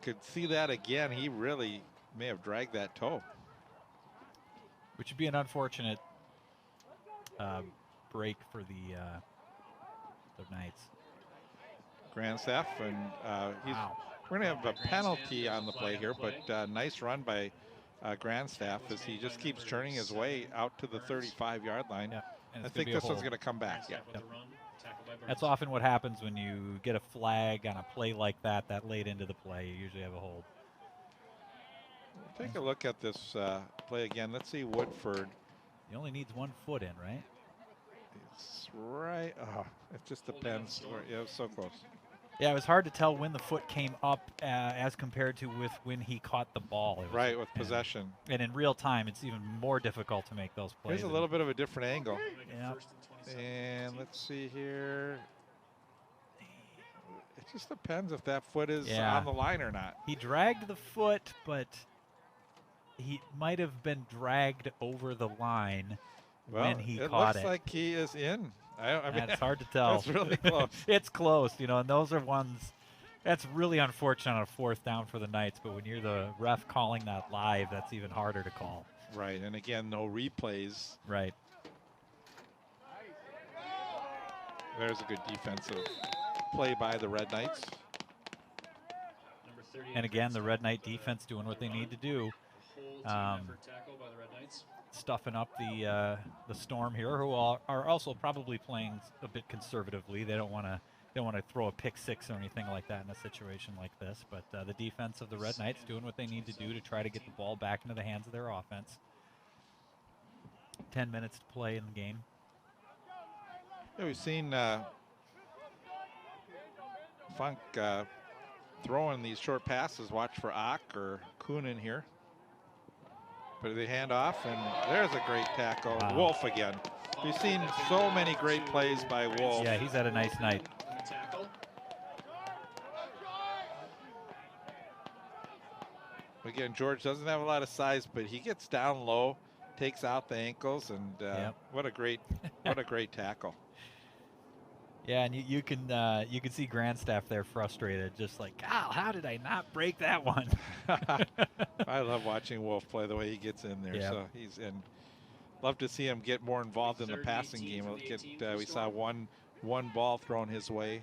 could see that again, he really may have dragged that toe. Which would be an unfortunate break for the Knights. Grandstaff, and we're going to have a penalty on the play here, but nice run by Grandstaff as he just keeps turning his way out to the 35-yard line. Yeah, I think this one's going to come back. Yeah. Yep. That's often what happens when you get a flag on a play like that late into the play. You usually have a hold. Take a look at this play again. Let's see Woodford. He only needs 1 foot in, right? It's right. Oh, it just depends. Yeah, it was so close. Yeah, it was hard to tell when the foot came up as compared to with when he caught the ball. Right, with possession. And in real time, it's even more difficult to make those plays. Here's a little bit of a different angle. Yeah. And let's see here. It just depends if that foot is on the line or not. He dragged the foot, but he might have been dragged over the line when he caught it. It looks like he is in. I mean, it's hard to tell. It's really close. It's close, and those are ones that's really unfortunate on a 4th down for the Knights, but when you're the ref calling that live, that's even harder to call. Right, and again, no replays. Right. There's a good defensive play by the Red Knights. And again, the Red Knight defense doing what they need to do. Stuffing up the Storm here, who are also probably playing a bit conservatively. They don't want to throw a pick six or anything like that in a situation like this. But the defense of the Red Knights doing what they need to do to try to get the ball back into the hands of their offense. 10 minutes to play in the game. Yeah, we've seen Funk throwing these short passes. Watch for Ock or Kunin here. But they hand off, and there's a great tackle. Wow. Wolf again. We've seen so many great plays by Wolf. Yeah, he's had a nice night. Again, George doesn't have a lot of size, but he gets down low, takes out the ankles, and what a great tackle. Yeah, and you can see Grandstaff there frustrated, just like, God, how did I not break that one? I love watching Wolf play the way he gets in there. Yep. So he's in. Love to see him get more involved in the passing game. We saw one ball thrown his way.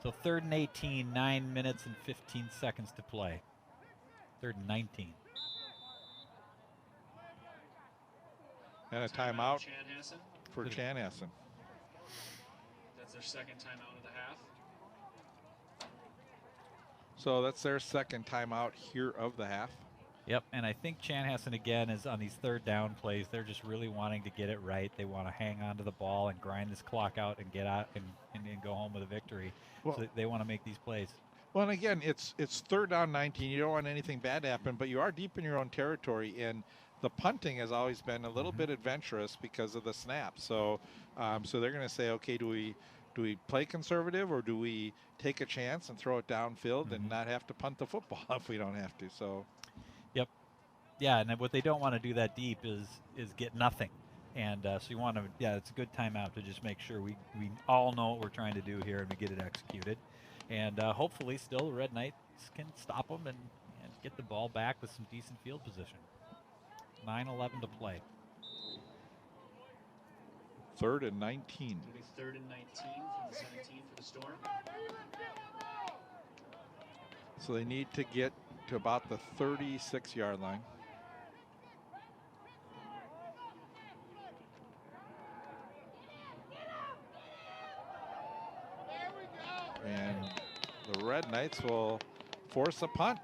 So 3rd and 18, 9 minutes and 15 seconds to play. 3rd and 19. And a timeout for Chanhassen. That's their second timeout of the half. So that's their second timeout here of the half. Yep, and I think Chanhassen again is on these 3rd down plays. They're just really wanting to get it right. They want to hang on to the ball and grind this clock out and get out and and go home with a victory. Well, so they want to make these plays. Well, and again, it's 3rd down 19. You don't want anything bad to happen, but you are deep in your own territory, and the punting has always been a little bit adventurous because of the snap. So, so they're going to say, okay, do we play conservative, or do we take a chance and throw it downfield and not have to punt the football if we don't have to? So, yep, yeah, and what they don't want to do that deep is get nothing, and so you want to, it's a good timeout to just make sure we all know what we're trying to do here and we get it executed. And hopefully still the Red Knights can stop them and get the ball back with some decent field position. 9:11 to play. 3rd and 19. It'll be 3rd and 19 from the 17 for the Storm. So they need to get to about the 36-yard line. And the Red Knights will force a punt.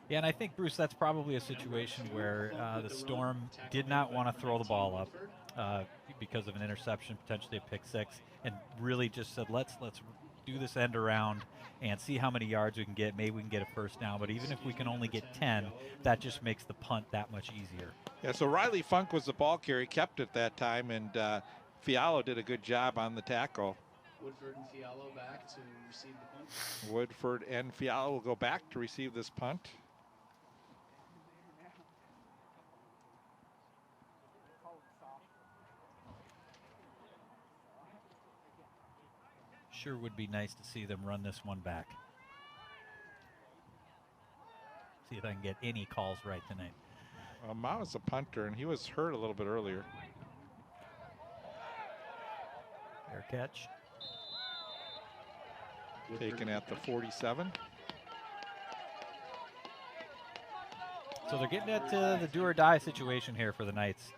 Yeah, and I think, Bruce, that's probably a situation where the Storm did not want to throw the ball up because of an interception, potentially a pick six, and really just said, let's do this end around and see how many yards we can get. Maybe we can get a first down, but even if we can only get 10, that just makes the punt that much easier. Yeah, so Riley Funk was the ball carrier, kept it that time, and Fialo did a good job on the tackle. Woodford and Fialo back to receive the punt. Woodford and Fialo will go back to receive this punt. Sure would be nice to see them run this one back. See if I can get any calls right tonight. Mao is a punter, and he was hurt a little bit earlier. Fair catch. Taken at the 47. So they're getting at the do or die situation here for the Knights.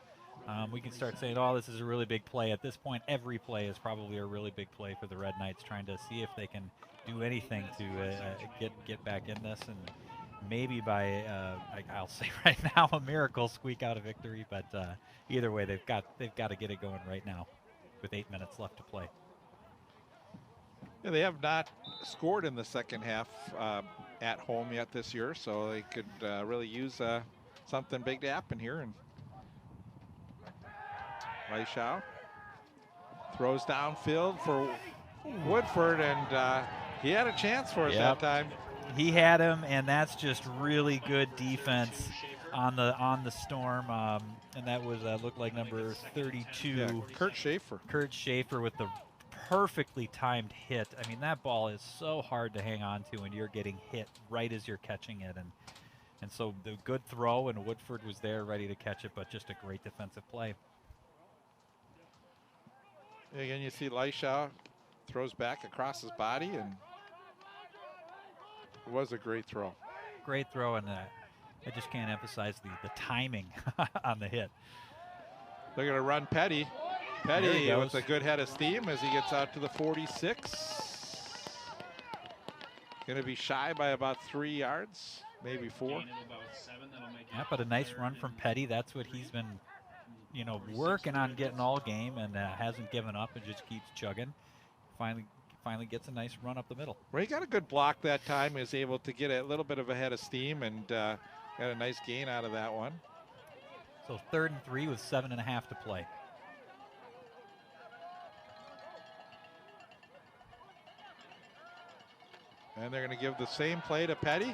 We can start saying, oh, this is a really big play. At this point, every play is probably a really big play for the Red Knights, trying to see if they can do anything to get back in this, and maybe by, I'll say right now, a miracle squeak out a victory. But either way, they've got to get it going right now with 8 minutes left to play. Yeah, they have not scored in the second half at home yet this year, so they could really use something big to happen here. And Leishau throws downfield for Woodford, and he had a chance for us that time. He had him, and that's just really good defense on the Storm, and that was looked like number 32. Yeah, Kurt Schaefer. Kurt Schaefer with the perfectly timed hit. I mean, that ball is so hard to hang on to when you're getting hit right as you're catching it, and so the good throw, and Woodford was there ready to catch it, but just a great defensive play. Again, you see Leishau throws back across his body, and it was a great throw. Great throw, and I just can't emphasize the timing on the hit. They're going to run Petty. Petty with a good head of steam as he gets out to the 46. Going to be shy by about 3 yards, maybe 4. Yeah, but a nice run from Petty. That's what he's been, working on getting all game, and hasn't given up and just keeps chugging. Finally gets a nice run up the middle. Well, he got a good block that time. He was able to get a little bit of a head of steam and got a nice gain out of that one. So 3rd and 3 with 7.5 to play. And they're going to give the same play to Petty.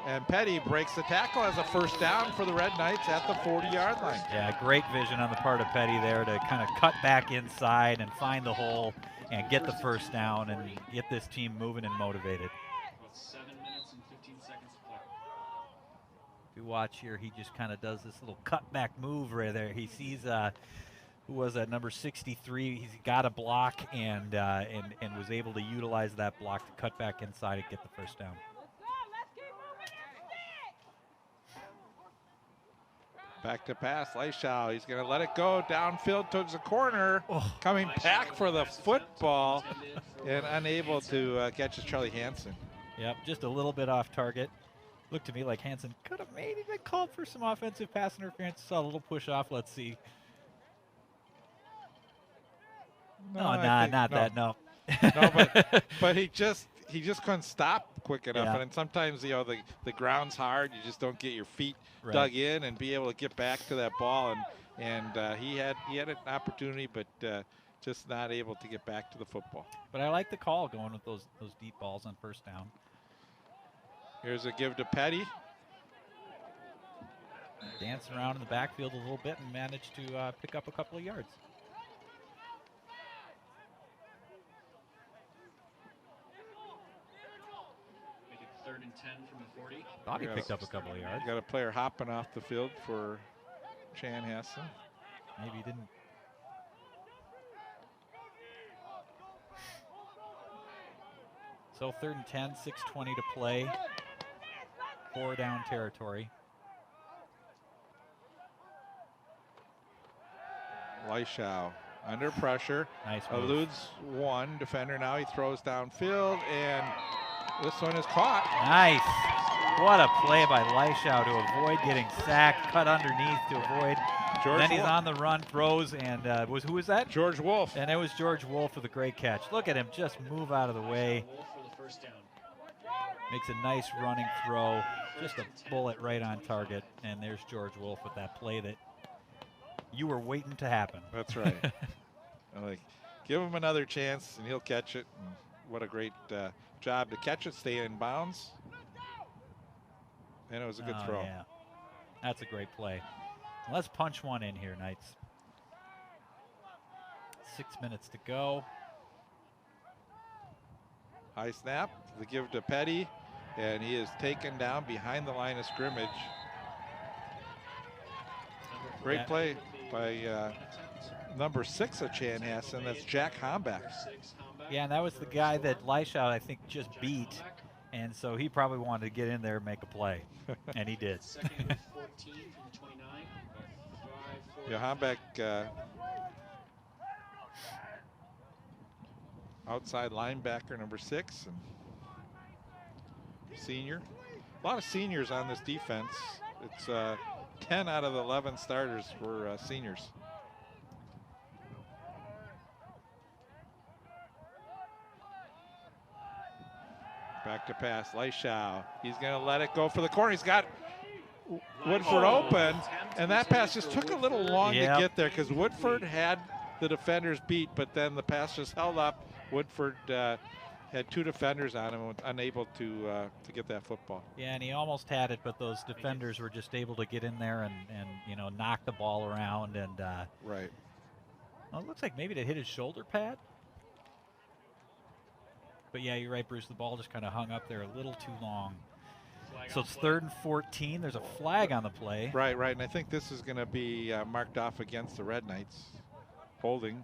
And Petty breaks the tackle as a first down for the Red Knights at the 40-yard line. Yeah, great vision on the part of Petty there to kind of cut back inside and find the hole and get the first down and get this team moving and motivated. About 7 minutes and 15 seconds to play. If you watch here, he just kind of does this little cutback move right there. He sees who was that, number 63. He's got a block and was able to utilize that block to cut back inside and get the first down. Back to pass, Leishau. He's going to let it go downfield towards the corner. Coming back for the football and unable to catch Charlie Hansen. Yep, just a little bit off target. Looked to me like Hansen could have maybe been called for some offensive pass interference. Saw a little push off. Let's see. No. No, but he just couldn't stop quick enough. Yeah. And sometimes, you know, the ground's hard. You just don't get your feet dug in and be able to get back to that ball. And he had an opportunity, but just not able to get back to the football. But I like the call going with those deep balls on first down. Here's a give to Petty. Dancing around in the backfield a little bit and managed to pick up a couple of yards. Make it 3rd and 10 from the 40. Thought he picked up a couple of yards. Got a player hopping off the field for Chanhassen. Maybe he didn't. So 3rd and 10, 6:20 to play. 4 down territory. Leischow under pressure. Nice move. Eludes one defender. Now he throws downfield, and this one is caught. Nice. What a play by Leischow to avoid getting sacked, cut underneath to avoid. George then he's Wolf. on the run, throws, and who was that? George Wolf. And it was George Wolf with a great catch. Look at him just move out of the way. Wolf for the first down. Makes a nice running throw. Just a bullet right on target. And there's George Wolf with that play that you were waiting to happen. That's right. Like, give him another chance, and he'll catch it. And what a great job to catch it, stay in bounds. And it was a good throw. Yeah. That's a great play. Let's punch one in here, Knights. 6 minutes to go. High snap, the give to Petty, and he is taken down behind the line of scrimmage. Great play by number 6 of Chanhassen. That's Jack Hombeck. Yeah, and that was the guy that Leischow, I think, just beat. And so he probably wanted to get in there and make a play. And he did. Second and 14 from 29. Yeah, Hombeck outside linebacker number 6 and senior. A lot of seniors on this defense. It's 10 out of the 11 starters were seniors. Back to pass, Leischow. He's going to let it go for the corner. He's got Woodford open, and that pass just took a little long to get there because Woodford had the defenders beat, but then the pass just held up. Woodford had 2 defenders on him and was unable to get that football. Yeah, and he almost had it, but those defenders were just able to get in there and you know, knock the ball around. And right. Well, it looks like maybe they hit his shoulder pad. But yeah, you're right, Bruce. The ball just kind of hung up there a little too long. So it's 3rd and 14. There's a flag on the play. Right. And I think this is going to be marked off against the Red Knights. Holding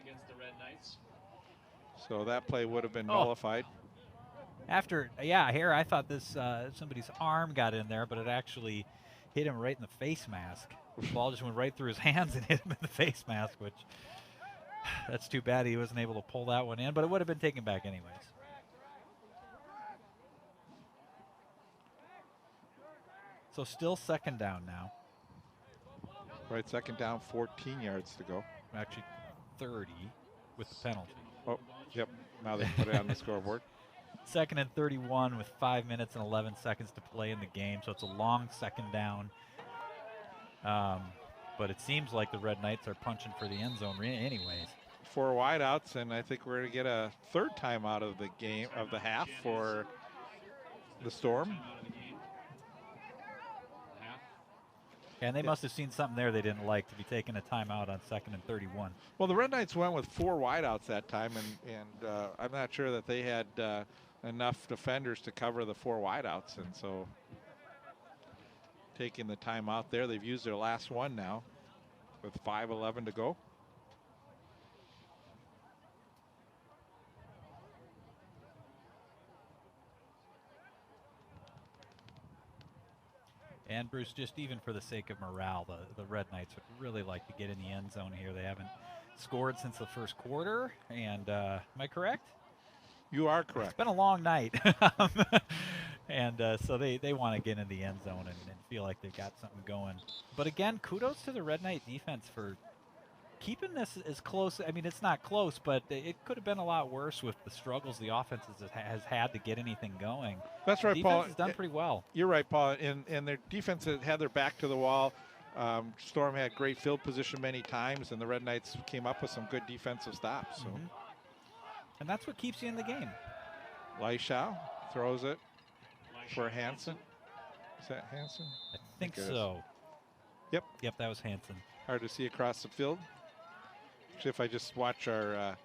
against the Red Knights. So that play would have been nullified. After, here I thought this somebody's arm got in there, but it actually hit him right in the face mask. The ball just went right through his hands and hit him in the face mask, which that's too bad he wasn't able to pull that one in, but it would have been taken back anyways. So still 2nd down now. Right, 2nd down, 14 yards to go. Actually 30 with the penalty. Oh, yep. Now they put it on the scoreboard. 2nd and 31 with 5 minutes and 11 seconds to play in the game, so it's a long 2nd down. But it seems like the Red Knights are punching for the end zone anyways. 4 wideouts, and I think we're going to get a 3rd timeout of the game, of the half for the Storm. And they must have seen something there they didn't like to be taking a timeout on 2nd and 31. Well, the Red Knights went with 4 wideouts that time, and I'm not sure that they had enough defenders to cover the 4 wideouts, and so taking the timeout there. They've used their last one now with 5:11 to go. And Bruce, just even for the sake of morale, the Red Knights would really like to get in the end zone here. They haven't scored since the 1st quarter, and am I correct? You are correct. It's been a long night. And so they want to get in the end zone and feel like they've got something going. But again, kudos to the Red Knight defense for keeping this as close. I mean, it's not close, but it could have been a lot worse with the struggles the offense has had to get anything going. That's right, the Paul. Defense has done pretty well. You're right, Paul. And their defense had their back to the wall. Storm had great field position many times, and the Red Knights came up with some good defensive stops. So, and that's what keeps you in the game. Leishau throws it for Hansen. Is that Hansen? I think so. Yep. Yep, that was Hansen. Hard to see across the field. Actually, if I just watch our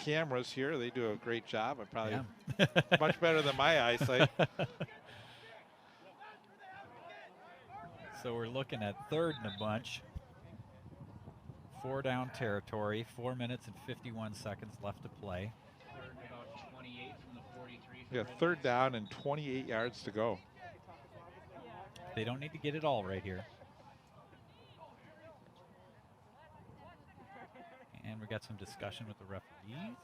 cameras here, they do a great job. I probably much better than my eyesight. So we're looking at third in a bunch. 4 down territory, 4 minutes and 51 seconds left to play. Third and about 28 from the 43. Yeah, third down and 28 yards to go. They don't need to get it all right here. And we got some discussion with the referees.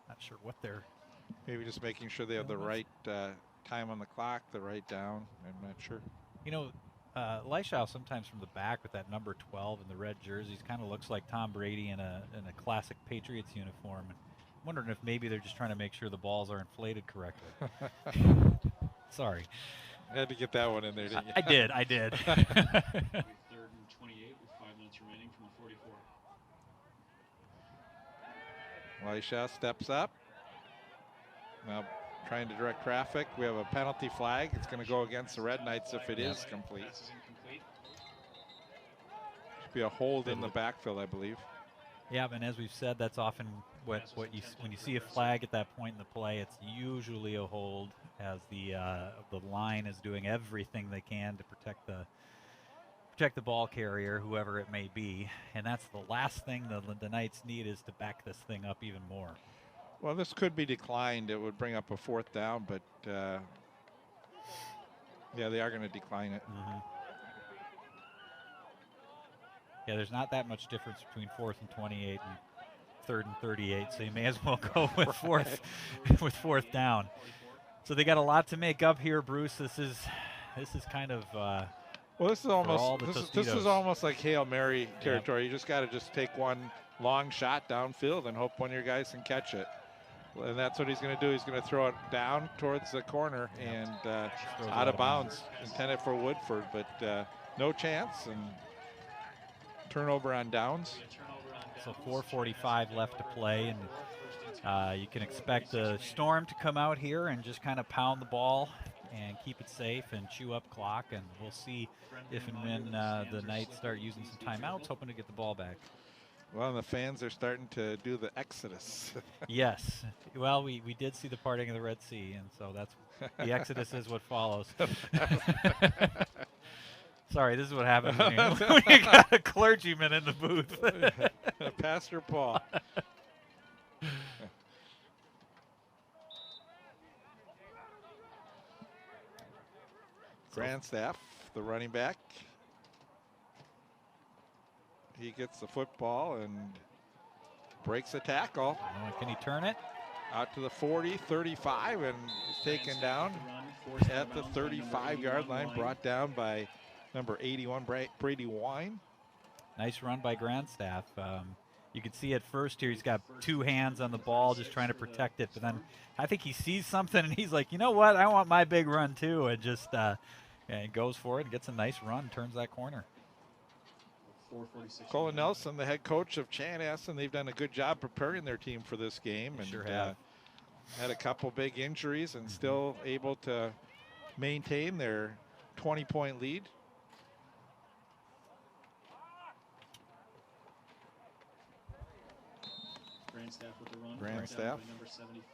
Not sure what they're... Maybe just making sure they have the right time on the clock, the right down. I'm not sure. You know, Leishau sometimes from the back with that number 12 in the red jerseys kind of looks like Tom Brady in a classic Patriots uniform. I'm wondering if maybe they're just trying to make sure the balls are inflated correctly. Sorry. I had to get that one in there, didn't you? I did. Third and 28 with 5 minutes remaining from the 44. Leishau steps up. Now trying to direct traffic. We have a penalty flag. It's going to go against the Red Knights if it is complete. Should be a hold in the backfield, I believe. Yeah, and as we've said, that's often what you when you see a flag at that point in the play, it's usually a hold, as the line is doing everything they can to protect the ball carrier, whoever it may be, and that's the last thing the Knights need is to back this thing up even more. Well, this could be declined. It would bring up a fourth down, but yeah, they are going to decline it. Yeah, there's not that much difference between 4th and 28 and 3rd and 38, so you may as well go with fourth down. So they got a lot to make up here, Bruce. This is kind of well, this is almost like Hail Mary territory. You just got to take one long shot downfield and hope one of your guys can catch it. And that's what he's going to do. He's going to throw it down towards the corner and out of bounds, intended for Woodford, but no chance, and turnover on downs. So 4:45 left to play, and you can expect the Storm to come out here and just kind of pound the ball and keep it safe and chew up clock, and we'll see if and when the Knights start using some timeouts, hoping to get the ball back. Well, and the fans are starting to do the exodus. Yes. Well, we did see the parting of the Red Sea, and so that's the exodus is what follows. Sorry, this is what happens when you got a clergyman in the booth. Pastor Paul. Grandstaff, the running back. He gets the football and breaks a tackle. Can he turn it? Out to the 40, 35, and is taken down at the 35-yard line, brought down by number 81, Brady Wine. Nice run by Grandstaff. You can see at first here he's got two hands on the ball just trying to protect it, but then I think he sees something and he's like, you know what, I want my big run too, and just and goes for it and gets a nice run, turns that corner. Colin Nelson, the head coach of Chanhassen, they've done a good job preparing their team for this game, and sure have. Had a couple big injuries and still able to maintain their 20-point lead. Grandstaff with the run. Grandstaff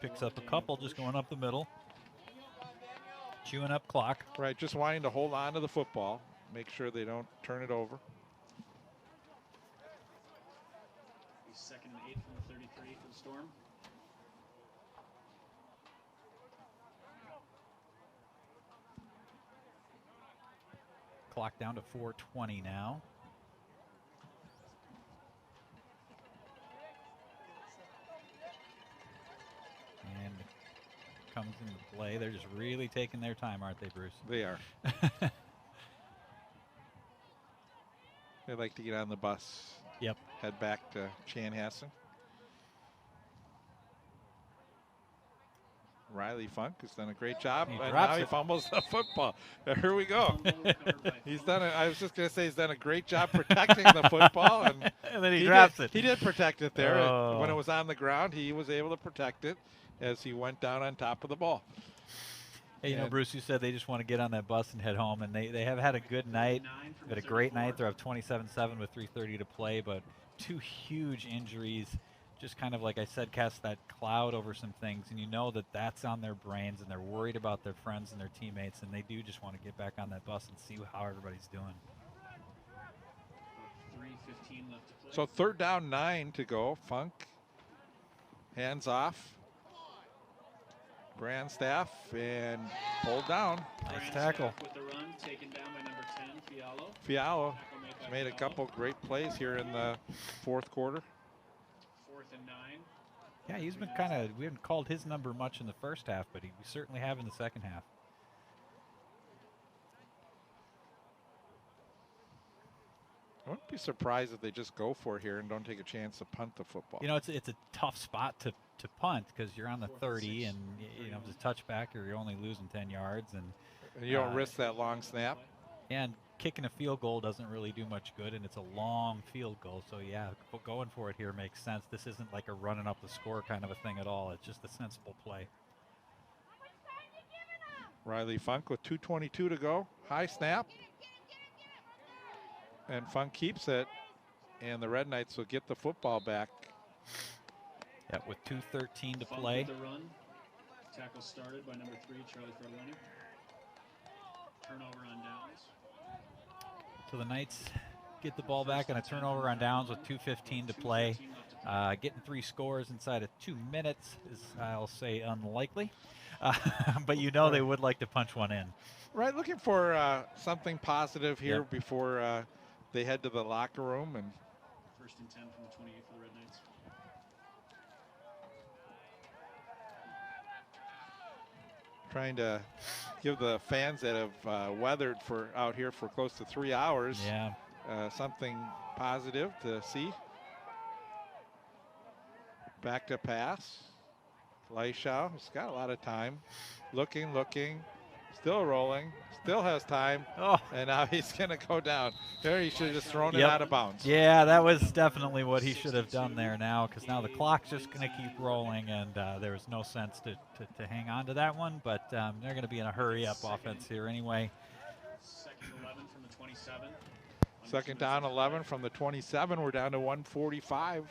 picks up a couple just going up the middle, chewing up clock. Right, just wanting to hold on to the football, make sure they don't turn it over. 2nd and 8 from the 33 for the Storm. Clock down to 4:20 now. comes into play. They're just really taking their time, aren't they, Bruce? They are. They like to get on the bus. Yep. Head back to Chanhassen. Riley Funk has done a great job, and now he fumbles the football. Here we go. He's done it. I was just going to say he's done a great job protecting the football, and then he drops it. He did protect it there. When it was on the ground, he was able to protect it as he went down on top of the ball. Hey, you know, Bruce, you said they just want to get on that bus and head home, and they have had a good night. They've had a great night. They're up 27-7 with 3:30 to play, but 2 huge injuries. Just kind of, like I said, cast that cloud over some things, and you know that that's on their brains, and they're worried about their friends and their teammates, and they do just want to get back on that bus and see how everybody's doing. 3:15 left to play. So 3rd down, 9 to go. Funk, hands off. Grandstaff, and pulled down. Nice tackle. With the run, taken down by number 10, Fialo. Fialo made a couple great plays here in the 4th quarter. 4th and 9. Yeah, he's been kind of, we haven't called his number much in the first half, but we certainly have in the second half. I wouldn't be surprised if they just go for it here and don't take a chance to punt the football. You know, it's a tough spot to punt because you're on the 30 and, you know, it's a touchback or you're only losing 10 yards. And you don't risk that long snap. And kicking a field goal doesn't really do much good, and it's a long field goal. So, yeah, going for it here makes sense. This isn't like a running up the score kind of a thing at all. It's just a sensible play. Riley Funk with 2:22 to go. High snap. And Funk keeps it, and the Red Knights will get the football back. Yeah, with 2:13 to Funk play. With the run. Tackle started by number 3, Charlie Ferlini. Turnover on downs. So the Knights get the ball back on a turnover on downs with 2:15 to play. Getting 3 scores inside of 2 minutes is, I'll say, unlikely. But you know they would like to punch one in. Right, looking for something positive here before they head to the locker room. And 1st and 10 from the 28 for the Red Knights. Trying to give the fans that have weathered for out here for close to 3 hours something positive to see. Back to pass. Leishau has got a lot of time. Looking, still rolling, still has time. Oh. And now he's going to go down. There he should have just thrown it out of bounds. Yeah, that was definitely what he should have done there now, because now the clock's just going to keep rolling, and there was no sense to hang on to that one, but they're going to be in a hurry-up offense here anyway. 2nd 11 from the 27. 2nd down 11 from the 27. We're down to 1:45.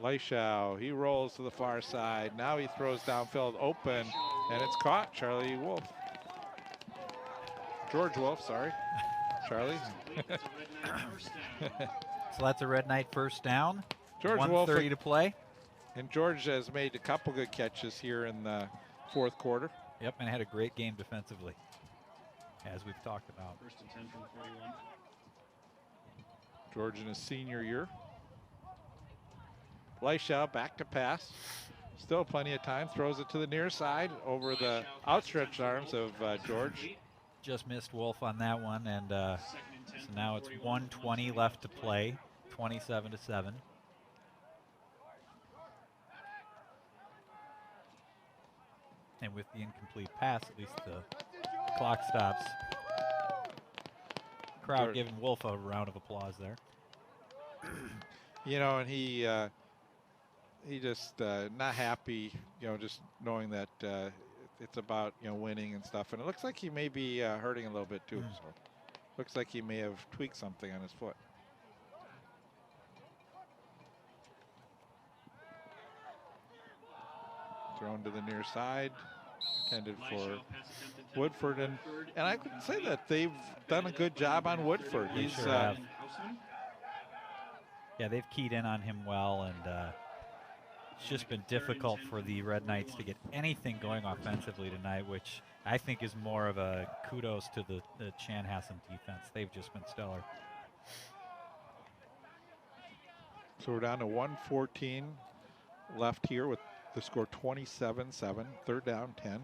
Leishau, he rolls to the far side. Now he throws downfield open, and it's caught. Charlie Wolf. George Wolf, sorry. Charlie. So that's a Red Knight first down. George 1:30 to play. And George has made a couple good catches here in the 4th quarter. Yep, and had a great game defensively, as we've talked about. 1st and 10 from the 41. George in his senior year. Leishau back to pass. Still plenty of time. Throws it to the near side over the outstretched arms of George. Just missed Wolf on that one, and so now it's 1:20 left to play. 27-7. And with the incomplete pass, at least the clock stops. Crowd giving Wolf a round of applause there. You know, and he just not happy, you know, just knowing that it's about, you know, winning and stuff. And it looks like he may be hurting a little bit too. So looks like he may have tweaked something on his foot. Thrown to the near side, intended for Woodford, and I would say that they've done a good job on Woodford. He's yeah, they've keyed in on him well, and it's just been difficult for the Red Knights to get anything going offensively tonight, which I think is more of a kudos to the Chanhassen defense. They've just been stellar. So we're down to 1:14 left here with The score 27-7, third down, 10.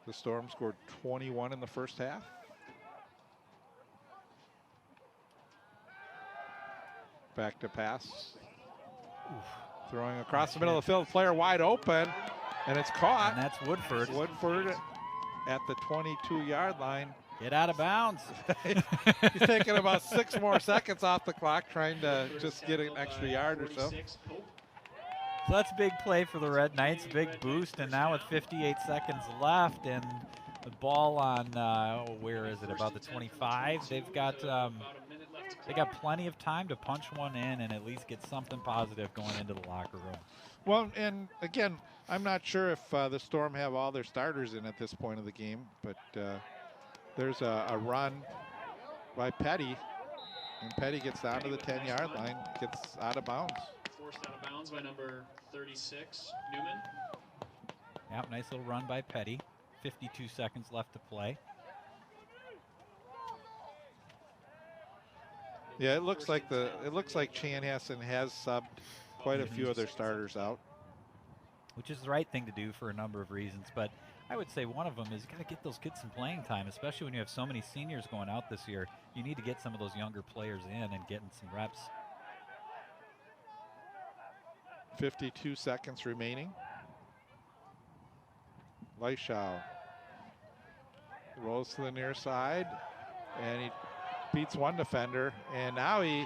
The Storm scored 21 in the first half. Back to pass. Oof. Throwing across the middle of the field, player wide open, and it's caught. And that's Woodford. Woodford at the 22-yard line. Get out of bounds. He's taking about 6 more seconds off the clock, trying to just get an extra yard or so. So that's a big play for the Red Knights, big boost, and now with 58 seconds left and the ball on, where is it, about the 25, they've got they got plenty of time to punch one in and at least get something positive going into the locker room. Well, and again, I'm not sure if the Storm have all their starters in at this point of the game, but there's a run by Petty, and Petty gets down to the 10-yard line, gets out of bounds. Forced out of bounds by number 36, Newman. Yep, nice little run by Petty. 52 seconds left to play. Yeah, it looks like Chanhassen has subbed quite a few of their starters out, which is the right thing to do for a number of reasons. But I would say one of them is you got to get those kids some playing time, especially when you have so many seniors going out this year. You need to get some of those younger players in and getting some reps. 52 seconds remaining. Leishow rolls to the near side, and he beats one defender, and now he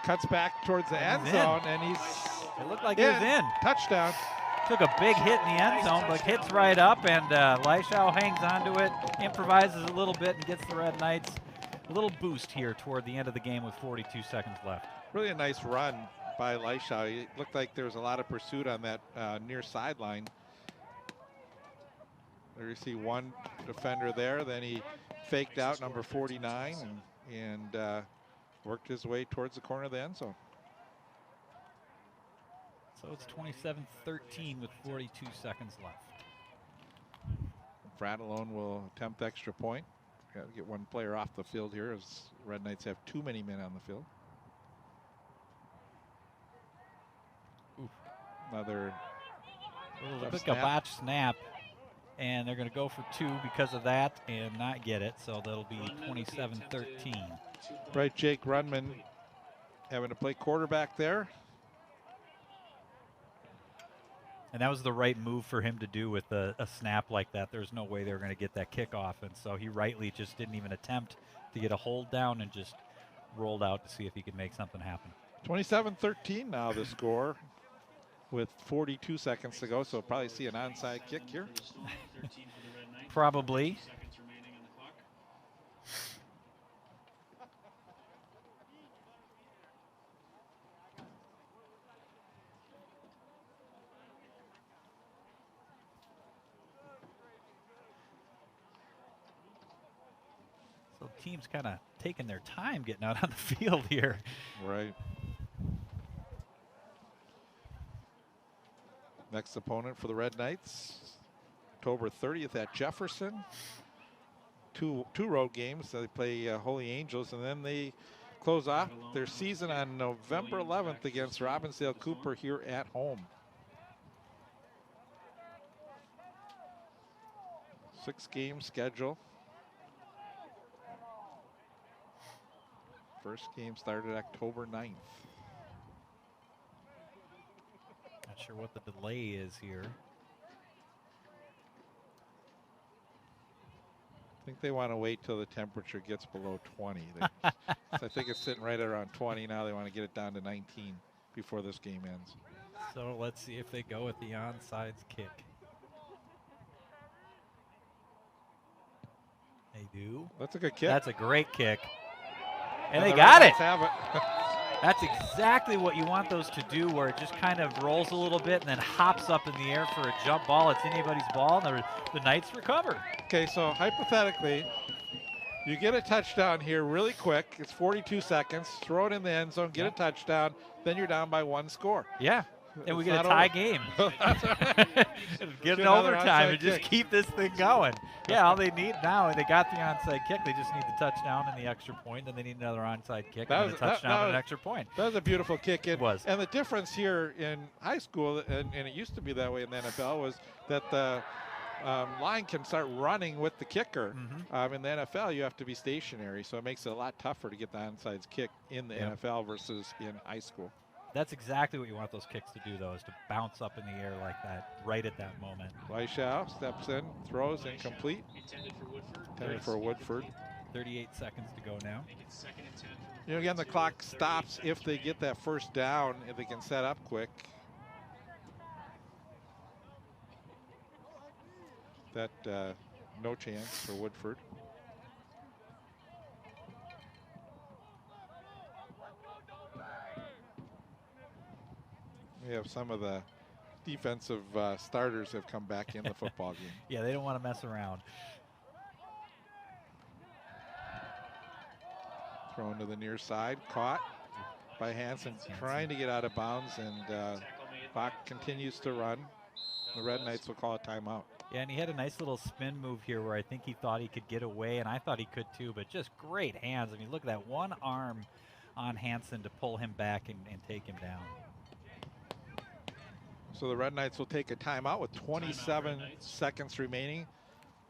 cuts back towards the end zone, and it looked like he was in. Touchdown. Took a big hit in the end zone, but hits right up, and Leishow hangs onto it, improvises a little bit, and gets the Red Knights a little boost here toward the end of the game with 42 seconds left. Really a nice run by Leishow. It looked like there was a lot of pursuit on that near sideline. There you see one defender there, then he faked out number 49 and worked his way towards the corner of the end zone. So it's 27-13 with 42 seconds left. Fratellone will attempt extra point. Got to get one player off the field here as Red Knights have too many men on the field. Oof. Another a botch snap, and they're going to go for 2 because of that and not get it, so that'll be 27-13. Right, Jake Runman having to play quarterback there. And that was the right move for him to do with a snap like that. There's no way they were going to get that kickoff, and so he rightly just didn't even attempt to get a hold down and just rolled out to see if he could make something happen. 27-13 now the score with 42 seconds to go, so probably see an onside kick here. Probably. So teams kind of taking their time getting out on the field here. Right. Next opponent for the Red Knights, October 30th at Jefferson. Two road games. They play Holy Angels, and then they close off their season on November 11th against Robbinsdale Cooper here at home. 6-game schedule. First game started October 9th. Not sure what the delay is here. I think they want to wait till the temperature gets below 20. I think it's sitting right around 20 now. They want to get it down to 19 before this game ends. So let's see if they go with the onside kick. They do. That's a good kick. That's a great kick. And they got it. Have it. That's exactly what you want those to do, where it just kind of rolls a little bit and then hops up in the air for a jump ball. It's anybody's ball, and the Knights recover. Okay, so hypothetically, you get a touchdown here really quick. It's 42 seconds. Throw it in the end zone, get a touchdown, then you're down by 1 score. Yeah. And we It's get a not tie over. game. Get an another overtime onside and just kick. keep this thing going. Yeah, all they need now, they got the onside kick. They just need the touchdown and the extra point. Then they need another onside kick and then a touchdown and an extra point. That was a beautiful kick. It was. And the difference here in high school, and it used to be that way in the NFL, was that the line can start running with the kicker. In the NFL, you have to be stationary, so it makes it a lot tougher to get the onside kick in the NFL versus in high school. That's exactly what you want those kicks to do, though, is to bounce up in the air like that right at that moment. Leishau steps in, throws, incomplete. Intended for Woodford. 38 seconds to go now. You know, again, the clock stops if they get that first down, if they can set up quick. That no chance for Woodford. We have some of the defensive starters have come back in the football game. Yeah, they don't want to mess around. Thrown to the near side, caught by Hansen, trying to get out of bounds, and Bach continues to run. The Red Knights will call a timeout. Yeah, and he had a nice little spin move here where I think he thought he could get away, and I thought he could too, but just great hands. I mean, look at that one arm on Hansen to pull him back and take him down. So the Red Knights will take a timeout with 27 seconds remaining,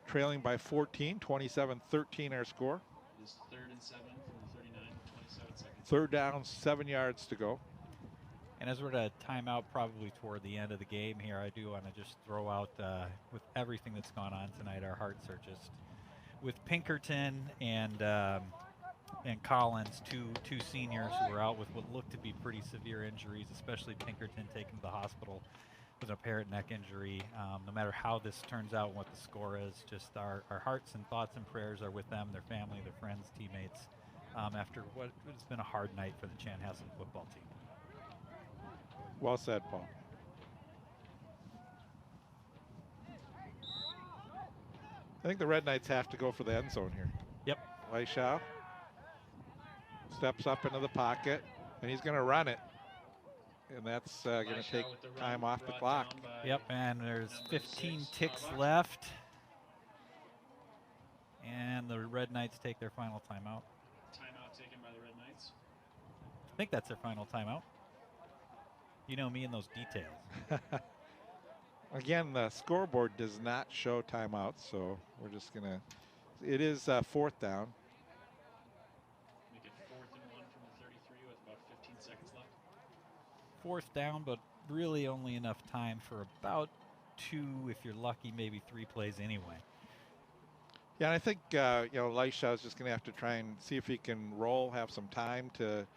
trailing by 14, 27-13 our score. It's 3rd and 7 from the 39, 27 seconds. Third down, 7 yards to go. And as we're at a timeout probably toward the end of the game here, I do want to just throw out, with everything that's gone on tonight, our hearts are just, with Pinkerton and Collins, two seniors who were out with what looked to be pretty severe injuries, especially Pinkerton taken to the hospital with an apparent neck injury. No matter how this turns out and what the score is, just our hearts and thoughts and prayers are with them, their family, their friends, teammates, after what has been a hard night for the Chanhassen football team. Well said, Paul. I think the Red Knights have to go for the end zone here. Yep. Leishau steps up into the pocket, and he's going to run it. And that's going to take time off the clock. Yep, and there's 15 ticks left. And the Red Knights take their final timeout. Timeout taken by the Red Knights. I think that's their final timeout. You know me and those details. Again, the scoreboard does not show timeouts, so we're just going to, it is 4th down. Make it 4th and 1 from the 33 with about 15 seconds left. 4th down, but really only enough time for about 2, if you're lucky, maybe 3 plays anyway. Yeah, and I think, Leishau is just going to have to try and see if he can roll, have some time to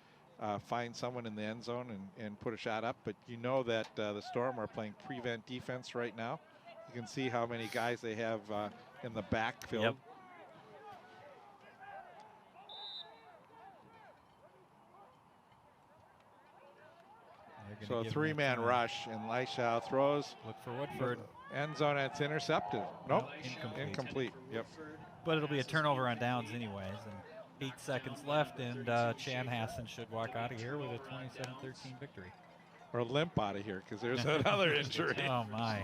find someone in the end zone and put a shot up. But you know that the Storm are playing prevent defense right now. You can see how many guys they have in the backfield. Yep. So a 3-man rush, and Leishau throws. Look for Woodford. End zone, it's intercepted. Nope, incomplete. Yep. But it'll be a turnover on downs anyways. And 8 seconds left, and Chanhassen should walk out of here with a 27-13 victory. Or limp out of here, because there's another injury. Oh, my.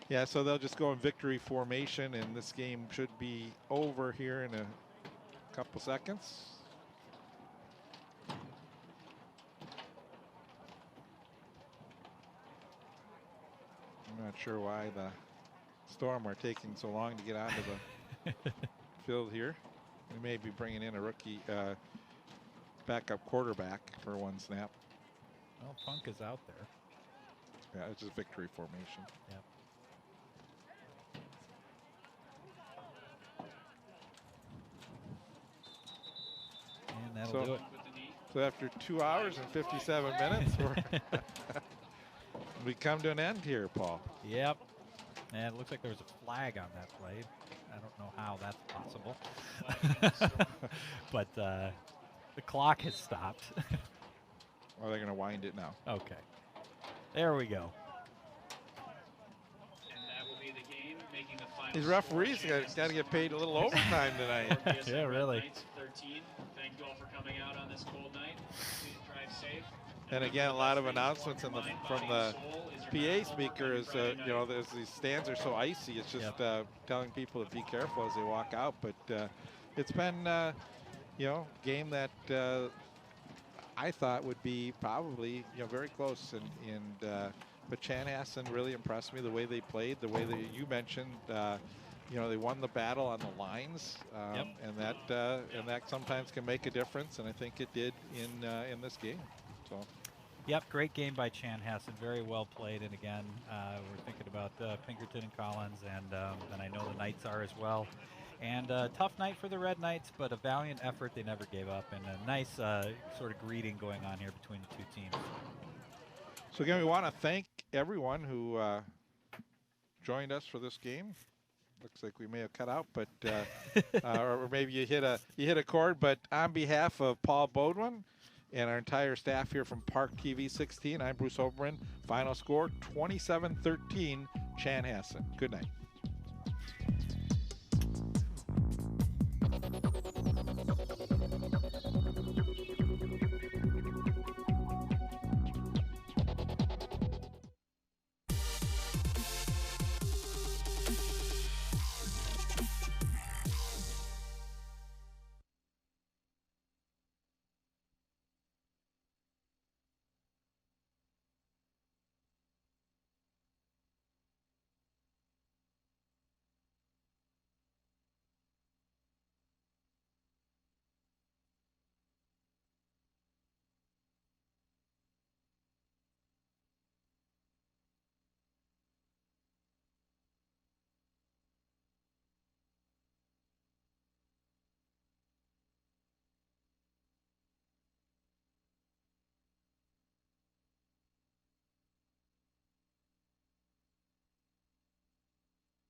Yeah, so they'll just go in victory formation, and this game should be over here in a couple seconds. I'm not sure why the Storm are taking so long to get onto the field here. We may be bringing in a rookie backup quarterback for one snap. Well, Funk is out there. Yeah, it's just victory formation. Yep. And that'll do it. So after 2 hours and 57 minutes, we come to an end here, Paul. Yep. And it looks like there was a flag on that play. I don't know how that's possible. But the clock has stopped. Or they're going to wind it now. Okay. There we go. And that will be the game, making the final. These referees got to get paid a little overtime tonight. Yeah, really. 13. Thank you all for coming out. this cold night. Please drive safe. And again, a lot of announcements from the PA speakers. You know, as these stands are so icy, it's just telling people to be careful as they walk out. But it's been, you know, game that I thought would be probably, you know, very close. But Chanhassen really impressed me, the way they played, the way that you mentioned. You know, they won the battle on the lines, and that sometimes can make a difference. And I think it did in this game. So. Yep, great game by Chanhassen. Very well played. And again, we're thinking about Pinkerton and Collins, and I know the Knights are as well. And a tough night for the Red Knights, but a valiant effort. They never gave up, and a nice sort of greeting going on here between the two teams. So again, we want to thank everyone who joined us for this game. Looks like we may have cut out, but or maybe you hit a chord. But on behalf of Paul Bodwin and our entire staff here from Park TV 16, I'm Bruce Oberman. Final score 27-13, Chanhassen. Good night.